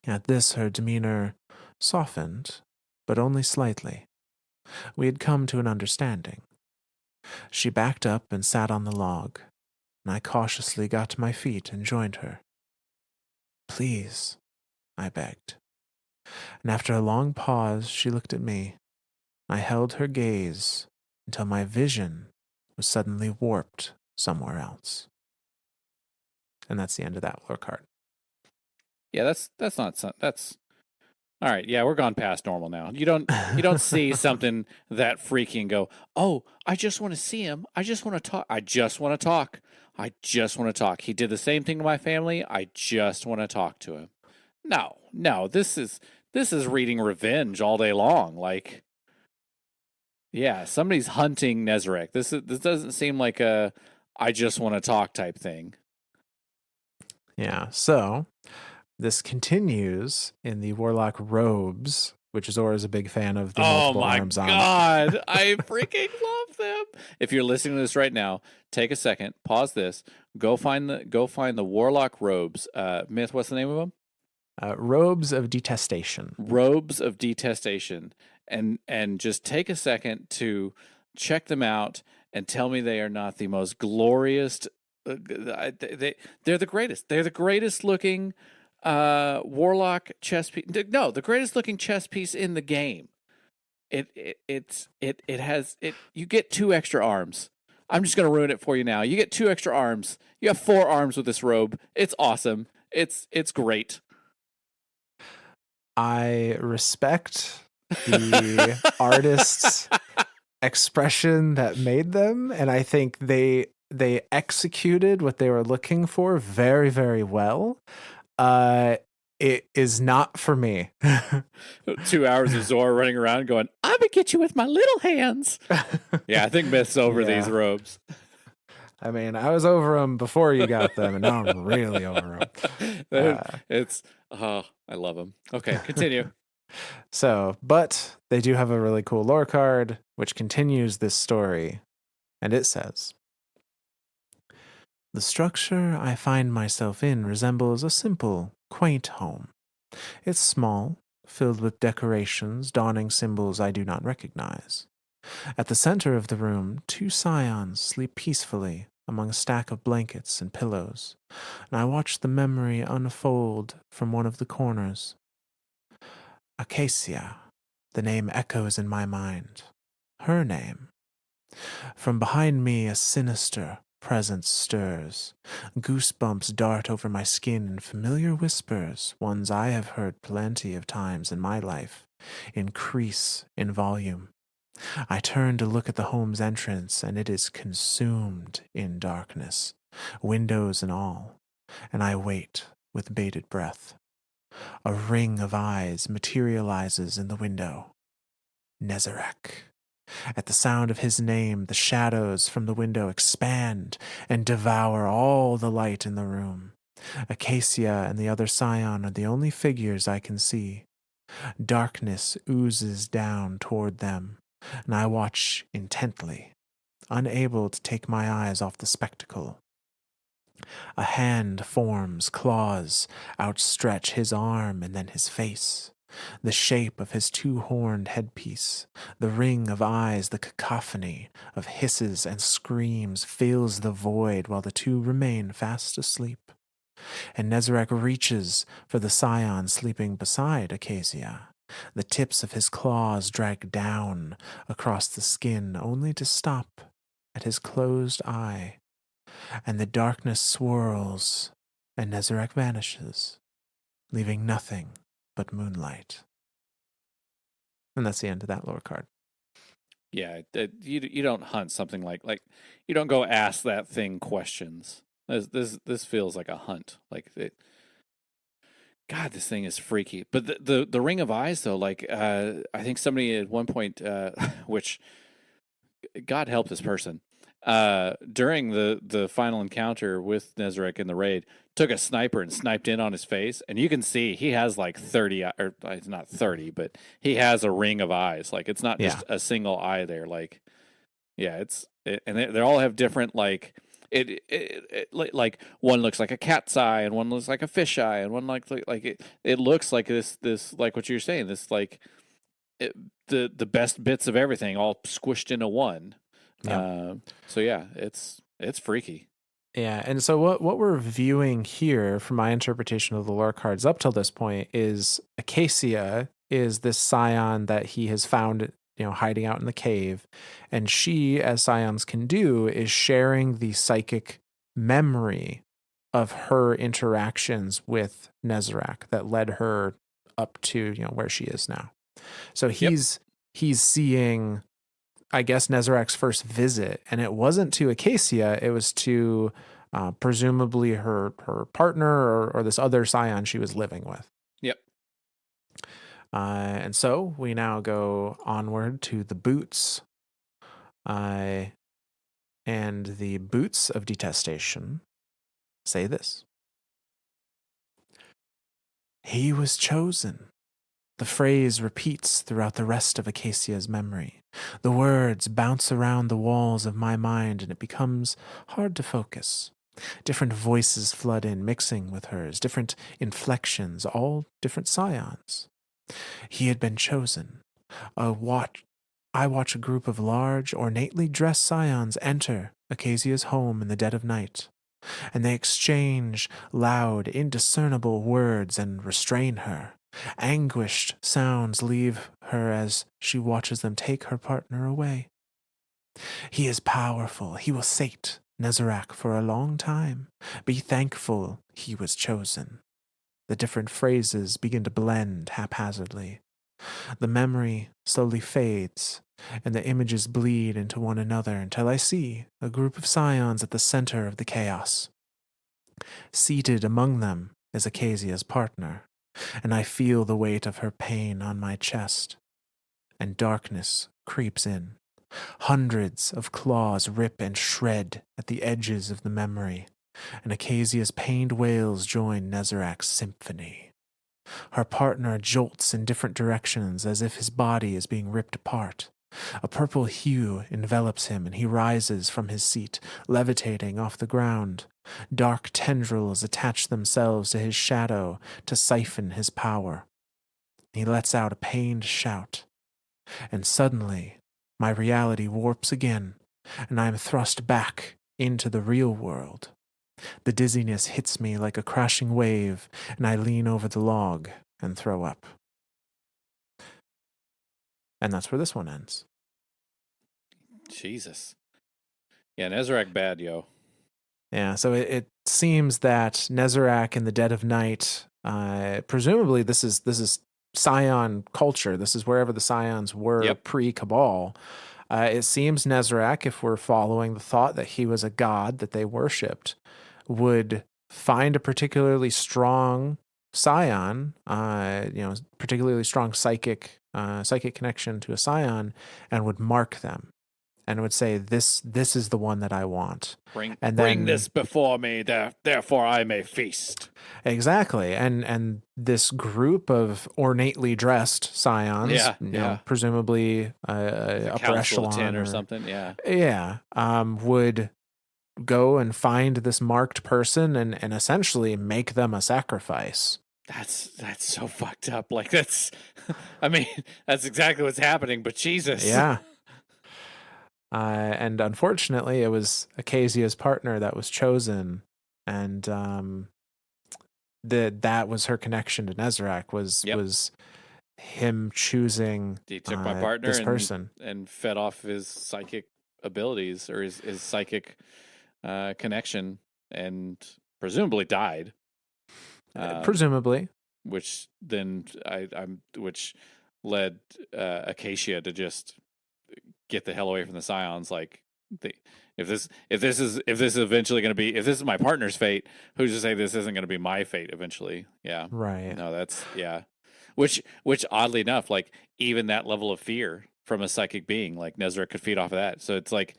Speaker 1: At this, her demeanor softened, but only slightly. We had come to an understanding. She backed up and sat on the log, and I cautiously got to my feet and joined her. "Please," I begged. And after a long pause, she looked at me. I held her gaze until my vision was suddenly warped somewhere else. And that's the end of that lore card.
Speaker 2: Yeah, that's not that's all right. Yeah, we're gone past normal now. You don't see something that freaky and go, "Oh, I just want to see him. I just want to talk. I just want to talk. I just want to talk. He did the same thing to my family. I just want to talk to him." No. This is reading revenge all day long. Like, yeah, somebody's hunting Nezarec. This doesn't seem like a I just want to talk type thing.
Speaker 1: Yeah, so this continues in the Warlock robes, which Zora's a big fan of the
Speaker 2: Oh
Speaker 1: multiple
Speaker 2: my
Speaker 1: arms on.
Speaker 2: god, I freaking love them. If you're listening to this right now, take a second, pause this, go find the Warlock robes. Myth, what's the name of them?
Speaker 1: Robes of Detestation.
Speaker 2: Robes of Detestation, and just take a second to check them out and tell me they are not the most glorious. They're the greatest. They're the greatest looking warlock chess piece. No, the greatest looking chess piece in the game. It has it. You get 2 extra arms. I'm just gonna ruin it for you now. You get 2 extra arms. You have 4 arms with this robe. It's awesome. It's great.
Speaker 1: I respect the artist's expression that made them, and I think they executed what they were looking for very, very well. It is not for me.
Speaker 2: 2 hours of Zora running around going, "I'm gonna get you with my little hands." Yeah, I think Myth's over these robes.
Speaker 1: I mean, I was over them before you got them, and now I'm really over them.
Speaker 2: I love them. Okay, continue.
Speaker 1: So, but they do have a really cool lore card, which continues this story, and it says, "The structure I find myself in resembles a simple, quaint home. It's small, filled with decorations, dawning symbols I do not recognize. At the center of the room, 2 scions sleep peacefully among a stack of blankets and pillows, and I watch the memory unfold from one of the corners. Acacia, the name echoes in my mind. Her name. From behind me, a sinister presence stirs. Goosebumps dart over my skin in familiar whispers, ones I have heard plenty of times in my life, increase in volume. I turn to look at the home's entrance, and it is consumed in darkness, windows and all, and I wait with bated breath. A ring of eyes materializes in the window. Nezarec. At the sound of his name, the shadows from the window expand and devour all the light in the room. Acacia and the other scion are the only figures I can see. Darkness oozes down toward them, and I watch intently, unable to take my eyes off the spectacle. A hand forms, claws outstretch his arm and then his face. The shape of his 2-horned headpiece, the ring of eyes, the cacophony of hisses and screams fills the void while the 2 remain fast asleep. And Nezarec reaches for the scion sleeping beside Acacia The tips of his claws drag down across the skin only to stop at his closed eye, and the darkness swirls, and Nezarec vanishes, leaving nothing but moonlight. And that's the end of that lore card.
Speaker 2: Yeah, you don't hunt something like you don't go ask that thing questions. This feels like a hunt. Like it, God, this thing is freaky. But the Ring of Eyes though, like I think somebody at one point, which God help this person, during the final encounter with Nezarec in the raid, took a sniper and sniped in on his face, and you can see he has like 30, or it's not 30, but he has a ring of eyes. Like it's not
Speaker 1: Yeah.
Speaker 2: just a single eye there. Like yeah, and they all have different like. Like one looks like a cat's eye and one looks like a fish eye and one like it looks like this like what you're saying, this like the best bits of everything all squished into one.
Speaker 1: Yeah.
Speaker 2: So yeah, it's freaky.
Speaker 1: Yeah, and so what we're viewing here, from my interpretation of the lore cards up till this point, is Acacia is this scion that he has found, hiding out in the cave, and she, as scions can do, is sharing the psychic memory of her interactions with Nezarec that led her up to where she is now. So
Speaker 2: Yep.
Speaker 1: he's seeing, I guess, Nezarec's first visit, and it wasn't to Acacia; it was to presumably her partner or this other scion she was living with.
Speaker 2: Yep.
Speaker 1: And so we now go onward to the boots, and the boots of detestation say this: "He was chosen." The phrase repeats throughout the rest of Acacia's memory. The words bounce around the walls of my mind, and it becomes hard to focus. Different voices flood in, mixing with hers, different inflections, all different scions. He had been chosen. I watch a group of large, ornately dressed scions enter Acacia's home in the dead of night, and they exchange loud, indiscernible words and restrain her. Anguished sounds leave her as she watches them take her partner away. He is powerful. He will sate Nezarec for a long time. Be thankful he was chosen. The different phrases begin to blend haphazardly. The memory slowly fades, and the images bleed into one another until I see a group of scions at the center of the chaos. Seated among them is Acacia's partner, and I feel the weight of her pain on my chest. And darkness creeps in. Hundreds of claws rip and shred at the edges of the memory, and Acacia's pained wails join Nezarec's symphony. Her partner jolts in different directions as if his body is being ripped apart. A purple hue envelops him, and he rises from his seat, levitating off the ground. Dark tendrils attach themselves to his shadow to siphon his power. He lets out a pained shout, and suddenly my reality warps again, and I am thrust back into the real world. The dizziness hits me like a crashing wave, and I lean over the log and throw up. And that's where this one ends.
Speaker 2: Jesus. Yeah, Nezarec bad, yo.
Speaker 1: Yeah, so it seems that Nezarec in the dead of night, presumably this is Scion culture. This is wherever the Scions were pre-Cabal. It seems Nezarec, if we're following the thought that he was a god that they worshipped, would find a particularly strong scion, particularly strong psychic connection to a scion, and would mark them and would say, this is the one that I want.
Speaker 2: Bring this before me, therefore I may feast.
Speaker 1: Exactly. And this group of ornately dressed scions, presumably upper echelon
Speaker 2: or something,
Speaker 1: would go and find this marked person and essentially make them a sacrifice.
Speaker 2: That's so fucked up. Like that's I mean, that's exactly what's happening, but Jesus.
Speaker 1: Yeah. And unfortunately, it was Acacia's partner that was chosen, and that was her connection to Nezarec. Was him choosing
Speaker 2: He took my partner
Speaker 1: this person.
Speaker 2: and fed off his psychic abilities or his psychic connection, and presumably died.
Speaker 1: Presumably.
Speaker 2: Which then which led Acacia to just get the hell away from the Scions. Like, if this is eventually going to be, if this is my partner's fate, who's to say this isn't going to be my fate eventually? Yeah,
Speaker 1: Right.
Speaker 2: no, that's yeah. Which oddly enough, like even that level of fear from a psychic being like Nezarec could feed off of that. So it's like,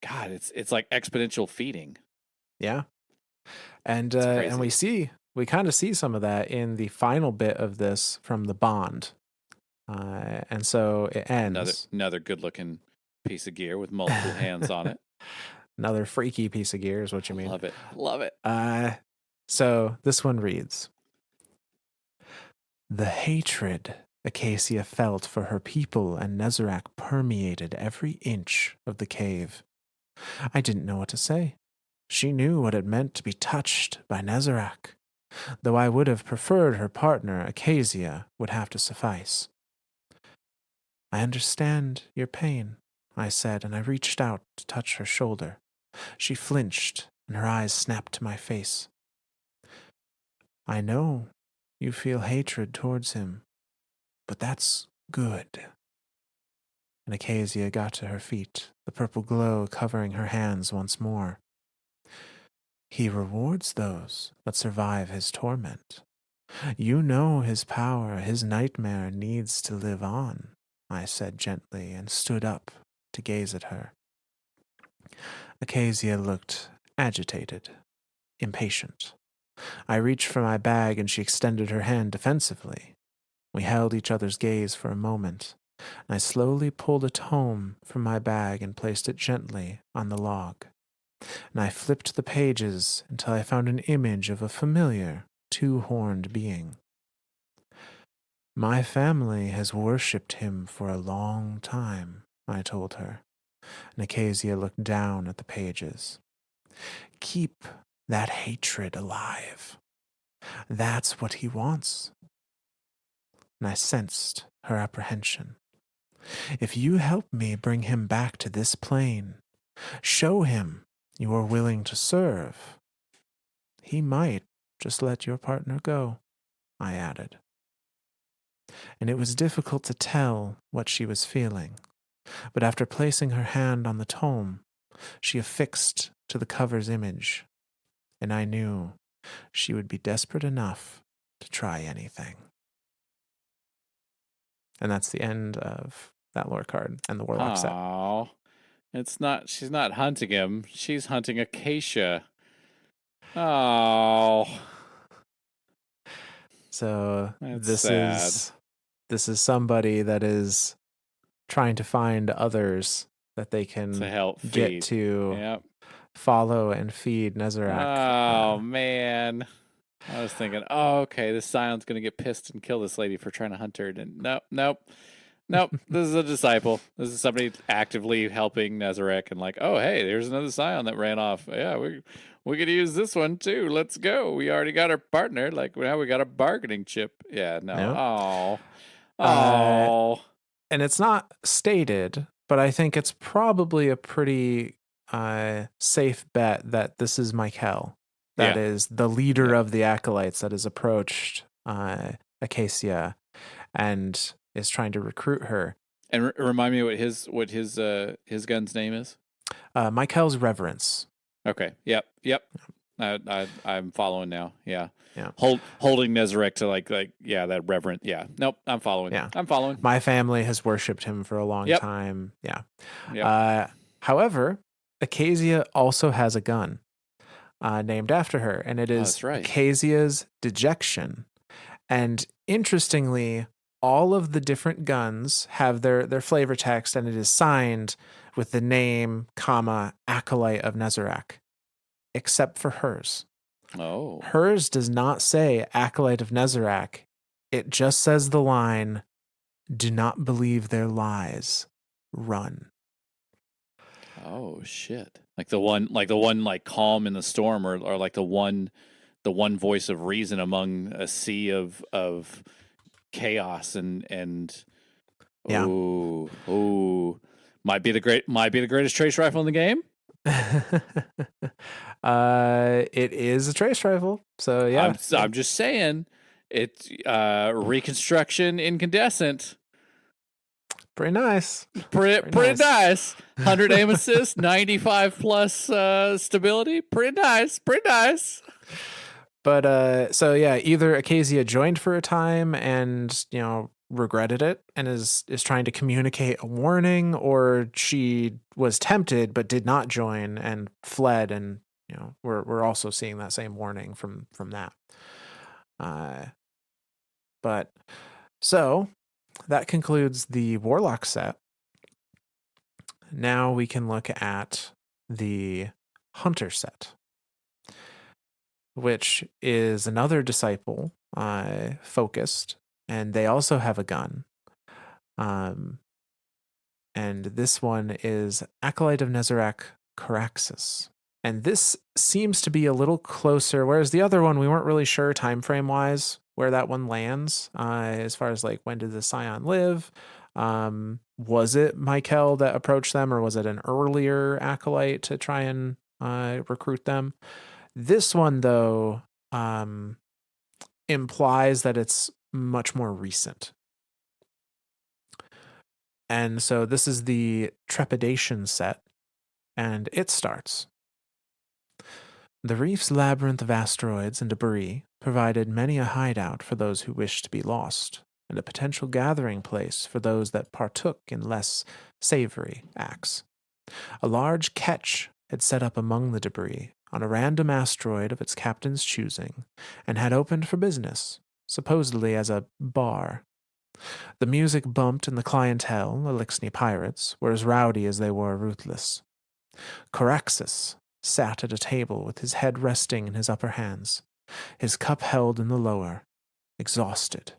Speaker 2: God, it's like exponential feeding.
Speaker 1: Yeah. And
Speaker 2: It's crazy.
Speaker 1: we kind of see some of that in the final bit of this from the Bond. And so it ends.
Speaker 2: Another good looking piece of gear with multiple hands on it.
Speaker 1: Another freaky piece of gear is what you mean.
Speaker 2: Love it. Love it.
Speaker 1: So this one reads: The hatred Acacia felt for her people and Nezarec permeated every inch of the cave. I didn't know what to say. She knew what it meant to be touched by Nezarec, though I would have preferred her partner, Acacia, would have to suffice. I understand your pain, I said, and I reached out to touch her shoulder. She flinched, and her eyes snapped to my face. I know you feel hatred towards him, but that's good. And Acacia got to her feet, the purple glow covering her hands once more. He rewards those that survive his torment. You know his power, his nightmare needs to live on, I said gently and stood up to gaze at her. Acacia looked agitated, impatient. I reached for my bag and she extended her hand defensively. We held each other's gaze for a moment, and I slowly pulled a tome from my bag and placed it gently on the log. And I flipped the pages until I found an image of a familiar, two-horned being. My family has worshipped him for a long time, I told her, and Acacia looked down at the pages. Keep that hatred alive. That's what he wants. And I sensed her apprehension. If you help me bring him back to this plane, show him you are willing to serve, he might just let your partner go, I added. And it was difficult to tell what she was feeling, but after placing her hand on the tome, she affixed to the cover's image, and I knew she would be desperate enough to try anything. And that's the end of that lore card and the Warlock set.
Speaker 2: Oh, she's not hunting him. She's hunting Acacia. Oh.
Speaker 1: So
Speaker 2: That's
Speaker 1: this
Speaker 2: sad.
Speaker 1: is somebody that is trying to find others that they can
Speaker 2: To help
Speaker 1: get
Speaker 2: feed.
Speaker 1: to
Speaker 2: Yep.
Speaker 1: follow and feed Nezarec.
Speaker 2: Oh, man. I was thinking, oh, okay, this Scion's going to get pissed and kill this lady for trying to hunt her. And nope. This is a disciple. This is somebody actively helping Nezarec and like, oh, hey, there's another Scion that ran off. Yeah, we could use this one too. Let's go. We already got our partner. Like now we got a bargaining chip. Yeah, no.
Speaker 1: Yep.
Speaker 2: Oh.
Speaker 1: And it's not stated, but I think it's probably a pretty safe bet that this is Michael. That is the leader of the acolytes that has approached Acacia and is trying to recruit her.
Speaker 2: And remind me what his gun's name is.
Speaker 1: Michael's Reverence.
Speaker 2: Okay. Yep. I'm following now. Yeah.
Speaker 1: Yeah.
Speaker 2: Holding Nezarec to like that reverent. Yeah. Nope. I'm following.
Speaker 1: Yeah.
Speaker 2: I'm following.
Speaker 1: My family has worshipped him for a long time. Yeah.
Speaker 2: Yep.
Speaker 1: However, Acacia also has a gun named after her, and it is Acacia's Dejection. And interestingly, all of the different guns have their flavor text, and it is signed with the name, Acolyte of Nezarec, except for hers.
Speaker 2: Oh.
Speaker 1: Hers does not say Acolyte of Nezarec. It just says the line, do not believe their lies. Run.
Speaker 2: Oh shit. Like the one calm in the storm, or like the one voice of reason among a sea of chaos and
Speaker 1: Yeah.
Speaker 2: might be the greatest trace rifle in the game.
Speaker 1: It is a trace rifle, so yeah.
Speaker 2: I'm just saying, it's reconstruction incandescent.
Speaker 1: Pretty nice.
Speaker 2: Pretty nice. 100 aim assist, 95 plus stability. Pretty nice.
Speaker 1: But so yeah, either Acacia joined for a time and regretted it and is trying to communicate a warning, or she was tempted but did not join and fled, and we're also seeing that same warning from that. But so that concludes the Warlock set. Now we can look at the Hunter set, which is another disciple focused, and they also have a gun. And this one is Acolyte of Nezarec, Caraxes. And this seems to be a little closer, whereas the other one, we weren't really sure time frame wise where that one lands, as far as like when did the Scion live? Was it Michael that approached them, or was it an earlier Acolyte to try and recruit them? This one, though, implies that it's much more recent. And so this is the Trepidation set, and it starts. The reef's labyrinth of asteroids and debris provided many a hideout for those who wished to be lost, and a potential gathering place for those that partook in less savory acts. A large ketch had set up among the debris on a random asteroid of its captain's choosing, and had opened for business, supposedly as a bar. The music bumped, and the clientele, Elixni pirates, were as rowdy as they were ruthless. Caraxes sat at a table with his head resting in his upper hands, his cup held in the lower, exhausted.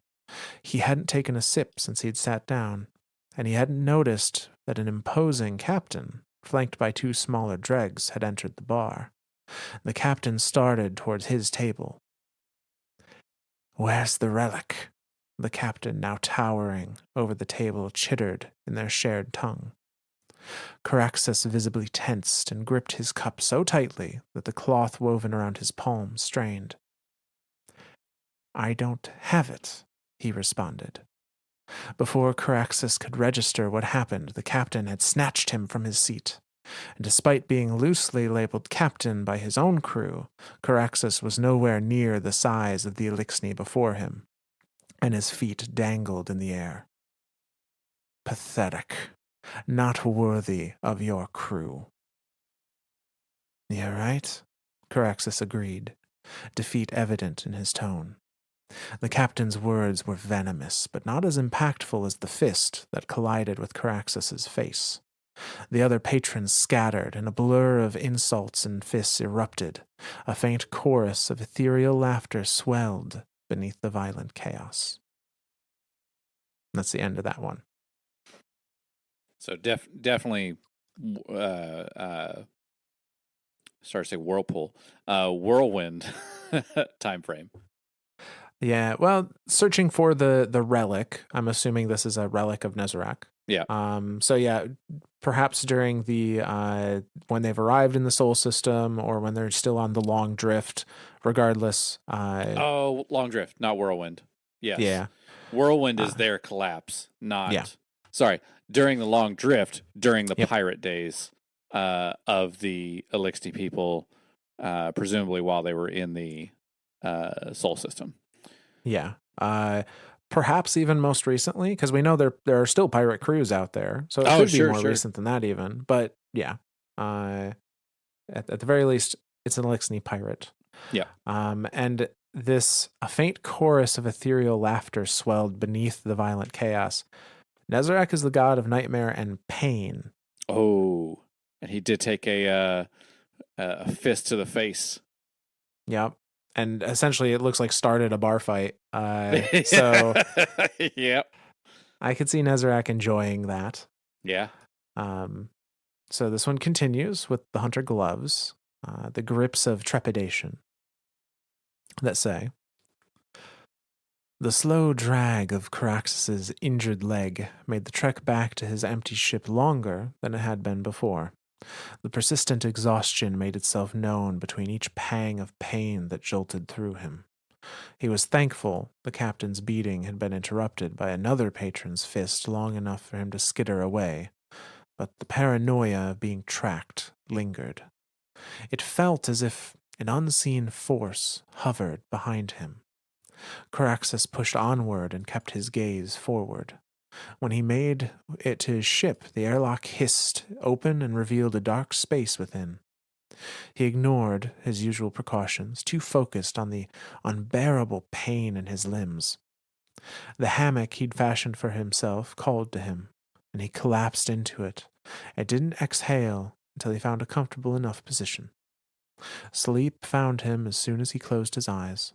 Speaker 1: He hadn't taken a sip since he'd sat down, and he hadn't noticed that an imposing captain, flanked by two smaller dregs, had entered the bar. The captain started towards his table. "Where's the relic?" The captain, now towering over the table, chittered in their shared tongue. Caraxes visibly tensed and gripped his cup so tightly that the cloth woven around his palm strained. "I don't have it," he responded. Before Caraxes could register what happened, the captain had snatched him from his seat. And despite being loosely labeled captain by his own crew, Caraxes was nowhere near the size of the Elixni before him, and his feet dangled in the air. "Pathetic. Not worthy of your crew." "You're right," Caraxes agreed, defeat evident in his tone. The captain's words were venomous, but not as impactful as the fist that collided with Caraxes's face. The other patrons scattered, and a blur of insults and fists erupted. A faint chorus of ethereal laughter swelled beneath the violent chaos. That's the end of that one.
Speaker 2: So definitely start to say whirlpool, whirlwind time frame.
Speaker 1: Yeah, well, searching for the relic. I'm assuming this is a relic of Nezarec.
Speaker 2: Yeah.
Speaker 1: So yeah, perhaps during the when they've arrived in the Sol system, or when they're still on the long drift. Regardless.
Speaker 2: Long drift, not whirlwind. Yes.
Speaker 1: Yeah.
Speaker 2: Whirlwind is their collapse, not.
Speaker 1: Yeah.
Speaker 2: Sorry, during the long drift, during the
Speaker 1: Yep.
Speaker 2: pirate days of the Elixni people, presumably while they were in the Sol system.
Speaker 1: Yeah. Perhaps even most recently, because we know there are still pirate crews out there, so it could be more recent than that even. But yeah, at the very least, it's an Elixni pirate.
Speaker 2: Yeah.
Speaker 1: And a faint chorus of ethereal laughter swelled beneath the violent chaos. Nezarec is the god of nightmare and pain.
Speaker 2: Oh, and he did take a fist to the face.
Speaker 1: Yep. And essentially, it looks like started a bar fight. So,
Speaker 2: yep,
Speaker 1: I could see Nezarec enjoying that.
Speaker 2: Yeah.
Speaker 1: So this one continues with the hunter gloves, the grips of trepidation that say, The slow drag of Caraxes's injured leg made the trek back to his empty ship longer than it had been before. The persistent exhaustion made itself known between each pang of pain that jolted through him. He was thankful the captain's beating had been interrupted by another patron's fist long enough for him to skitter away, but the paranoia of being tracked lingered. It felt as if an unseen force hovered behind him. Caraxes pushed onward and kept his gaze forward. When he made it to his ship, the airlock hissed open and revealed a dark space within. He ignored his usual precautions, too focused on the unbearable pain in his limbs. The hammock he'd fashioned for himself called to him, and he collapsed into it. It didn't exhale until he found a comfortable enough position. Sleep found him as soon as he closed his eyes,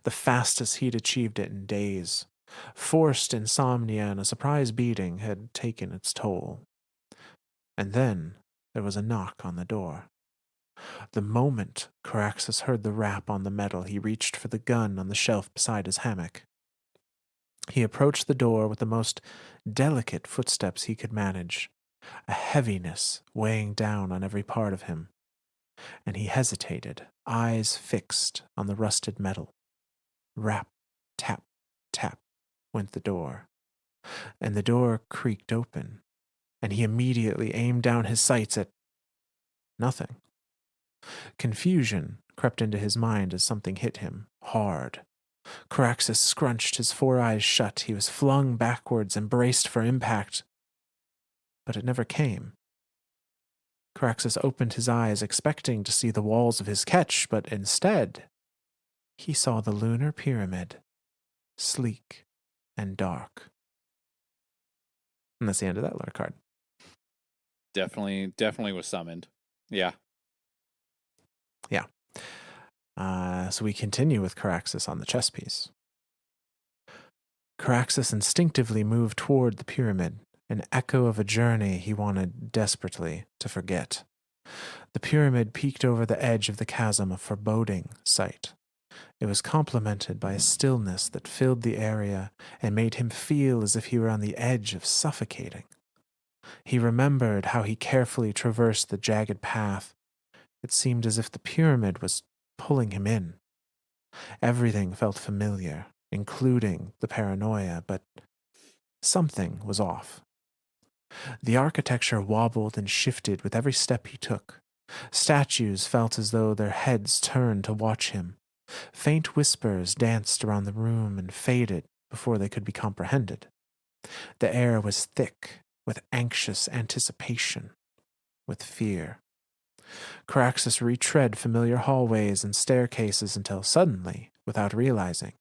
Speaker 1: the fastest he'd achieved it in days. Forced insomnia and a surprise beating had taken its toll. And then there was a knock on the door. The moment Caraxes heard the rap on the metal, he reached for the gun on the shelf beside his hammock. He approached the door with the most delicate footsteps he could manage, a heaviness weighing down on every part of him. And he hesitated, eyes fixed on the rusted metal. Rap, tap, tap went the door, and the door creaked open, and he immediately aimed down his sights at nothing. Confusion crept into his mind as something hit him hard. Caraxes scrunched his 4 eyes shut. He was flung backwards and braced for impact, but it never came. Caraxes opened his eyes, expecting to see the walls of his ketch, but instead, he saw the lunar pyramid, sleek and dark. And that's the end of that lore card.
Speaker 2: Definitely was summoned. Yeah.
Speaker 1: Yeah. So we continue with Caraxes on the chess piece. Caraxes instinctively moved toward the pyramid, an echo of a journey he wanted desperately to forget. The pyramid peeked over the edge of the chasm, a foreboding sight. It was complemented by a stillness that filled the area and made him feel as if he were on the edge of suffocating. He remembered how he carefully traversed the jagged path. It seemed as if the pyramid was pulling him in. Everything felt familiar, including the paranoia, but something was off. The architecture wobbled and shifted with every step he took. Statues felt as though their heads turned to watch him. Faint whispers danced around the room and faded before they could be comprehended. The air was thick with anxious anticipation, with fear. Caraxes retread familiar hallways and staircases until suddenly, without realizing,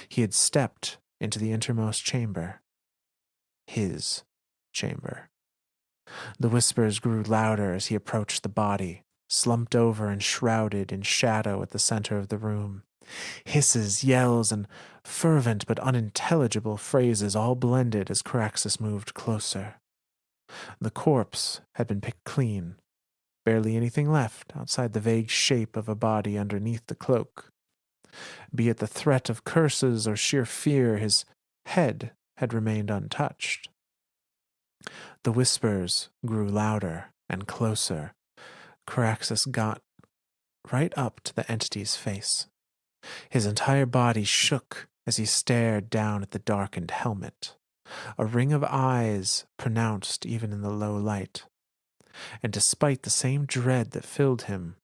Speaker 1: he had stepped into the innermost chamber. His chamber. The whispers grew louder as he approached the body, slumped over and shrouded in shadow at the center of the room. Hisses, yells, and fervent but unintelligible phrases all blended as Caraxes moved closer. The corpse had been picked clean, barely anything left outside the vague shape of a body underneath the cloak. Be it the threat of curses or sheer fear, his head had remained untouched. The whispers grew louder and closer. Caraxes got right up to the entity's face. His entire body shook as he stared down at the darkened helmet, a ring of eyes pronounced even in the low light. And despite the same dread that filled him,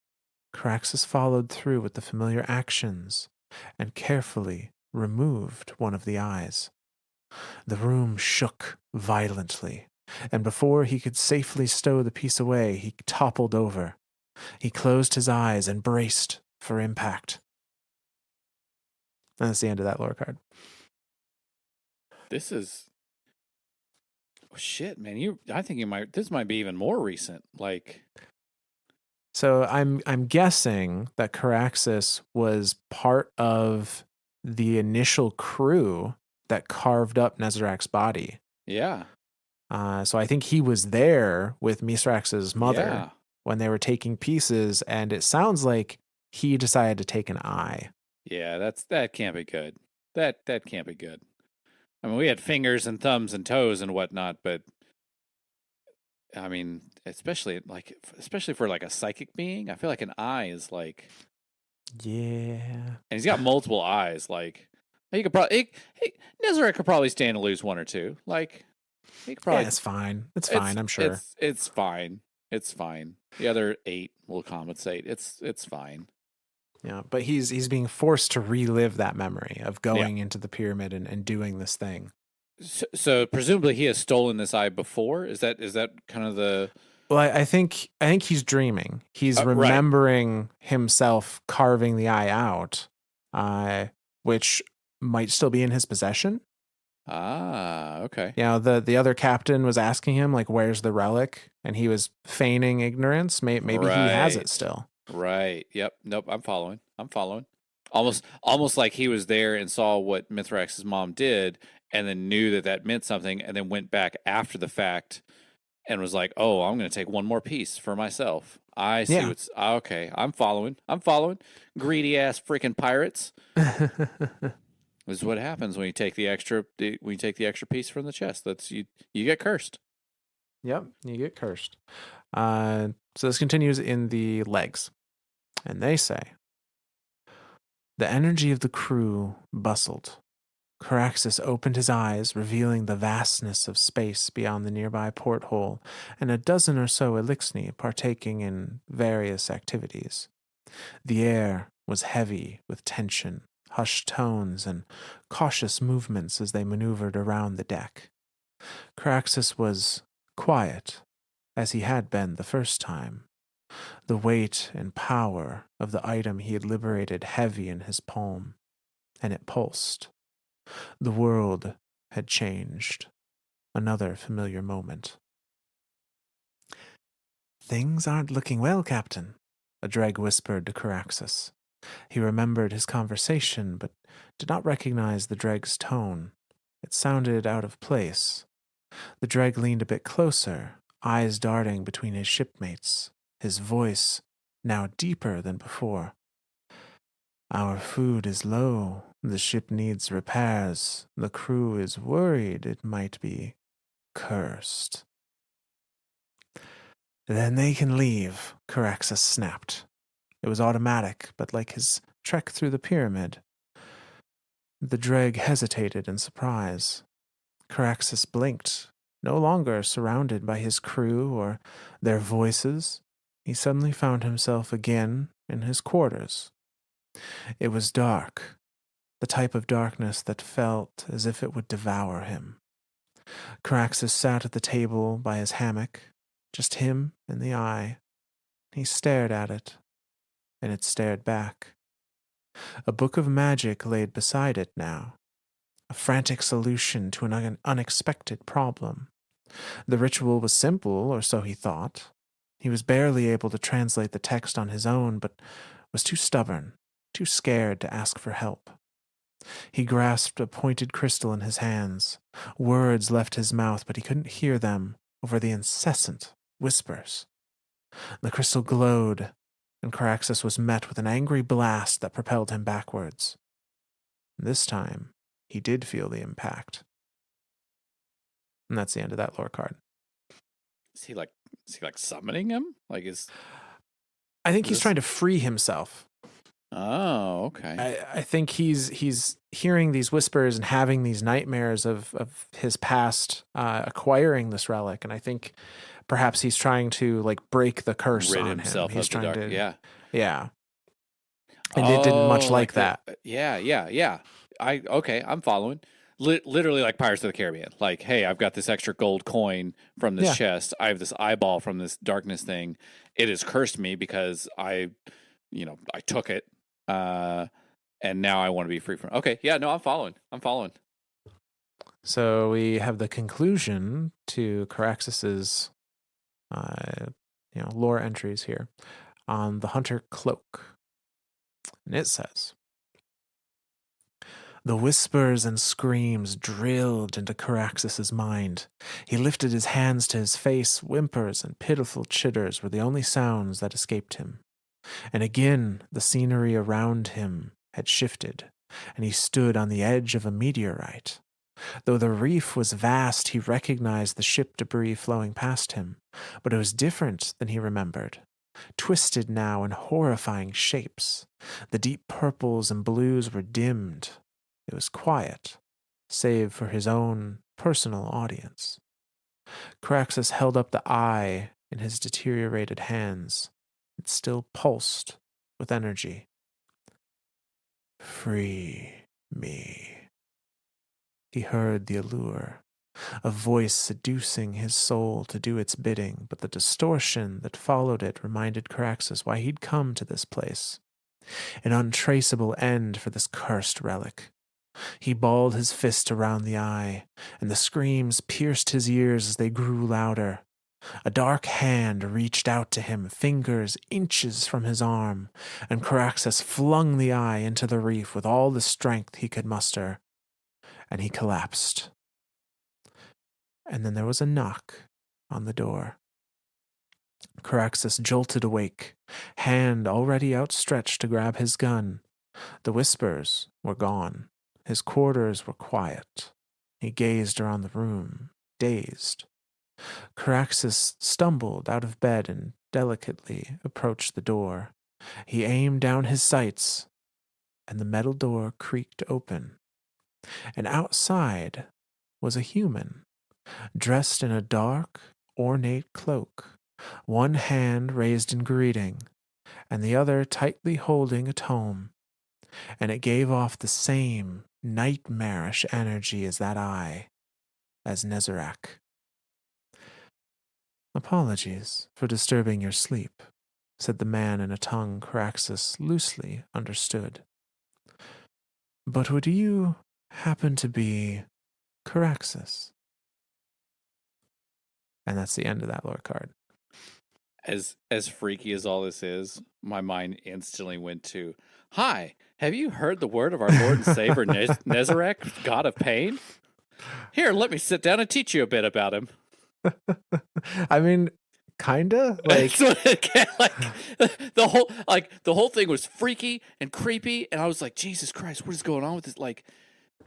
Speaker 1: Caraxes followed through with the familiar actions and carefully removed one of the eyes. The room shook violently, and before he could safely stow the piece away, he toppled over. He closed his eyes and braced for impact. And that's the end of that lore card.
Speaker 2: This is shit, man. I think this might be even more recent. Like,
Speaker 1: so I'm guessing that Caraxes was part of the initial crew that carved up Nezarec's body.
Speaker 2: Yeah.
Speaker 1: So I think he was there with Mithrax's mother
Speaker 2: Yeah.
Speaker 1: when they were taking pieces, and it sounds like he decided to take an eye.
Speaker 2: Yeah, that can't be good. That can't be good. I mean, we had fingers and thumbs and toes and whatnot, but I mean, especially for like a psychic being, I feel like an eye is like,
Speaker 1: Yeah.
Speaker 2: and he's got multiple eyes. Like he could probably, Nezarec could probably stand to lose one or two. Like he could
Speaker 1: Yeah,
Speaker 2: probably,
Speaker 1: it's fine. It's fine, I'm sure.
Speaker 2: it's fine. It's fine. The other 8 will compensate. It's fine.
Speaker 1: Yeah, but he's being forced to relive that memory of
Speaker 2: Yeah.
Speaker 1: going into the pyramid and doing this thing.
Speaker 2: So presumably he has stolen this eye before. Is that kind of the
Speaker 1: Well, I think he's dreaming. He's
Speaker 2: right?
Speaker 1: remembering himself carving the eye out, uh, which might still be in his possession.
Speaker 2: Ah, okay.
Speaker 1: You know, the other captain was asking him like, "Where's the relic?" and he was feigning ignorance. Maybe he has it
Speaker 2: Right.
Speaker 1: still.
Speaker 2: Right. Yep. Nope. I'm following. I'm following. Almost like he was there and saw what Mithrex's mom did, and then knew that meant something, and then went back after the fact and was like, "Oh, I'm going to take one more piece for myself." I see
Speaker 1: Yeah.
Speaker 2: what's okay. I'm following. I'm following. Greedy ass freaking pirates. This is what happens when you take the extra piece from the chest. That's you. You get cursed.
Speaker 1: Yep, you get cursed. So this continues in the legs, and they say the energy of the crew bustled. Caraxus opened his eyes, revealing the vastness of space beyond the nearby porthole, and a dozen or so Elixni partaking in various activities. The air was heavy with tension, hushed tones, and cautious movements as they maneuvered around the deck. Caraxus was quiet, as he had been the first time, the weight and power of the item he had liberated heavy in his palm, and it pulsed. The world had changed. Another familiar moment. Things aren't looking well, Captain, a dreg whispered to Caraxus. He remembered his conversation, but did not recognize the dreg's tone. It sounded out of place. The dreg leaned a bit closer, eyes darting between his shipmates, his voice now deeper than before. Our food is low. The ship needs repairs. The crew is worried it might be cursed. Then they can leave, Caraxus snapped. It was automatic, but like his trek through the pyramid. The dreg hesitated in surprise. Caraxus blinked, no longer surrounded by his crew or their voices. He suddenly found himself again in his quarters. It was dark, the type of darkness that felt as if it would devour him. Caraxus sat at the table by his hammock, just him and the eye. He stared at it, and it stared back. A book of magic laid beside it now, a frantic solution to an unexpected problem. The ritual was simple, or so he thought. He was barely able to translate the text on his own, but was too stubborn, too scared to ask for help. He grasped a pointed crystal in his hands. Words left his mouth, but he couldn't hear them over the incessant whispers. The crystal glowed, and Caraxus was met with an angry blast that propelled him backwards. This time, he did feel the impact. And that's the end of that lore card.
Speaker 2: Is he like summoning him? Like
Speaker 1: I think he's
Speaker 2: this?
Speaker 1: trying to free himself.
Speaker 2: Oh, okay.
Speaker 1: I think he's hearing these whispers and having these nightmares of his past acquiring this relic, and I think perhaps he's trying to like break the curse
Speaker 2: Rid
Speaker 1: on him.
Speaker 2: himself
Speaker 1: He's
Speaker 2: of the
Speaker 1: trying
Speaker 2: dark.
Speaker 1: to,
Speaker 2: Yeah.
Speaker 1: yeah. And it didn't much
Speaker 2: Oh,
Speaker 1: like
Speaker 2: the
Speaker 1: that.
Speaker 2: yeah. Okay, I'm following. Literally like Pirates of the Caribbean. Like, hey, I've got this extra gold coin from this
Speaker 1: Yeah.
Speaker 2: chest. I have this eyeball from this darkness thing. It has cursed me because I took it. And now I want to be free from. Okay, yeah, no, I'm following.
Speaker 1: So we have the conclusion to Caraxus's, lore entries here on the Hunter Cloak, and it says, the whispers and screams drilled into Caraxus's mind. He lifted his hands to his face. Whimpers and pitiful chitters were the only sounds that escaped him. And again, the scenery around him had shifted. and he stood on the edge of a meteorite. Though the reef was vast, he recognized the ship debris flowing past him, but it was different than he remembered. Twisted now in horrifying shapes. The deep purples and blues were dimmed. It was quiet, save for his own personal audience. Caraxus held up the eye in his deteriorated hands. It still pulsed with energy. Free me. He heard the allure, a voice seducing his soul to do its bidding, but the distortion that followed it reminded Caraxus why he'd come to this place. An untraceable end for this cursed relic. He balled his fist around the eye, and the screams pierced his ears as they grew louder. A dark hand reached out to him, fingers inches from his arm, and Caraxus flung the eye into the reef with all the strength he could muster, and he collapsed. And then there was a knock on the door. Caraxus jolted awake, hand already outstretched to grab his gun. The whispers were gone. His quarters were quiet. He gazed around the room, dazed. Caraxus stumbled out of bed and delicately approached the door. He aimed down his sights, and the metal door creaked open. And outside was a human, dressed in a dark, ornate cloak, one hand raised in greeting, and the other tightly holding a tome, and it gave off the same nightmarish energy as that eye, as Nezarec. Apologies for disturbing your sleep, said the man in a tongue Caraxus loosely understood. But would you happen to be Caraxus? And that's the end of that lore card.
Speaker 2: As freaky as all this is, my mind instantly went to, "Hi, have you heard the word of our Lord and Savior Nezarec, God of Pain? Here, let me sit down and teach you a bit about him."
Speaker 1: I mean, kinda like
Speaker 2: So, the whole thing was freaky and creepy, and I was like, Jesus Christ, what is going on with this? Like,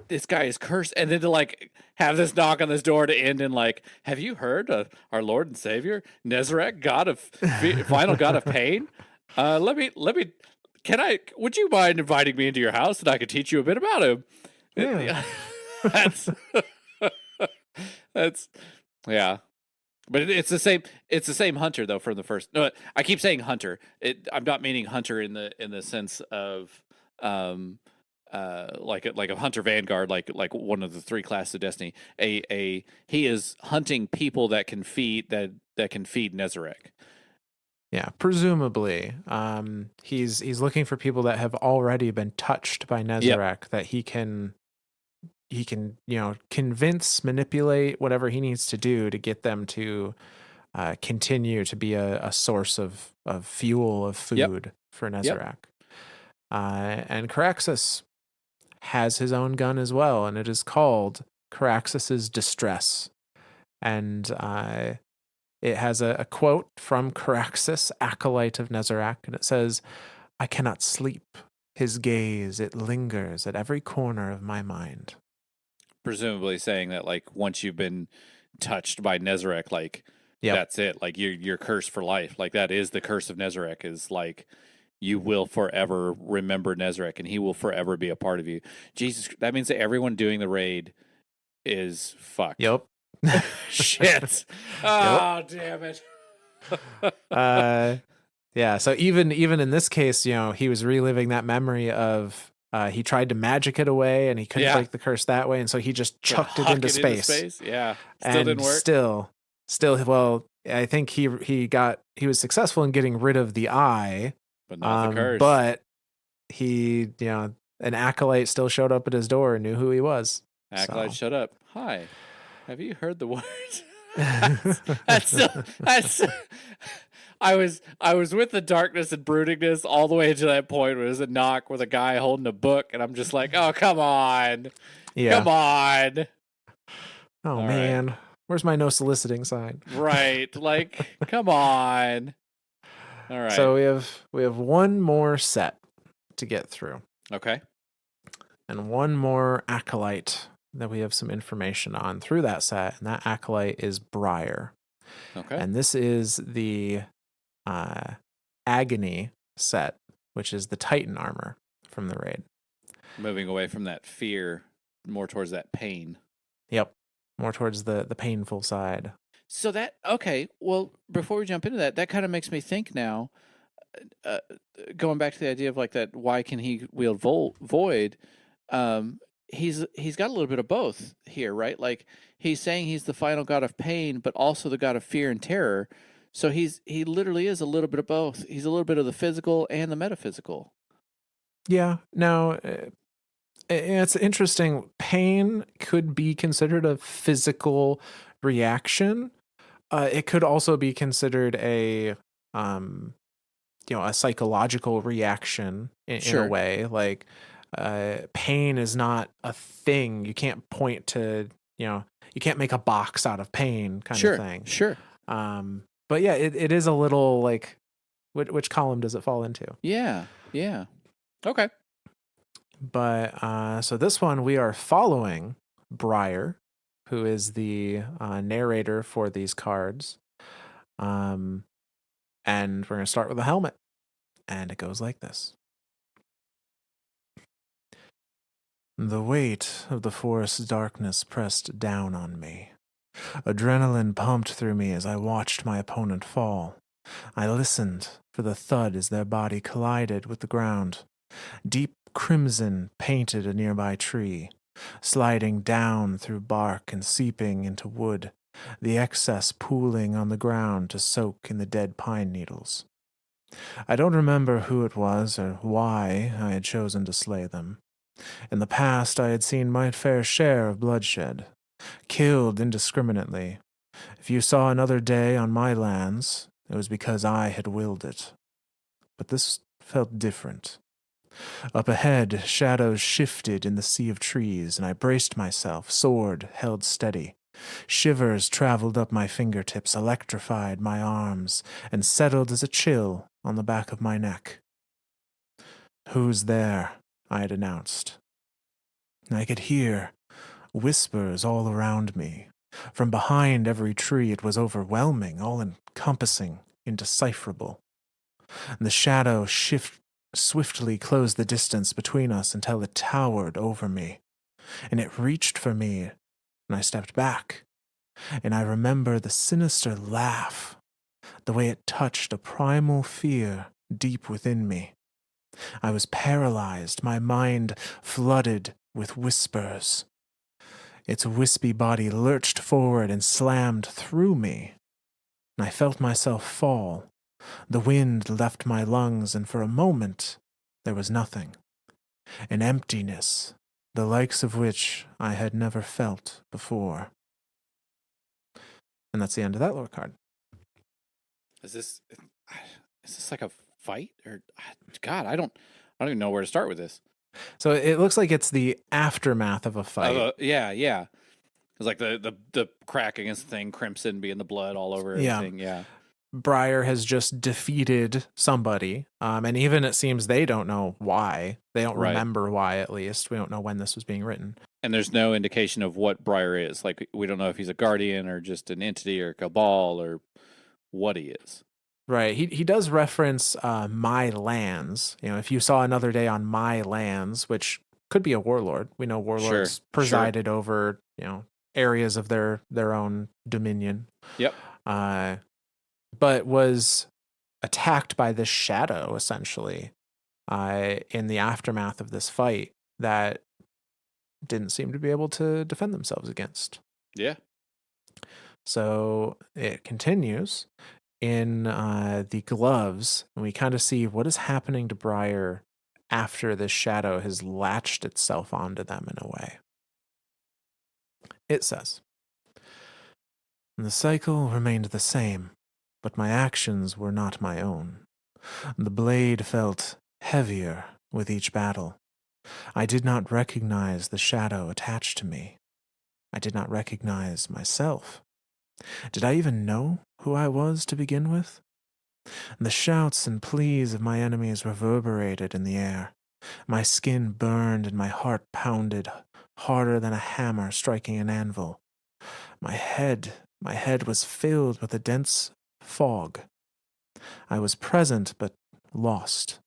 Speaker 2: this guy is cursed, and then to like have this knock on this door to end in like, have you heard of our Lord and Savior Nezarec, God of final God of Pain? Let me. Would you mind inviting me into your house and I could teach you a bit about him?
Speaker 1: yeah.
Speaker 2: that's that's yeah. But it's the same. It's the same hunter though from the first. No, I keep saying hunter. I'm not meaning hunter in the sense of like a hunter vanguard, like one of the 3 classes of Destiny. He is hunting people that can feed Nezarec.
Speaker 1: Yeah, presumably. He's looking for people that have already been touched by Nezarec that he can convince, manipulate, whatever he needs to do to get them to continue to be a source of fuel, of food for Nezarec. And Caraxus has his own gun as well, and it is called Caraxus's Distress. And it has a quote from Caraxus, acolyte of Nezarec, and it says, "I cannot sleep. His gaze, it lingers at every corner of my mind."
Speaker 2: Presumably saying that like once you've been touched by Nezarec, like that's it. Like you're cursed for life. Like that is the curse of Nezarec, is like you will forever remember Nezarec and he will forever be a part of you. Jesus, that means that everyone doing the raid is fucked.
Speaker 1: Yep.
Speaker 2: Shit. Oh, damn it.
Speaker 1: Yeah, so even in this case, he was reliving that memory of he tried to magic it away and he couldn't break the curse that way, and so he just chucked it into space.
Speaker 2: Yeah.
Speaker 1: Still
Speaker 2: didn't work.
Speaker 1: Still well, I think he was successful in getting rid of the eye,
Speaker 2: but not the curse.
Speaker 1: But he, an acolyte still showed up at his door and knew who he was.
Speaker 2: Acolyte showed up. Hi. Have you heard the words? that's I was with the darkness and broodingness all the way to that point where there's a knock with a guy holding a book, and I'm just like, oh, come on. Yeah. Come on.
Speaker 1: Oh, all man. Right. Where's my no soliciting sign?
Speaker 2: Right. Like, come on. All right.
Speaker 1: So we have one more set to get through.
Speaker 2: Okay.
Speaker 1: and one more acolyte that we have some information on through that set, and that acolyte is Briar.
Speaker 2: Okay.
Speaker 1: And this is the uh, Agony set, which is the Titan armor from the raid.
Speaker 2: Moving away from that fear, more towards that pain.
Speaker 1: Yep, more towards the painful side.
Speaker 2: So that, okay, well, before we jump into that, that kind of makes me think now, uh, going back to the idea of like that, why can he wield void? He's got a little bit of both here, right? Like he's saying he's the final god of pain, but also the god of fear and terror. So he literally is a little bit of both. He's a little bit of the physical and the metaphysical.
Speaker 1: Yeah, now it's interesting. Pain could be considered a physical reaction. It could also be considered a a psychological reaction in a
Speaker 2: Sure.
Speaker 1: way. Like pain is not a thing. You can't point to, you can't make a box out of pain kind of
Speaker 2: Sure.
Speaker 1: thing.
Speaker 2: Sure.
Speaker 1: But yeah, it is a little like, which column does it fall into?
Speaker 2: Yeah. Yeah. Okay.
Speaker 1: But so this one we are following Briar, who is the narrator for these cards. And we're going to start with a helmet. And it goes like this. The weight of the forest's darkness pressed down on me. Adrenaline pumped through me as I watched my opponent fall. I listened for the thud as their body collided with the ground. Deep crimson painted a nearby tree, sliding down through bark and seeping into wood, the excess pooling on the ground to soak in the dead pine needles. I don't remember who it was or why I had chosen to slay them. In the past, I had seen my fair share of bloodshed, killed indiscriminately. If you saw another day on my lands, it was because I had willed it. But this felt different. Up ahead, shadows shifted in the sea of trees, and I braced myself, sword held steady. Shivers traveled up my fingertips, electrified my arms, and settled as a chill on the back of my neck. "Who's there?" I had announced. I could hear whispers all around me. From behind every tree it was overwhelming, all-encompassing, indecipherable. And the shadow swiftly closed the distance between us until it towered over me. And it reached for me, and I stepped back. And I remember the sinister laugh, the way it touched a primal fear deep within me. I was paralyzed, my mind flooded with whispers. Its wispy body lurched forward and slammed through me. I felt myself fall. The wind left my lungs, and for a moment there was nothing. An emptiness, the likes of which I had never felt before. And that's the end of that lore card.
Speaker 2: Is this like a fight or God? I don't even know where to start with this.
Speaker 1: So it looks like it's the aftermath of a fight.
Speaker 2: Yeah. It's like the crack against the thing, crimson being the blood all over everything. Yeah.
Speaker 1: Briar has just defeated somebody, and even it seems they don't know why. They don't remember why, at least. We don't know when this was being written.
Speaker 2: And there's no indication of what Briar is. Like, we don't know if he's a guardian or just an entity or a cabal or what he is.
Speaker 1: Right. He does reference my lands. If you saw another day on my lands, which could be a warlord. We know warlords presided over, areas of their own dominion.
Speaker 2: Yep.
Speaker 1: But was attacked by this shadow, essentially, in the aftermath of this fight that didn't seem to be able to defend themselves against.
Speaker 2: Yeah.
Speaker 1: So it continues in the gloves, and we kind of see what is happening to Briar after this shadow has latched itself onto them in a way. It says, "The cycle remained the same, but my actions were not my own. The blade felt heavier with each battle. I did not recognize the shadow attached to me. I did not recognize myself. Did I even know who I was to begin with? The shouts and pleas of my enemies reverberated in the air. My skin burned and my heart pounded harder than a hammer striking an anvil. My head was filled with a dense fog. I was present but lost.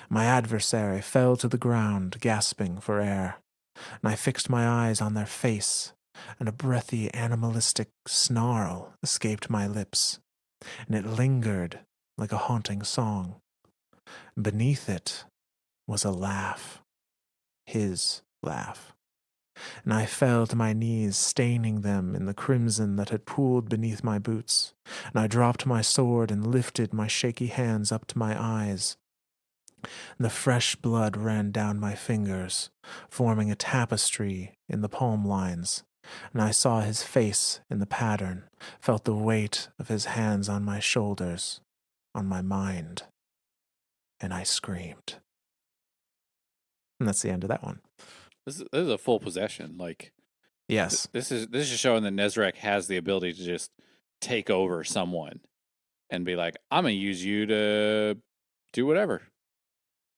Speaker 1: My adversary fell to the ground, gasping for air, and I fixed my eyes on their face, and a breathy, animalistic snarl escaped my lips, and it lingered like a haunting song. Beneath it was a laugh, his laugh, and I fell to my knees, staining them in the crimson that had pooled beneath my boots, and I dropped my sword and lifted my shaky hands up to my eyes. The fresh blood ran down my fingers, forming a tapestry in the palm lines, and I saw his face in the pattern, felt the weight of his hands on my shoulders, on my mind, and I screamed. And that's the end of that one.
Speaker 2: This is a full possession. Like,
Speaker 1: Yes.
Speaker 2: this is showing that Nezarec has the ability to just take over someone and be like, I'm gonna use you to do whatever.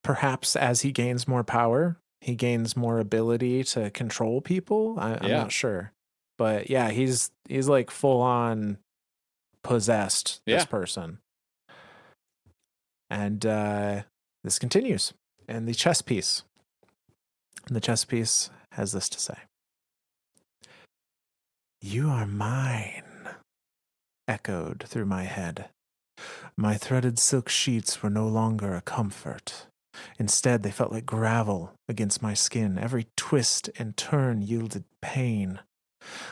Speaker 1: Perhaps as he gains more power, he gains more ability to control people. I'm
Speaker 2: Yeah.
Speaker 1: not sure. But yeah, he's like full on possessed, this
Speaker 2: Yeah.
Speaker 1: person. And this continues. And the chess piece. And the chess piece has this to say. You are mine, echoed through my head. My threaded silk sheets were no longer a comfort. Instead, they felt like gravel against my skin. Every twist and turn yielded pain.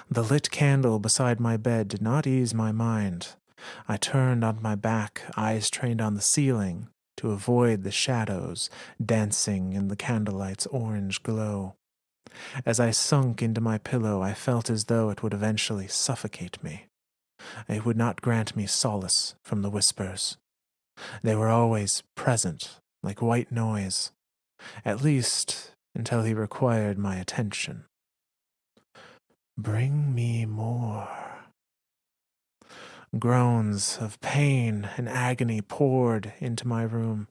Speaker 1: The lit candle beside my bed did not ease my mind. I turned on my back, eyes trained on the ceiling, to avoid the shadows dancing in the candlelight's orange glow. As I sunk into my pillow, I felt as though it would eventually suffocate me. It would not grant me solace from the whispers. They were always present, like white noise, at least until he required my attention. Bring me more. Groans of pain and agony poured into my room.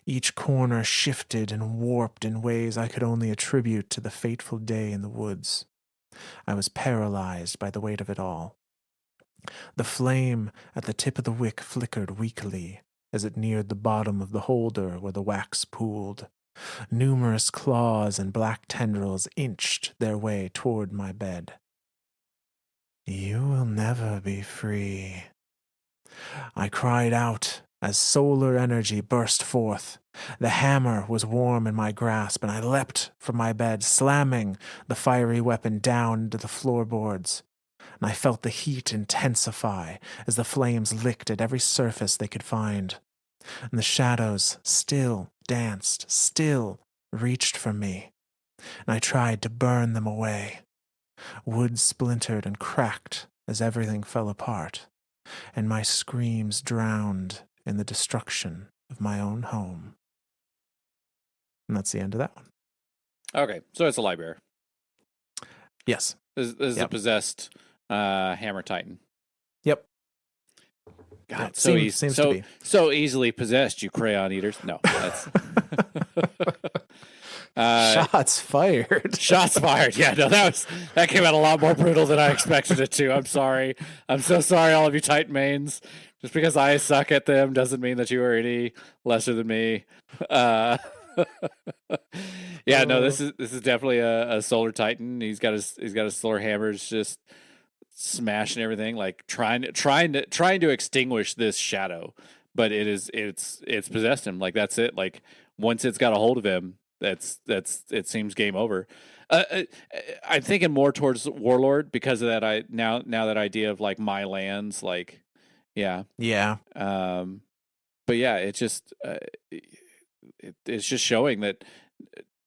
Speaker 1: Each corner shifted and warped in ways I could only attribute to the fateful day in the woods. I was paralyzed by the weight of it all. The flame at the tip of the wick flickered weakly as it neared the bottom of the holder where the wax pooled. Numerous claws and black tendrils inched their way toward my bed. You will never be free. I cried out as solar energy burst forth. The hammer was warm in my grasp, and I leapt from my bed, slamming the fiery weapon down into the floorboards. And I felt the heat intensify as the flames licked at every surface they could find. And the shadows still danced, still reached for me, and I tried to burn them away. Wood splintered and cracked as everything fell apart, and my screams drowned in the destruction of my own home. And that's the end of that one.
Speaker 2: Okay, so it's a library.
Speaker 1: Yes.
Speaker 2: This is a possessed Hammer Titan.
Speaker 1: Yep.
Speaker 2: God,
Speaker 1: Yep. Seems to be.
Speaker 2: So easily possessed, you crayon eaters. No, that's
Speaker 1: shots fired.
Speaker 2: Shots fired. Yeah, no, that came out a lot more brutal than I expected it to. I'm sorry. I'm so sorry, all of you Titan mains. Just because I suck at them doesn't mean that you are any lesser than me. Yeah, no, this is definitely a solar Titan. He's got his solar hammers just smashing everything, like trying to extinguish this shadow, but it's possessed him. Like that's it. Like once it's got a hold of him, that's it seems game over. I'm thinking more towards Warlord because of that. Now that idea of like my lands, like yeah. But yeah, it's just it's just showing that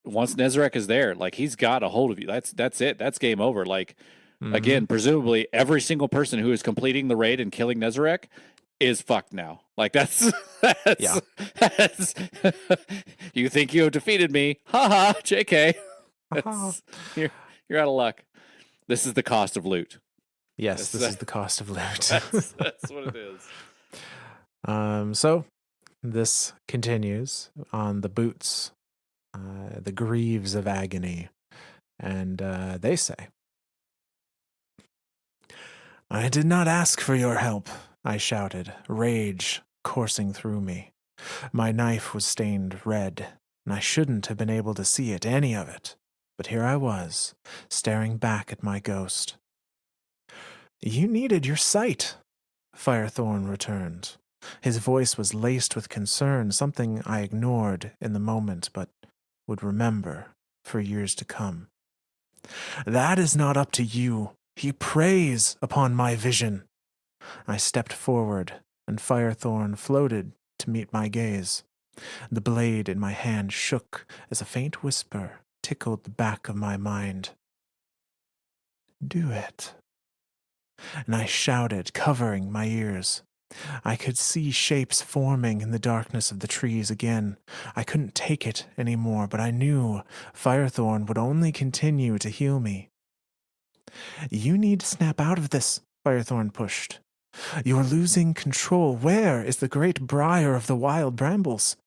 Speaker 2: once Nezarec is there, like he's got a hold of you. That's it. That's game over. Like. Mm-hmm. Again, presumably every single person who is completing the raid and killing Nezarec is fucked now. Like that's you think you have defeated me. Haha, JK. You're out of luck. This is the cost of loot.
Speaker 1: Yes, this is the cost of loot.
Speaker 2: That's what it is.
Speaker 1: So this continues on the boots the greaves of agony. And they say, "I did not ask for your help," I shouted, rage coursing through me. My knife was stained red, and I shouldn't have been able to see it, any of it. But here I was, staring back at my ghost. "You needed your sight," Firethorn returned. His voice was laced with concern, something I ignored in the moment but would remember for years to come. "That is not up to you. He preys upon my vision." I stepped forward, and Firethorn floated to meet my gaze. The blade in my hand shook as a faint whisper tickled the back of my mind. "Do it." And I shouted, covering my ears. I could see shapes forming in the darkness of the trees again. I couldn't take it anymore, but I knew Firethorn would only continue to heal me. "You need to snap out of this," Firethorn pushed. "You're losing control. Where is the great briar of the wild brambles?"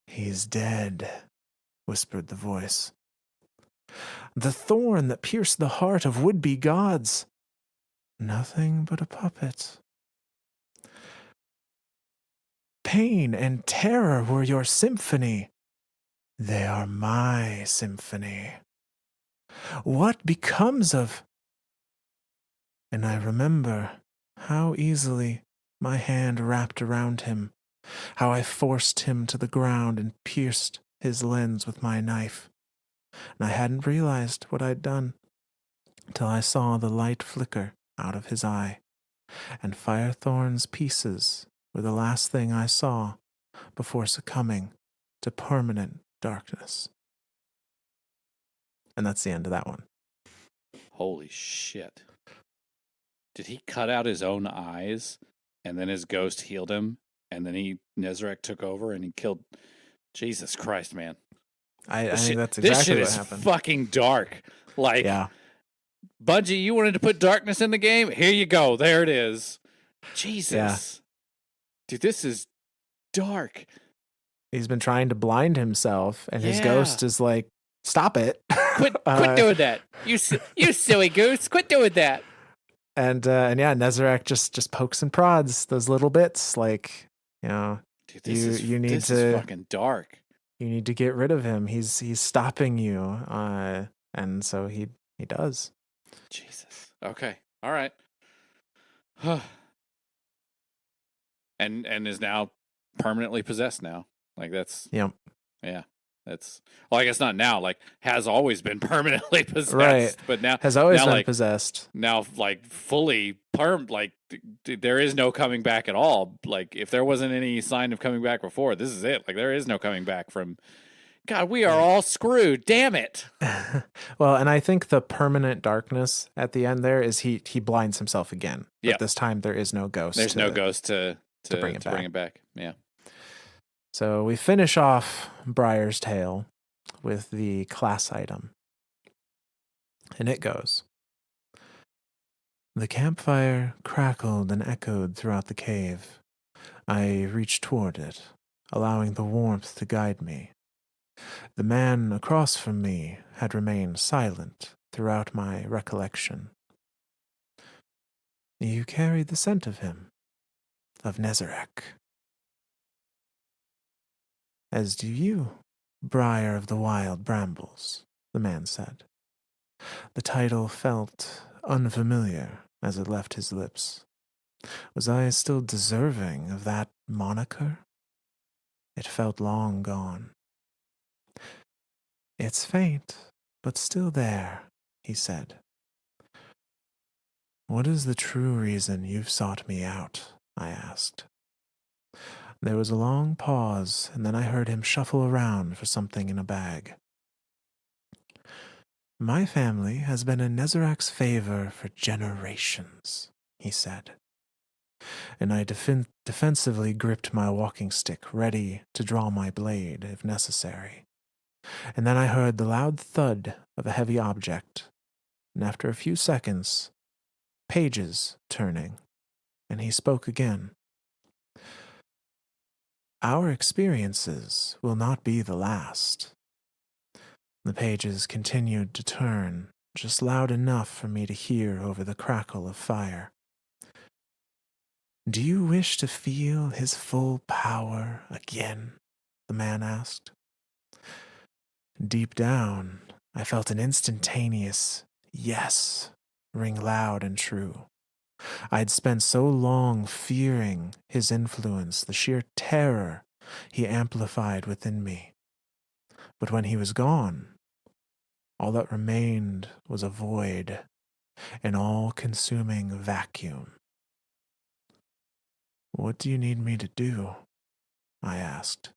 Speaker 1: "He's dead," whispered the voice. "The thorn that pierced the heart of would-be gods." "Nothing but a puppet." "Pain and terror were your symphony." "They are my symphony." "What becomes of—" And I remember how easily my hand wrapped around him, how I forced him to the ground and pierced his lens with my knife. And I hadn't realized what I'd done till I saw the light flicker out of his eye, and Firethorn's pieces were the last thing I saw before succumbing to permanent darkness. And that's the end of that one.
Speaker 2: Holy shit. Did he cut out his own eyes and then his ghost healed him and then Nezarec took over and he killed... Jesus Christ, man.
Speaker 1: I think that's exactly
Speaker 2: this shit
Speaker 1: what
Speaker 2: is
Speaker 1: happened.
Speaker 2: Fucking dark. Like,
Speaker 1: yeah.
Speaker 2: Bungie, you wanted to put darkness in the game? Here you go. There it is. Jesus.
Speaker 1: Yeah.
Speaker 2: Dude, this is dark.
Speaker 1: He's been trying to blind himself, and his ghost is like, "Stop it.
Speaker 2: Quit doing that. You silly goose. Quit doing that."
Speaker 1: And yeah, Nezarec just pokes and prods those little bits, like,
Speaker 2: Dude,
Speaker 1: this
Speaker 2: is fucking dark.
Speaker 1: You need to get rid of him. He's stopping you. And so he does.
Speaker 2: Jesus. Okay. All right. and is now permanently possessed now. Like that's
Speaker 1: Yep.
Speaker 2: Yeah. That's, well, I guess not now, like has always been permanently possessed,
Speaker 1: right?
Speaker 2: But now
Speaker 1: has always been
Speaker 2: like,
Speaker 1: possessed.
Speaker 2: Now like fully like there is no coming back at all. Like if there wasn't any sign of coming back before, this is it. Like there is no coming back from. God, we are all screwed. Damn it.
Speaker 1: Well, and I think the permanent darkness at the end there is he blinds himself again. But this time there is no ghost.
Speaker 2: There's no ghost to
Speaker 1: bring it
Speaker 2: back. Yeah.
Speaker 1: So we finish off Briar's tale with the class item. And it goes: "The campfire crackled and echoed throughout the cave. I reached toward it, allowing the warmth to guide me. The man across from me had remained silent throughout my recollection. You carried the scent of him, of Nezarec. As do you, Briar of the Wild Brambles," the man said. The title felt unfamiliar as it left his lips. Was I still deserving of that moniker? It felt long gone. "It's faint, but still there," he said. "What is the true reason you've sought me out?" I asked. There was a long pause, and then I heard him shuffle around for something in a bag. "My family has been in Nezarec's favor for generations," he said. And I defensively gripped my walking stick, ready to draw my blade if necessary. And then I heard the loud thud of a heavy object, and after a few seconds, pages turning, and he spoke again. Our experiences will not be the last. The pages continued to turn, just loud enough for me to hear over the crackle of fire. Do you wish to feel his full power again? The man asked. Deep down, I felt an instantaneous yes ring loud and true. I'd spent so long fearing his influence, the sheer terror he amplified within me. But when he was gone, all that remained was a void, an all-consuming vacuum. What do you need me to do? I asked.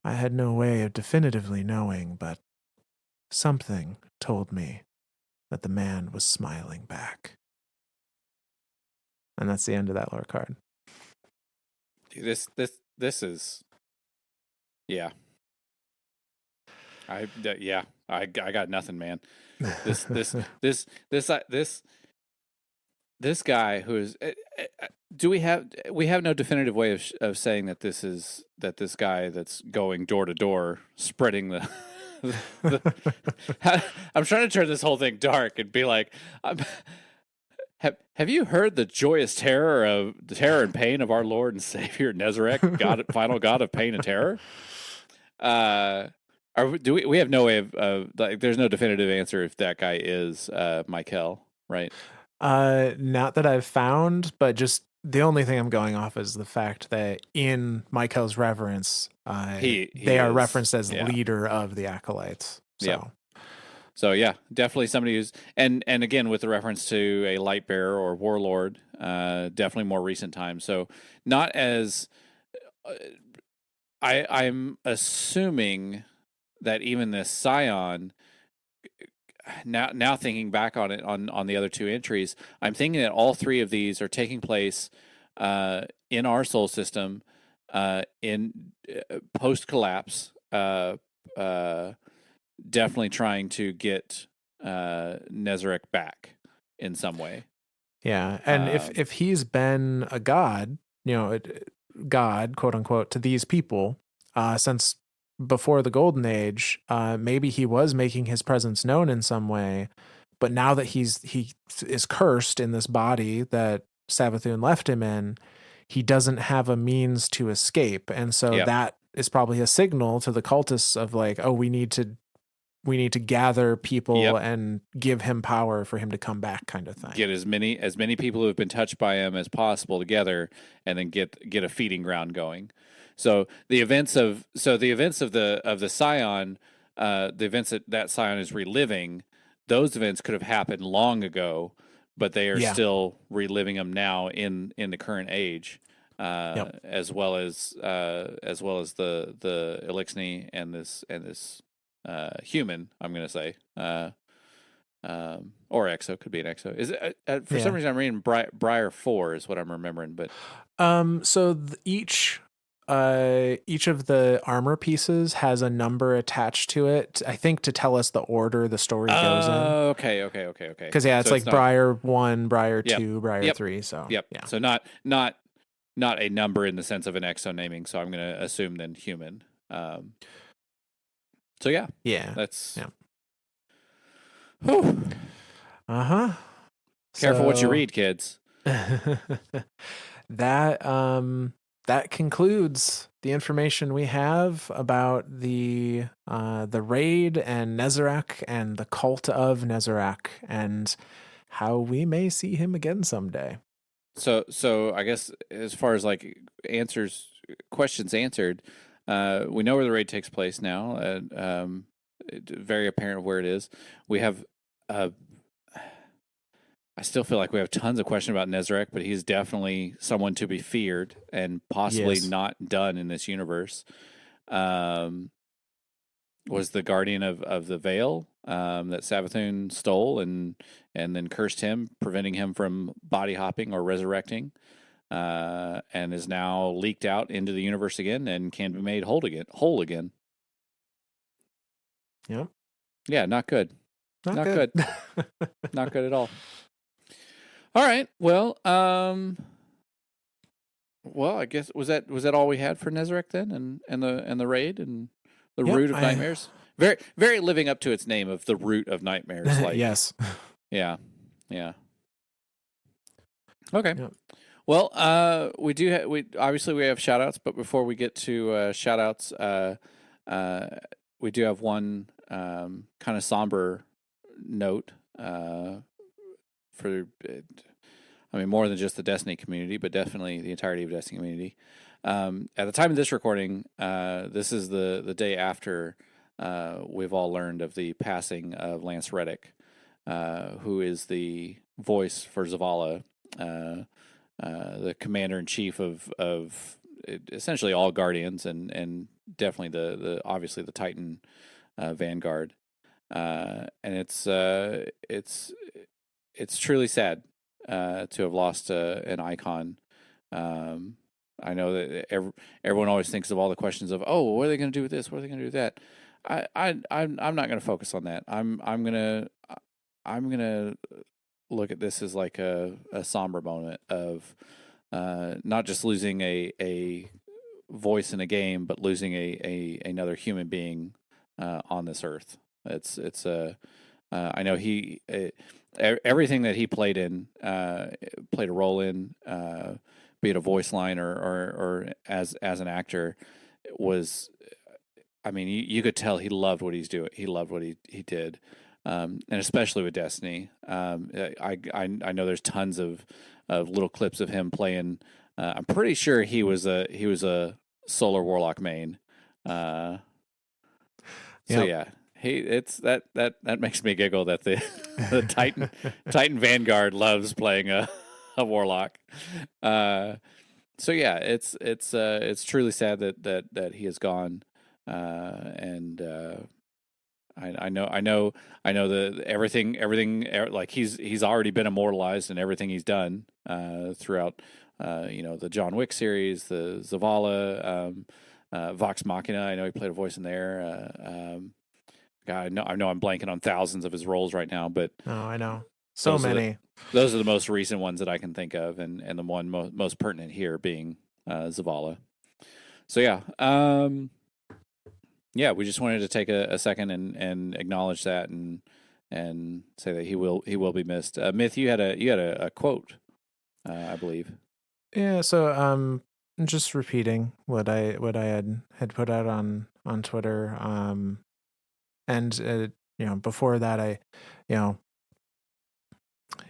Speaker 1: I had no way of definitively knowing, but something told me that the man was smiling back. And that's the end of that lore card.
Speaker 2: This is, yeah. I got nothing, man. This guy who is. We have no definitive way of saying that this guy that's going door to door spreading the. I'm trying to turn this whole thing dark and be like, have you heard the joyous terror and pain of our Lord and Savior Nezarec, God, final God of pain and terror? We have no way of like, there's no definitive answer if that guy is Michael, right?
Speaker 1: Not that I've found, but just the only thing I'm going off is the fact that in Michael's reverence, they are referenced as leader of the acolytes. So.
Speaker 2: Yeah. So yeah, definitely somebody who's and again with the reference to a light bearer or warlord, definitely more recent times. So not as I'm assuming that even this Scion. Now thinking back on it on the other two entries, I'm thinking that all three of these are taking place in our soul system in post collapse. Definitely trying to get Nezarec back in some way.
Speaker 1: Yeah, and if he's been a god, God, quote unquote, to these people since before the Golden Age, maybe he was making his presence known in some way, but now that he is cursed in this body that Savathun left him in, he doesn't have a means to escape, and so that is probably a signal to the cultists of like, oh, we need to gather people and give him power for him to come back, kind of thing.
Speaker 2: Get as many people who have been touched by him as possible together, and then get a feeding ground going. So the events of the Scion, the events that Scion is reliving, those events could have happened long ago, but they are still reliving them now in the current age, as well as the Elixni and this human. I'm going to say, or Exo, could be an Exo. Is it for some reason I'm reading Briar 4 is what I'm remembering, but
Speaker 1: so each of the armor pieces has a number attached to it, I think, to tell us the order the story goes in.
Speaker 2: Okay.
Speaker 1: Because it's like Briar 1, Briar 2, Briar 3. So
Speaker 2: yeah. So not a number in the sense of an Exo naming. So I'm going to assume then human. So yeah, that's Whew. Careful what you read, kids.
Speaker 1: That concludes the information we have about the raid and Nezarec and the cult of Nezarec and how we may see him again someday.
Speaker 2: So I guess as far as like questions answered, we know where the raid takes place now. Very apparent where it is. We have I still feel like we have tons of questions about Nezarec, but he's definitely someone to be feared and possibly not done in this universe. Was the guardian of the veil that Savathun stole and then cursed him, preventing him from body hopping or resurrecting, and is now leaked out into the universe again and can be made whole again.
Speaker 1: Yep.
Speaker 2: Yeah, not good. Not good. Not good at all. All right. Well, Well, I guess was that all we had for Nezarec then, and the raid and the
Speaker 1: Yep.
Speaker 2: root of nightmares. Very very living up to its name of the root of nightmares. Like,
Speaker 1: Yes.
Speaker 2: yeah, yeah. Okay.
Speaker 1: Yep.
Speaker 2: Well, we obviously we have shout outs, but before we get to shout outs, we do have one kind of somber note for I mean, more than just the Destiny community, but definitely the entirety of Destiny community. At the time of this recording, this is the day after we've all learned of the passing of Lance Reddick, who is the voice for Zavala, the commander in chief of essentially all Guardians, and definitely the obviously the Titan Vanguard. And it's truly sad to have lost an icon. I know that everyone always thinks of all the questions of, oh, what are they going to do with this? What are they going to do with that? I'm not going to focus on that. I'm gonna look at this as like a somber moment of not just losing a voice in a game, but losing a another human being on this earth. It's I know everything that he played in played a role in, be it a voice line or as an actor, was. I mean, you could tell he loved what he's doing. He loved what he did, and especially with Destiny. I know there's tons of little clips of him playing. I'm pretty sure he was a Solar Warlock main. So
Speaker 1: Yep.
Speaker 2: yeah, it's that makes me giggle that the the Titan Vanguard loves playing a Warlock. So yeah, it's truly sad that he is gone. And I know that everything like he's already been immortalized in everything he's done throughout the John Wick series, the Zavala, Vox Machina. I know he played a voice in there. God, I know I'm blanking on thousands of his roles right now, but
Speaker 1: Oh, I know. So many.
Speaker 2: Those are the most recent ones that I can think of, and the one most pertinent here being Zavala. So yeah, yeah, we just wanted to take a second and acknowledge that and say that he will be missed. Myth, you had a quote, I believe.
Speaker 1: Yeah. So just repeating what I had put out on Twitter. And before that, you know,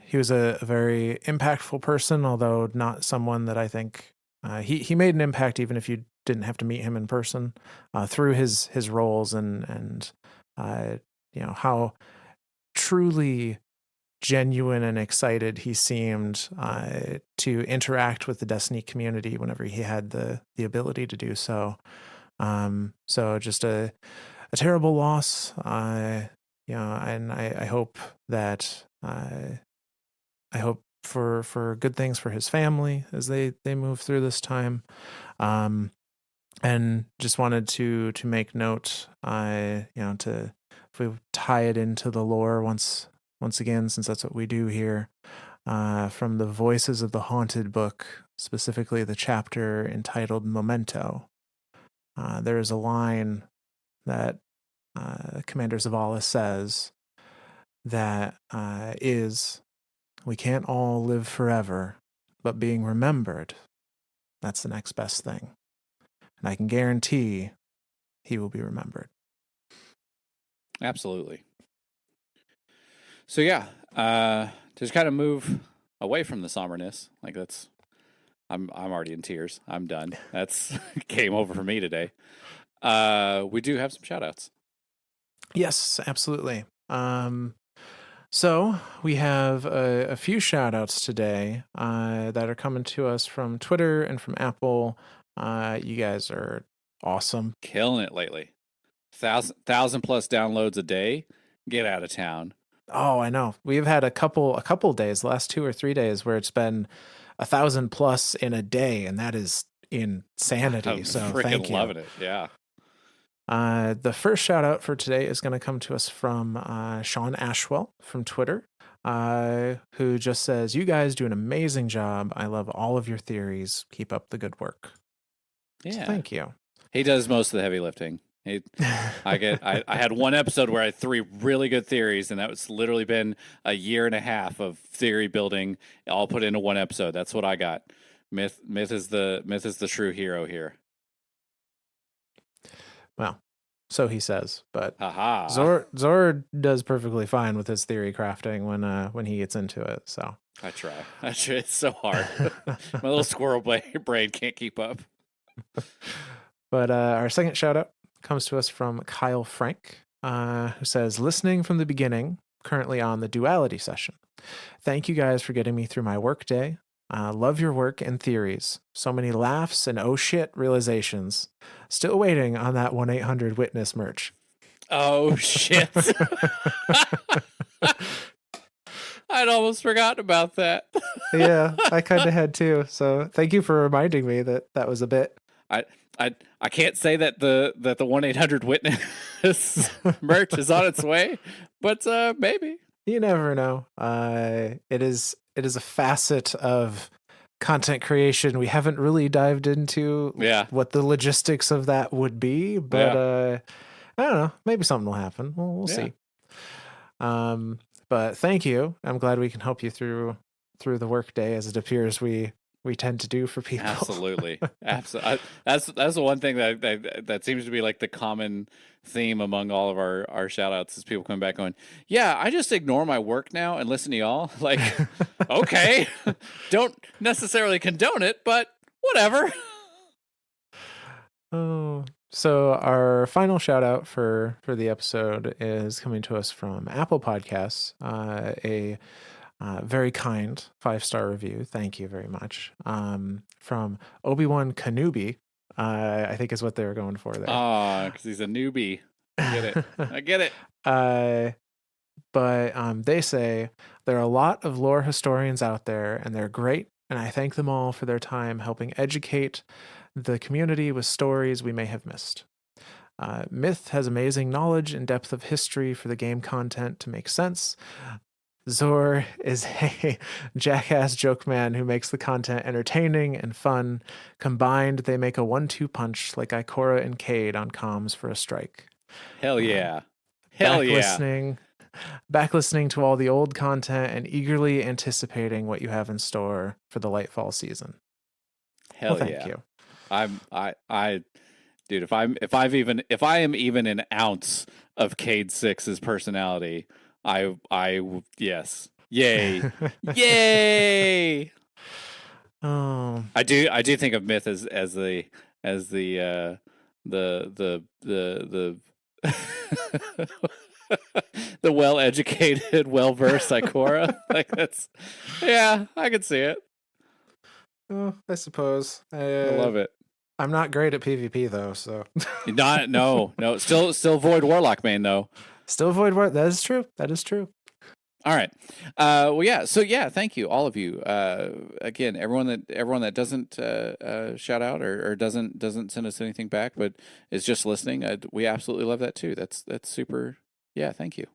Speaker 1: he was a very impactful person, although not someone that I think he made an impact, even if you didn't have to meet him in person, through his roles and how truly genuine and excited he seemed to interact with the Destiny community whenever he had the ability to do so. So just a terrible loss. And I hope that I hope for good things for his family as they move through this time. And just wanted to make note, to if we tie it into the lore once again, since that's what we do here, from the Voices of the Haunted book, specifically the chapter entitled Memento. There is a line that Commander Zavala says that is, we can't all live forever, but being remembered, that's the next best thing. And I can guarantee he will be remembered.
Speaker 2: Absolutely. So yeah, just kind of move away from the somberness. Like I'm already in tears. I'm done. That's game over for me today. We do have some shout outs.
Speaker 1: Yes, absolutely. So we have a few shout outs today that are coming to us from Twitter and from Apple. You guys are awesome.
Speaker 2: Killing it lately. 1,000 plus downloads a day. Get out of town.
Speaker 1: Oh, I know. We've had a couple days, the last 2 or 3 days, where it's been 1,000 plus in a day, and that is insanity.
Speaker 2: I'm
Speaker 1: so
Speaker 2: freaking
Speaker 1: thank you.
Speaker 2: loving it. Yeah.
Speaker 1: The first shout out for today is going to come to us from Sean Ashwell from Twitter. who just says, "You guys do an amazing job. I love all of your theories. Keep up the good work." So
Speaker 2: Yeah.
Speaker 1: thank you.
Speaker 2: He does most of the heavy lifting. I had one episode where I had 3 really good theories, and that was literally been a year and a half of theory building, all put into one episode. That's what I got. Myth is the true hero here.
Speaker 1: Well, so he says, but
Speaker 2: Haha.
Speaker 1: Zor does perfectly fine with his theory crafting when he gets into it. So
Speaker 2: I try. It's so hard. My little squirrel brain can't keep up.
Speaker 1: But our second shout out comes to us from Kyle Frank, who says, "Listening from the beginning, currently on the duality session. Thank you guys for getting me through my work day. Love your work and theories. So many laughs and oh shit realizations. Still waiting on that 1-800-Witness merch."
Speaker 2: Oh shit. I'd almost forgotten about that.
Speaker 1: Yeah, I kind of had too. So thank you for reminding me that was a bit.
Speaker 2: I can't say that the 1-800-Witness merch is on its way, but maybe.
Speaker 1: You never know. It is a facet of content creation we haven't really dived into.
Speaker 2: Yeah.
Speaker 1: What the logistics of that would be, but I don't know. Maybe something will happen. We'll see. But thank you. I'm glad we can help you through the workday, as it appears we tend to do for people.
Speaker 2: Absolutely. Absolutely. That's the one thing that seems to be like the common theme among all of our shout outs is people coming back going, "Yeah, I just ignore my work now and listen to y'all." Like, okay. Don't necessarily condone it, but whatever.
Speaker 1: Oh, so our final shout out for the episode is coming to us from Apple Podcasts, a very kind 5-star review. Thank you very much. From Obi-Wan Kenobi, I think is what they were going for there.
Speaker 2: Because he's a newbie. I get it. I get it.
Speaker 1: But they say there are a lot of lore historians out there, and they're great, and I thank them all for their time helping educate the community with stories we may have missed. Myth has amazing knowledge and depth of history for the game content to make sense. Zor is a jackass joke man who makes the content entertaining and fun. Combined, they make a 1-2 punch like Ikora and Cade on comms for a strike.
Speaker 2: Hell yeah. Hell yeah.
Speaker 1: Back listening to all the old content and eagerly anticipating what you have in store for the Lightfall season.
Speaker 2: Hell
Speaker 1: well,
Speaker 2: yeah.
Speaker 1: Thank you.
Speaker 2: Dude, if I am even an ounce of Cade 6's personality, yes. Yay. Yay. I do think of Myth as the the well-educated, well-versed Ikora. Like that's, yeah, I can see it.
Speaker 1: Oh, I suppose.
Speaker 2: I love it.
Speaker 1: I'm not great at PvP though, so
Speaker 2: no. Still Void Warlock main though.
Speaker 1: Still Void Warlock. That is true.
Speaker 2: All right. Well, yeah. So yeah, thank you, all of you. Again, everyone that doesn't shout out or doesn't send us anything back, but is just listening. We absolutely love that too. That's super. Yeah. Thank you.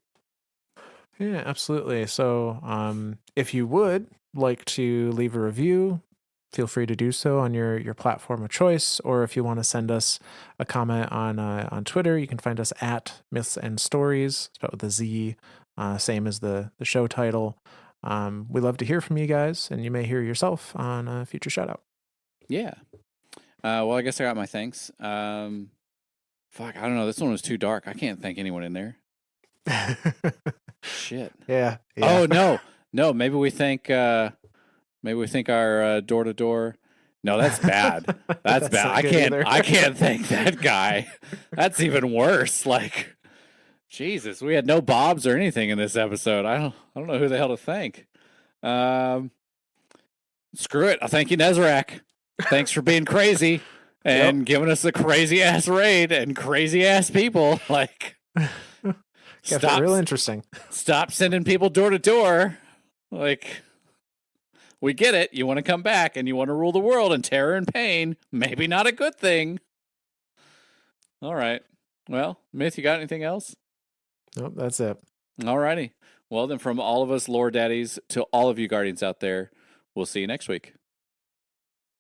Speaker 1: Yeah, absolutely. So, if you would like to leave a review, feel free to do so on your platform of choice, or if you want to send us a comment on Twitter, you can find us at Myths and Stories, spelled with a Z, same as the show title. We love to hear from you guys, and you may hear yourself on a future shout out.
Speaker 2: Yeah. Well, I guess I got my thanks. Fuck, I don't know. This one was too dark. I can't thank anyone in there. Shit.
Speaker 1: Yeah.
Speaker 2: Oh no. Maybe we thank our door to door. No, that's bad. That's bad. I can't thank that guy. That's even worse. Like, Jesus, we had no Bobs or anything in this episode. I don't know who the hell to thank. Screw it. I'll thank you, Nezarec. Thanks for being crazy and giving us a crazy ass raid and crazy ass people. Like,
Speaker 1: kept it real interesting.
Speaker 2: Stop sending people door to door. Like, we get it. You want to come back and you want to rule the world in terror and pain. Maybe not a good thing. All right. Well, Myth, you got anything else?
Speaker 1: Nope, that's it.
Speaker 2: Alrighty. Well, then, from all of us lore daddies to all of you guardians out there, we'll see you next week.